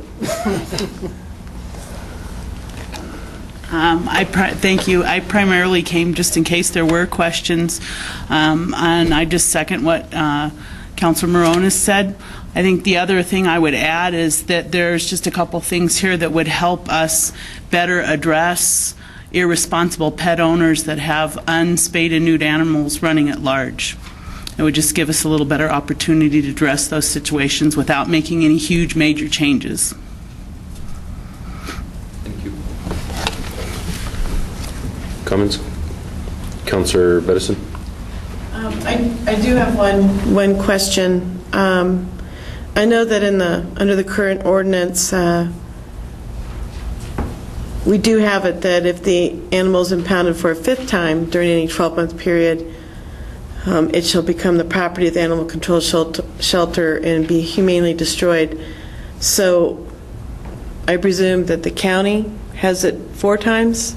Thank you. I primarily came just in case there were questions, and I just second what Councilor Morones said. I think the other thing I would add is that there's just a couple things here that would help us better address irresponsible pet owners that have unspayed and neutered animals running at large. It would just give us a little better opportunity to address those situations without making any huge major changes. Comments? Councilor Bedison? I do have one question. I know that under the current ordinance, we do have it that if the animal is impounded for a 5th time during any 12-month period, it shall become the property of the animal control shelter and be humanely destroyed. So I presume that the county has it 4 times,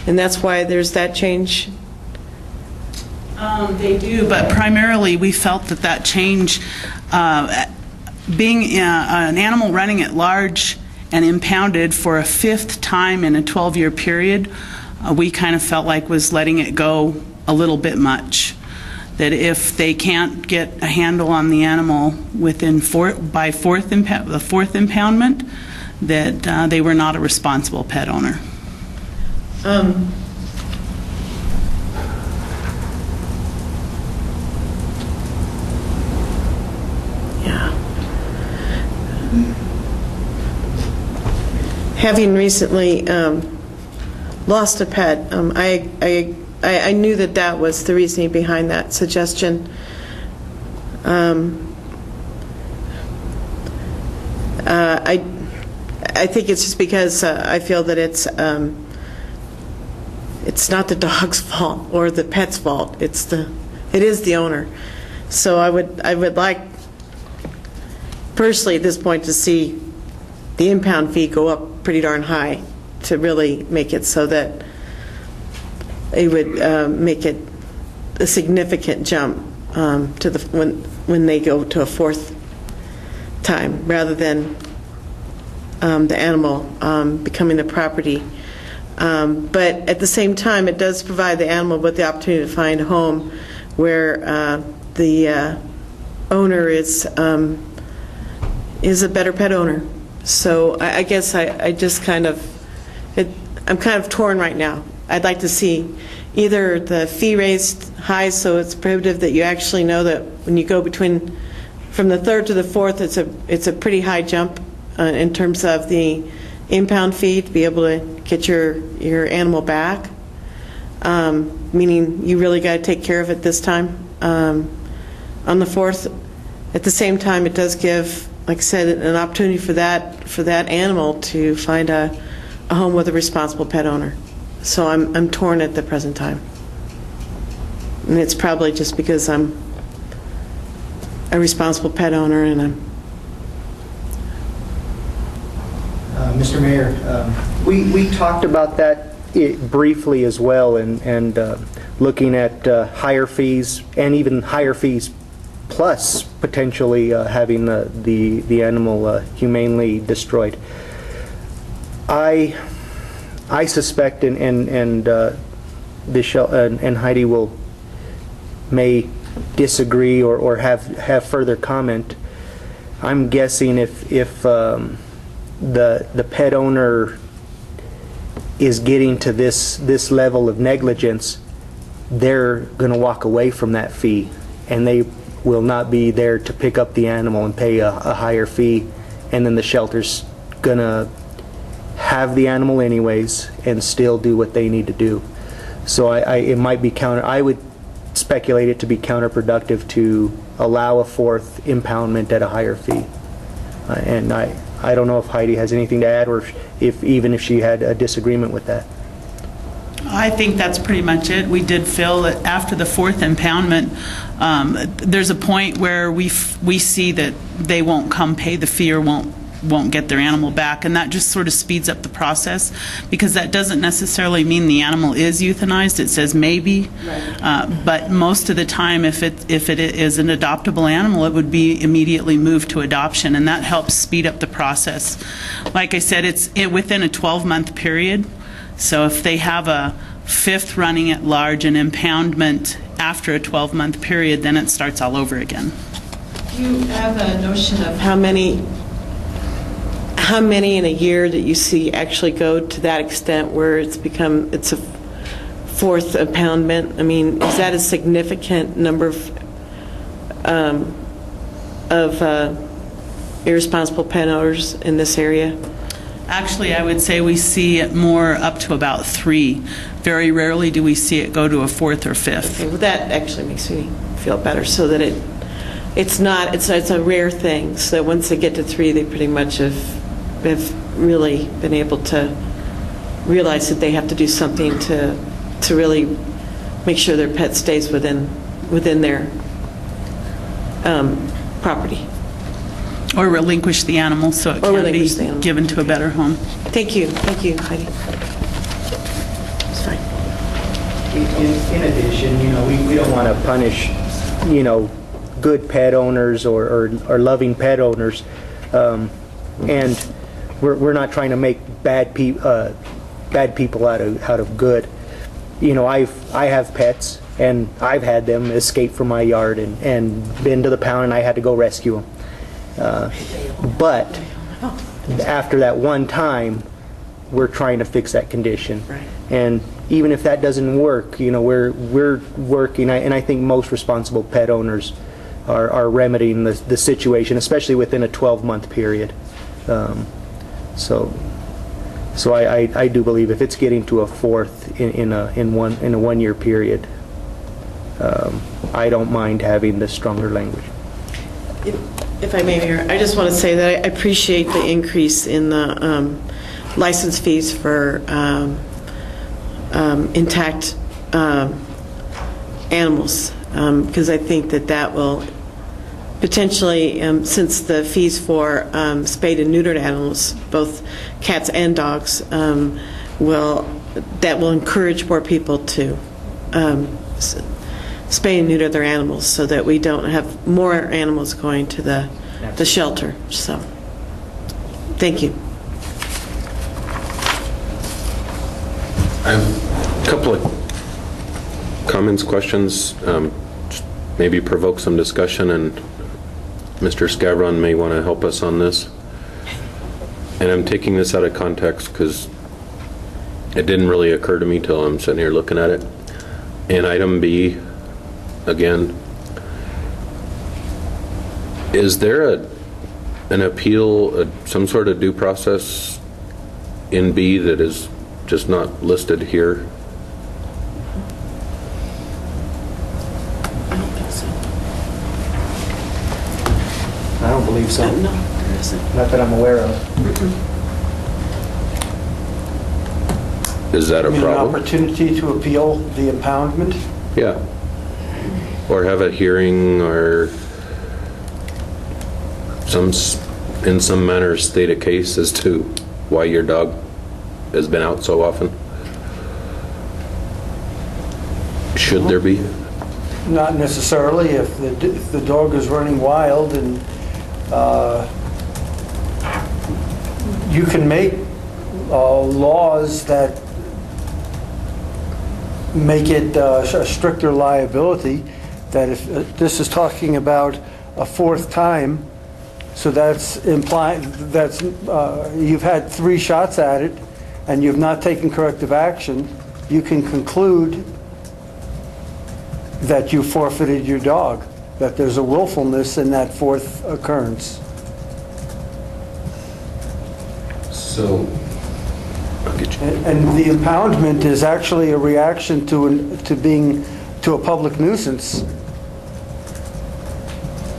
and that's why there's that change? They do, but primarily we felt that change, being an animal running at large and impounded for a 5th time in a 12-year period, we kind of felt like was letting it go a little bit much. That if they can't get a handle on the animal within the 4th impoundment, that they were not a responsible pet owner. Having recently lost a pet, I knew that was the reasoning behind that suggestion. I think it's just because I feel that it's not the dog's fault or the pet's fault. It is the owner. So I would like personally at this point to see the impound fee go up pretty darn high to really make it so that it would make it a significant jump to when they go to a 4th time, rather than the animal becoming the property. But at the same time, it does provide the animal with the opportunity to find a home where the owner is a better pet owner. So I guess I just I'm kind of torn right now. I'd like to see either the fee raised high so it's prohibitive that you actually know that when you go from the 3rd to the 4th, it's a pretty high jump in terms of the impound fee to be able to get your animal back, meaning you really got to take care of it this time. On the 4th, at the same time, it does give, like I said, an opportunity for that animal to find a home with a responsible pet owner. So I'm torn at the present time, and it's probably just because I'm a responsible pet owner and I'm. Mr. Mayor, we talked about that briefly as well, and looking at higher fees and even higher fees plus potentially having the animal humanely destroyed. I suspect, and Heidi may disagree or have further comment, I'm guessing if the pet owner is getting to this level of negligence, they're going to walk away from that fee, and they will not be there to pick up the animal and pay a higher fee, and then the shelter's going to have the animal anyways and still do what they need to do. So it might be I would speculate it to be counterproductive to allow a fourth impoundment at a higher fee. And I don't know if Heidi has anything to add, or even if she had a disagreement with that. I think that's pretty much it. We did feel that after the fourth impoundment, there's a point where we see that they won't come pay the fee or won't get their animal back, and that just sort of speeds up the process, because that doesn't necessarily mean the animal is euthanized. It says maybe, but most of the time, if it is an adoptable animal, it would be immediately moved to adoption, and that helps speed up the process. Like I said, it's within a 12-month period. So if they have a fifth running at large and impoundment after a 12-month period, then it starts all over again. Do you have a notion of how many in a year that you see actually go to that extent where it's a fourth impoundment? I mean, is that a significant number of irresponsible pet owners in this area? Actually, I would say we see it more up to about 3. Very rarely do we see it go to a fourth or fifth. Okay, well, that actually makes me feel better, so that it's a rare thing. So that once they get to 3, they pretty much have really been able to realize that they have to do something to really make sure their pet stays within their property. Or relinquish the animal so it can be given to a better home. Thank you, Heidi. It's fine. In addition, we don't want to punish, good pet owners or loving pet owners, and we're not trying to make bad people out of good. I have pets, and I've had them escape from my yard and been to the pound, and I had to go rescue them. But after that one time, we're trying to fix that condition. Right. And even if that doesn't work, we're working, and I think most responsible pet owners are remedying the situation, especially within a 12-month period. So I do believe if it's getting to a fourth in a 1 year period, I don't mind having the stronger language. If I may, Mayor, I just want to say that I appreciate the increase in the license fees for intact animals, because I think that will potentially, since the fees for spayed and neutered animals, both cats and dogs, will encourage more people to spay and neuter their animals, so that we don't have more animals going to the shelter. So, thank you. I have a couple of comments, questions, maybe provoke some discussion, and Mr. Scavron may want to help us on this. And I'm taking this out of context because it didn't really occur to me till I'm sitting here looking at it. And item B, again, is there an appeal, some sort of due process in B that is just not listed here? I don't believe so. No, there isn't. Not that I'm aware of. Is that a problem? An opportunity to appeal the impoundment? Yeah. Or have a hearing, or in some manner state a case as to why your dog has been out so often? Should there be? Not necessarily. If the dog is running wild, and you can make laws that make it a stricter liability, that if this is talking about a fourth time, So that's implying, you've had 3 shots at it, and you've not taken corrective action. You can conclude that you forfeited your dog, that there's a willfulness in that 4th occurrence. So, And the impoundment is actually a reaction to a public nuisance.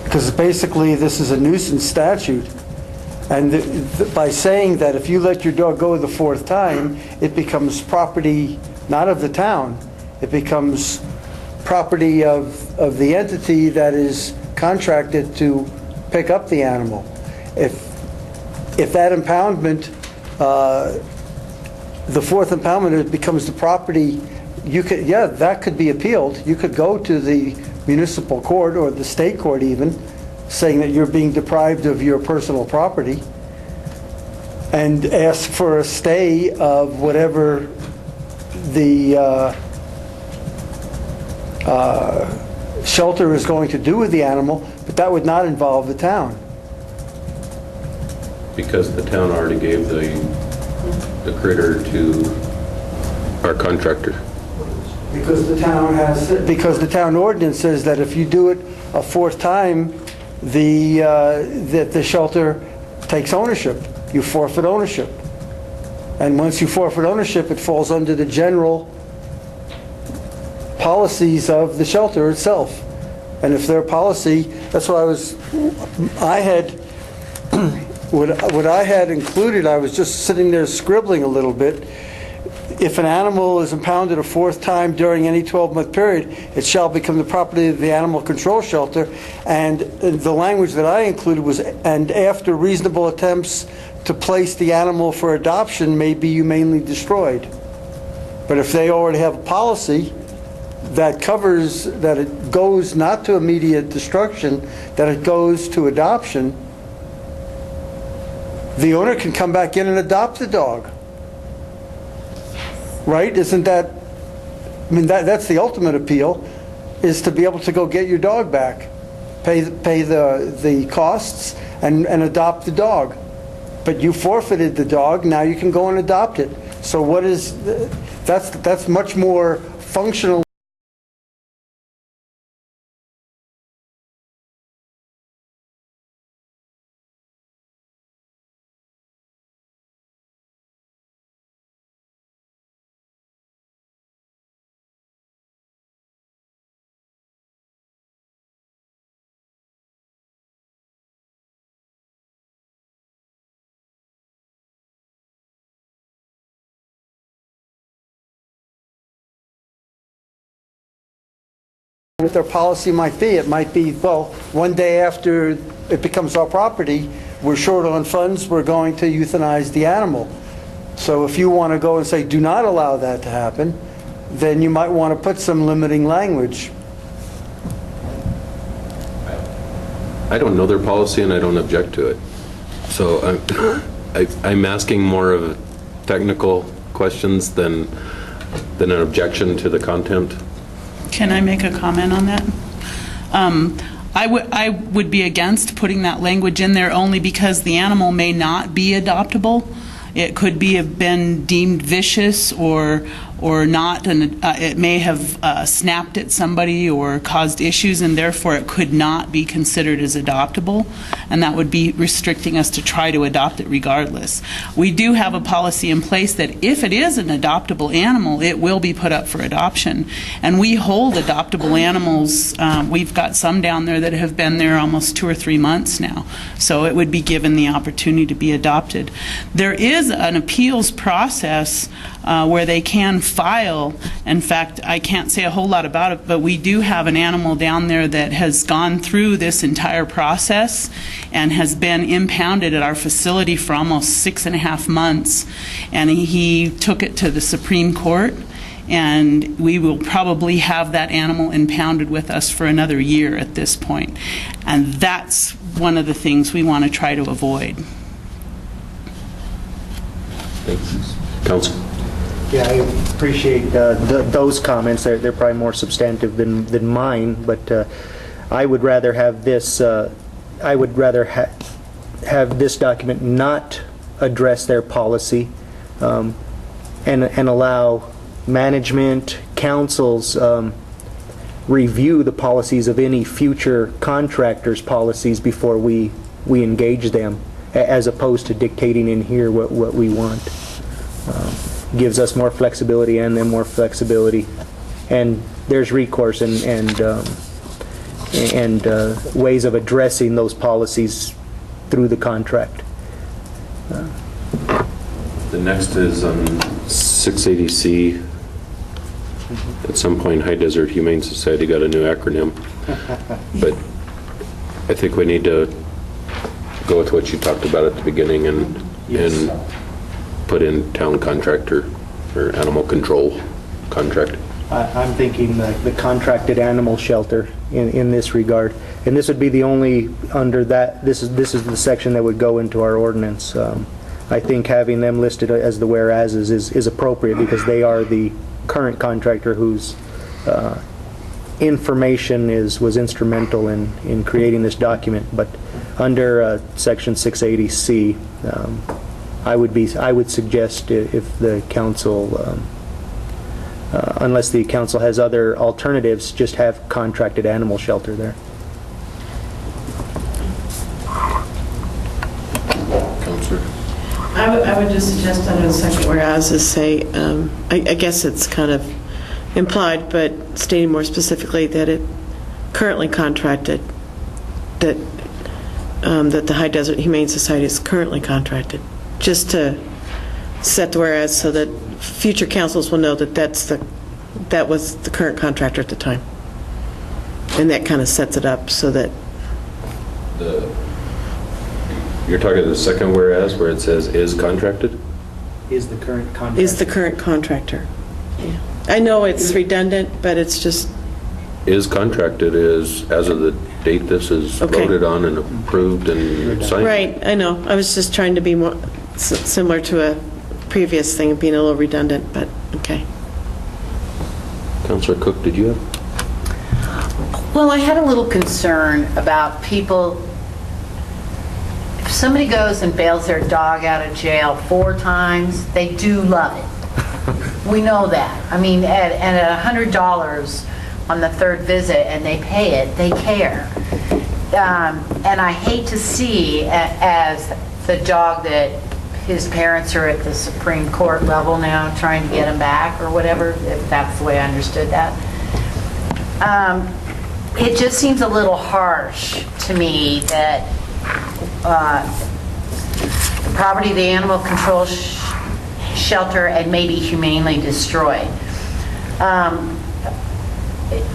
Because basically, this is a nuisance statute. And by saying that if you let your dog go the 4th time, it becomes property not of the town. It becomes property of the entity that is contracted to pick up the animal. If that impoundment, the 4th impoundment, it becomes the property, that could be appealed. You could go to the municipal court or the state court even, saying that you're being deprived of your personal property, and ask for a stay of whatever the shelter is going to do with the animal, but that would not involve the town. because the town already gave the critter to our contractor. Because the town ordinance says that if you do it a 4th time, that the shelter takes ownership. You forfeit ownership. And once you forfeit ownership, it falls under the general policies of the shelter itself. And if their policy, that's what what I had included, I was just sitting there scribbling a little bit. If an animal is impounded a 4th time during any 12-month period, it shall become the property of the animal control shelter. And the language that I included was, and after reasonable attempts to place the animal for adoption may be humanely destroyed. But if they already have a policy that covers, that it goes not to immediate destruction, that it goes to adoption, the owner can come back in and adopt the dog. Right? Isn't that, I mean, that's the ultimate appeal, is to be able to go get your dog back, pay the costs, and adopt the dog. But you forfeited the dog, now you can go and adopt it. So what is, that's much more functional. What their policy might be. It might be, well, one day after it becomes our property, we're short on funds, we're going to euthanize the animal. So if you want to go and say, do not allow that to happen, then you might want to put some limiting language. I don't know their policy and I don't object to it. So I'm asking more of technical questions than an objection to the content. Can I make a comment on that? I would be against putting that language in there only because the animal may not be adoptable. It could have been deemed vicious or not, and it may have snapped at somebody or caused issues, and therefore it could not be considered as adoptable, and that would be restricting us to try to adopt it regardless. We do have a policy in place that if it is an adoptable animal, it will be put up for adoption, and we hold adoptable animals. We've got some down there that have been there almost 2 or 3 months now, so it would be given the opportunity to be adopted. There is an appeals process where they can file. In fact, I can't say a whole lot about it, but we do have an animal down there that has gone through this entire process and has been impounded at our facility for almost 6.5 months, and he took it to the Supreme Court, and we will probably have that animal impounded with us for another year at this point. And that's one of the things we want to try to avoid. Thanks. Council? Yeah, I appreciate those comments. They're probably more substantive than mine, but I would rather have this, have this document not address their policy, and allow management, councils, review the policies of any future contractors' policies before we engage them, as opposed to dictating in here what we want. Gives us more flexibility and them more flexibility, and there's recourse and ways of addressing those policies through the contract. The next is on 680C. At some point, High Desert Humane Society got a new acronym, but I think we need to go with what you talked about at the beginning and put in town contractor or animal control contract. I'm thinking the contracted animal shelter in this regard, and this would be the only under that. This is the section that would go into our ordinance. I think having them listed as the whereases is appropriate because they are the current contractor whose information was instrumental in creating this document. But under section 680C, I would suggest if the council, unless the council has other alternatives, just have contracted animal shelter there. Councilor? I would just suggest under the second whereas is say, I guess it's kind of implied, but stating more specifically that it currently contracted, that the High Desert Humane Society is currently contracted, just to set the whereas so that future councils will know that that was the current contractor at the time. And that kind of sets it up so that... You're talking the second whereas where it says is contracted? Is the current contractor. Is the current contractor. Yeah. I know it's redundant, but it's just... Is contracted is as of the date this is voted on and approved and signed. Right, I know. I was just trying to be more similar to a previous thing, being a little redundant, but okay. Councilor Cook, did you have? Well, I had a little concern about people. If somebody goes and bails their dog out of jail 4 times, they do love it. We know that. I mean, and at $100 on the 3rd visit and they pay it, they care. And I hate to see as the dog that his parents are at the Supreme Court level now trying to get him back or whatever, if that's the way I understood that. It just seems a little harsh to me that the property of the animal control shelter and maybe humanely destroyed.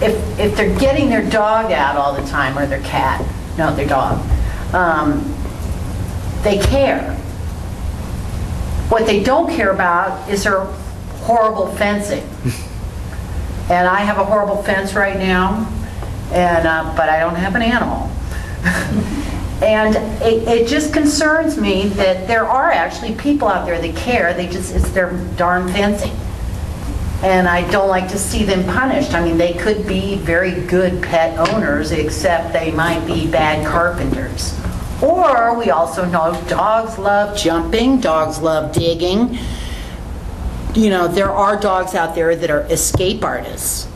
If they're getting their dog out all the time, or their cat, no, their dog, they care. What they don't care about is their horrible fencing. And I have a horrible fence right now, and but I don't have an animal. And it just concerns me that there are actually people out there that care. It's their darn fencing. And I don't like to see them punished. I mean, they could be very good pet owners, except they might be bad carpenters. Or we also know dogs love jumping, dogs love digging. You know, there are dogs out there that are escape artists.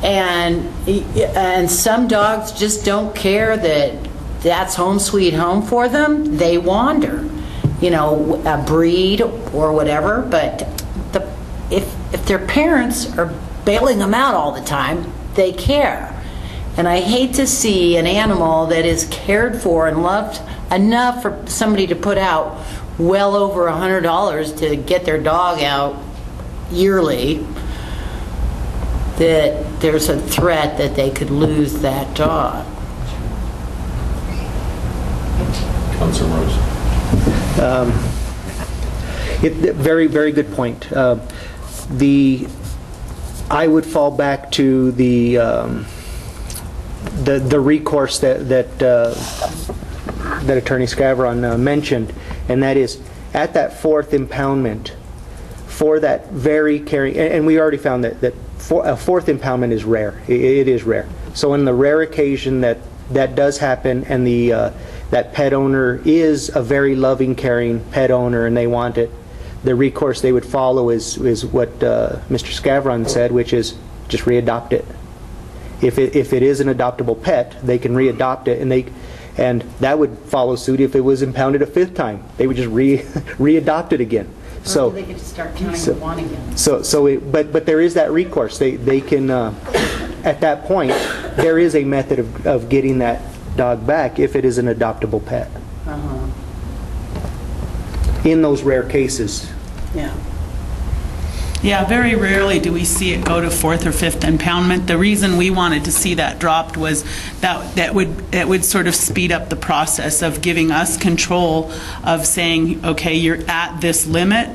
And some dogs just don't care that that's home sweet home for them. They wander, you know, a breed or whatever. But if their parents are bailing them out all the time, they care. And I hate to see an animal that is cared for and loved enough for somebody to put out well over $100 to get their dog out yearly, that there's a threat that they could lose that dog. Councilor Rose. Very, very good point. I would fall back to the recourse that Attorney Scavron mentioned, and that is at that 4th impoundment for that very carry, and we already found that a 4th impoundment is rare. It is rare. So in the rare occasion that does happen, and the that pet owner is a very loving, caring pet owner and they want it, the recourse they would follow is what Mr. Scavron said, which is just readopt it. If it is an adoptable pet, they can readopt it, and that would follow suit if it was impounded a 5th time. They would just readopt it again. So they could just start counting one again. But there is that recourse. They can at that point there is a method of getting that dog back if it is an adoptable pet. In those rare cases. Yeah. Yeah, very rarely do we see it go to 4th or 5th impoundment. The reason we wanted to see that dropped was that would sort of speed up the process of giving us control of saying, okay, you're at this limit,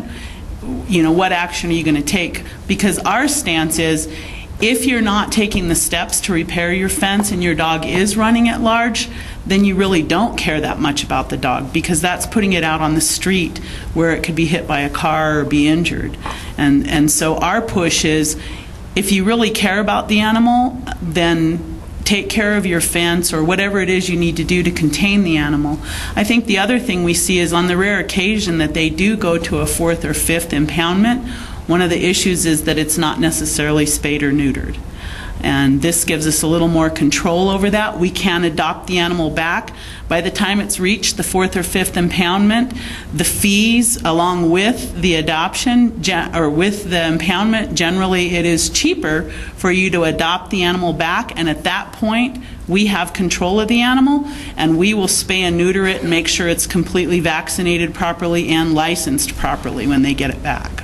you know, what action are you going to take? Because our stance is, if you're not taking the steps to repair your fence and your dog is running at large, then you really don't care that much about the dog, because that's putting it out on the street where it could be hit by a car or be injured. And so our push is, if you really care about the animal, then take care of your fence or whatever it is you need to do to contain the animal. I think the other thing we see is, on the rare occasion that they do go to a 4th or 5th impoundment, one of the issues is that it's not necessarily spayed or neutered. And this gives us a little more control over that. We can adopt the animal back. By the time it's reached the 4th or 5th impoundment, the fees along with the adoption or with the impoundment, generally it is cheaper for you to adopt the animal back, and at that point we have control of the animal and we will spay and neuter it and make sure it's completely vaccinated properly and licensed properly when they get it back.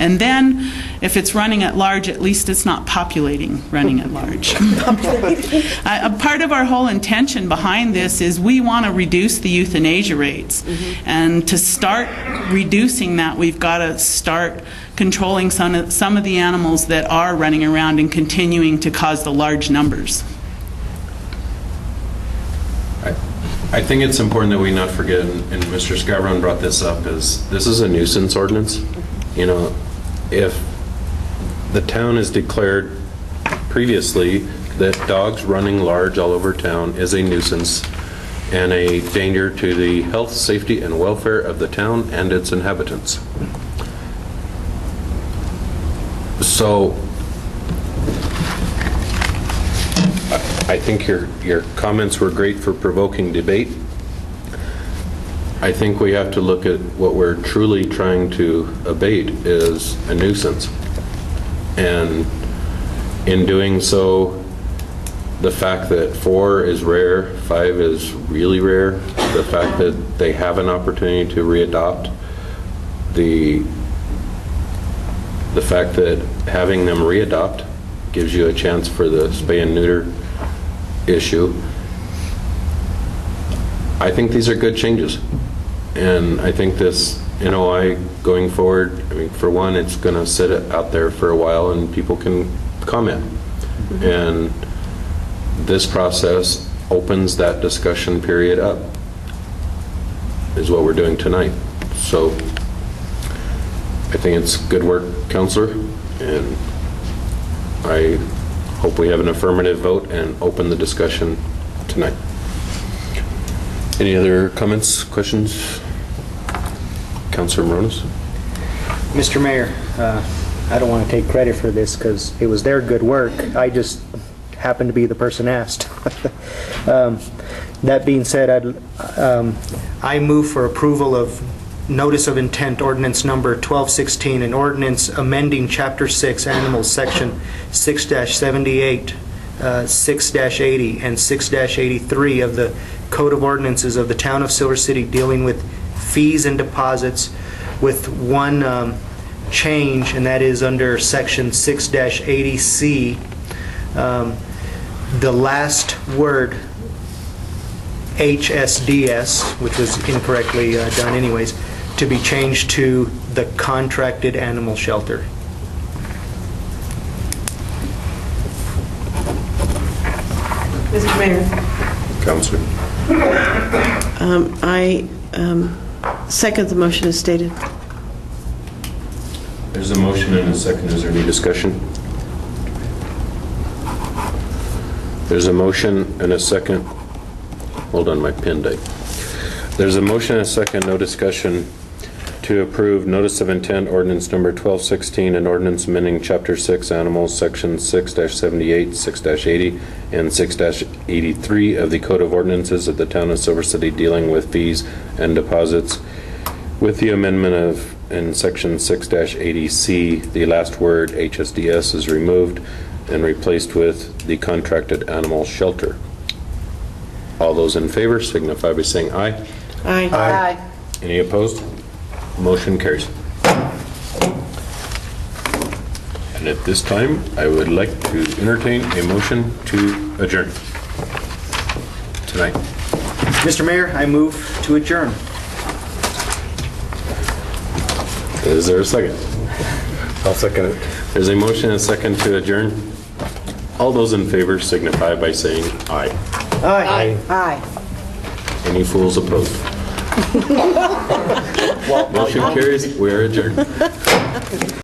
And then, if it's running at large, at least it's not populating running at large. A part of our whole intention behind this is we want to reduce the euthanasia rates. And to start reducing that, we've got to start controlling some of the animals that are running around and continuing to cause the large numbers. I think it's important that we not forget, and Mr. Scavron brought this up, is this is a nuisance ordinance. You know, if the town has declared previously that dogs running large all over town is a nuisance and a danger to the health, safety, and welfare of the town and its inhabitants. So I think your comments were great for provoking debate. I think we have to look at what we're truly trying to abate is a nuisance. And in doing so, the fact that 4 is rare, 5 is really rare, the fact that they have an opportunity to readopt, the fact that having them readopt gives you a chance for the spay and neuter issue. I think these are good changes. And I think this NOI going forward, I mean, for one, it's going to sit out there for a while and people can comment. And this process opens that discussion period up, is what we're doing tonight. So I think it's good work, Counselor, and I hope we have an affirmative vote and open the discussion tonight. Any other comments, questions? Councilor Morones? Mr. Mayor, I don't want to take credit for this because it was their good work. I just happened to be the person asked. That being said, I move for approval of Notice of Intent Ordinance Number 1216, an ordinance amending Chapter 6 Animals, Section 6-78, 6-80, and 6-83 of the Code of Ordinances of the Town of Silver City, dealing with fees and deposits, with one change, and that is under Section 6-80C. The last word, HSDS, which was incorrectly done anyways, to be changed to the contracted animal shelter. Mr. Mayor. Councilor. I second the motion as stated. There's a motion and a second. Is there any discussion? There's a motion and a second Hold on, my pen died. There's a motion and a second, no discussion, to approve notice of intent ordinance number 1216 and ordinance amending Chapter 6 Animals, Section 6-78, 6-80, and 6-83 of the Code of Ordinances of the Town of Silver City dealing with fees and deposits, with the amendment of, in Section 6-80C, the last word HSDS is removed and replaced with the contracted animal shelter. All those in favor signify by saying aye. Aye. Aye. Any opposed? Motion carries. And at this time, I would like to entertain a motion to adjourn tonight. Mr. Mayor, I move to adjourn. Is there a second? I'll second it. There's a motion and a second to adjourn. All those in favor signify by saying aye. Aye. Aye. Any fools opposed? Motion carries. We are adjourned.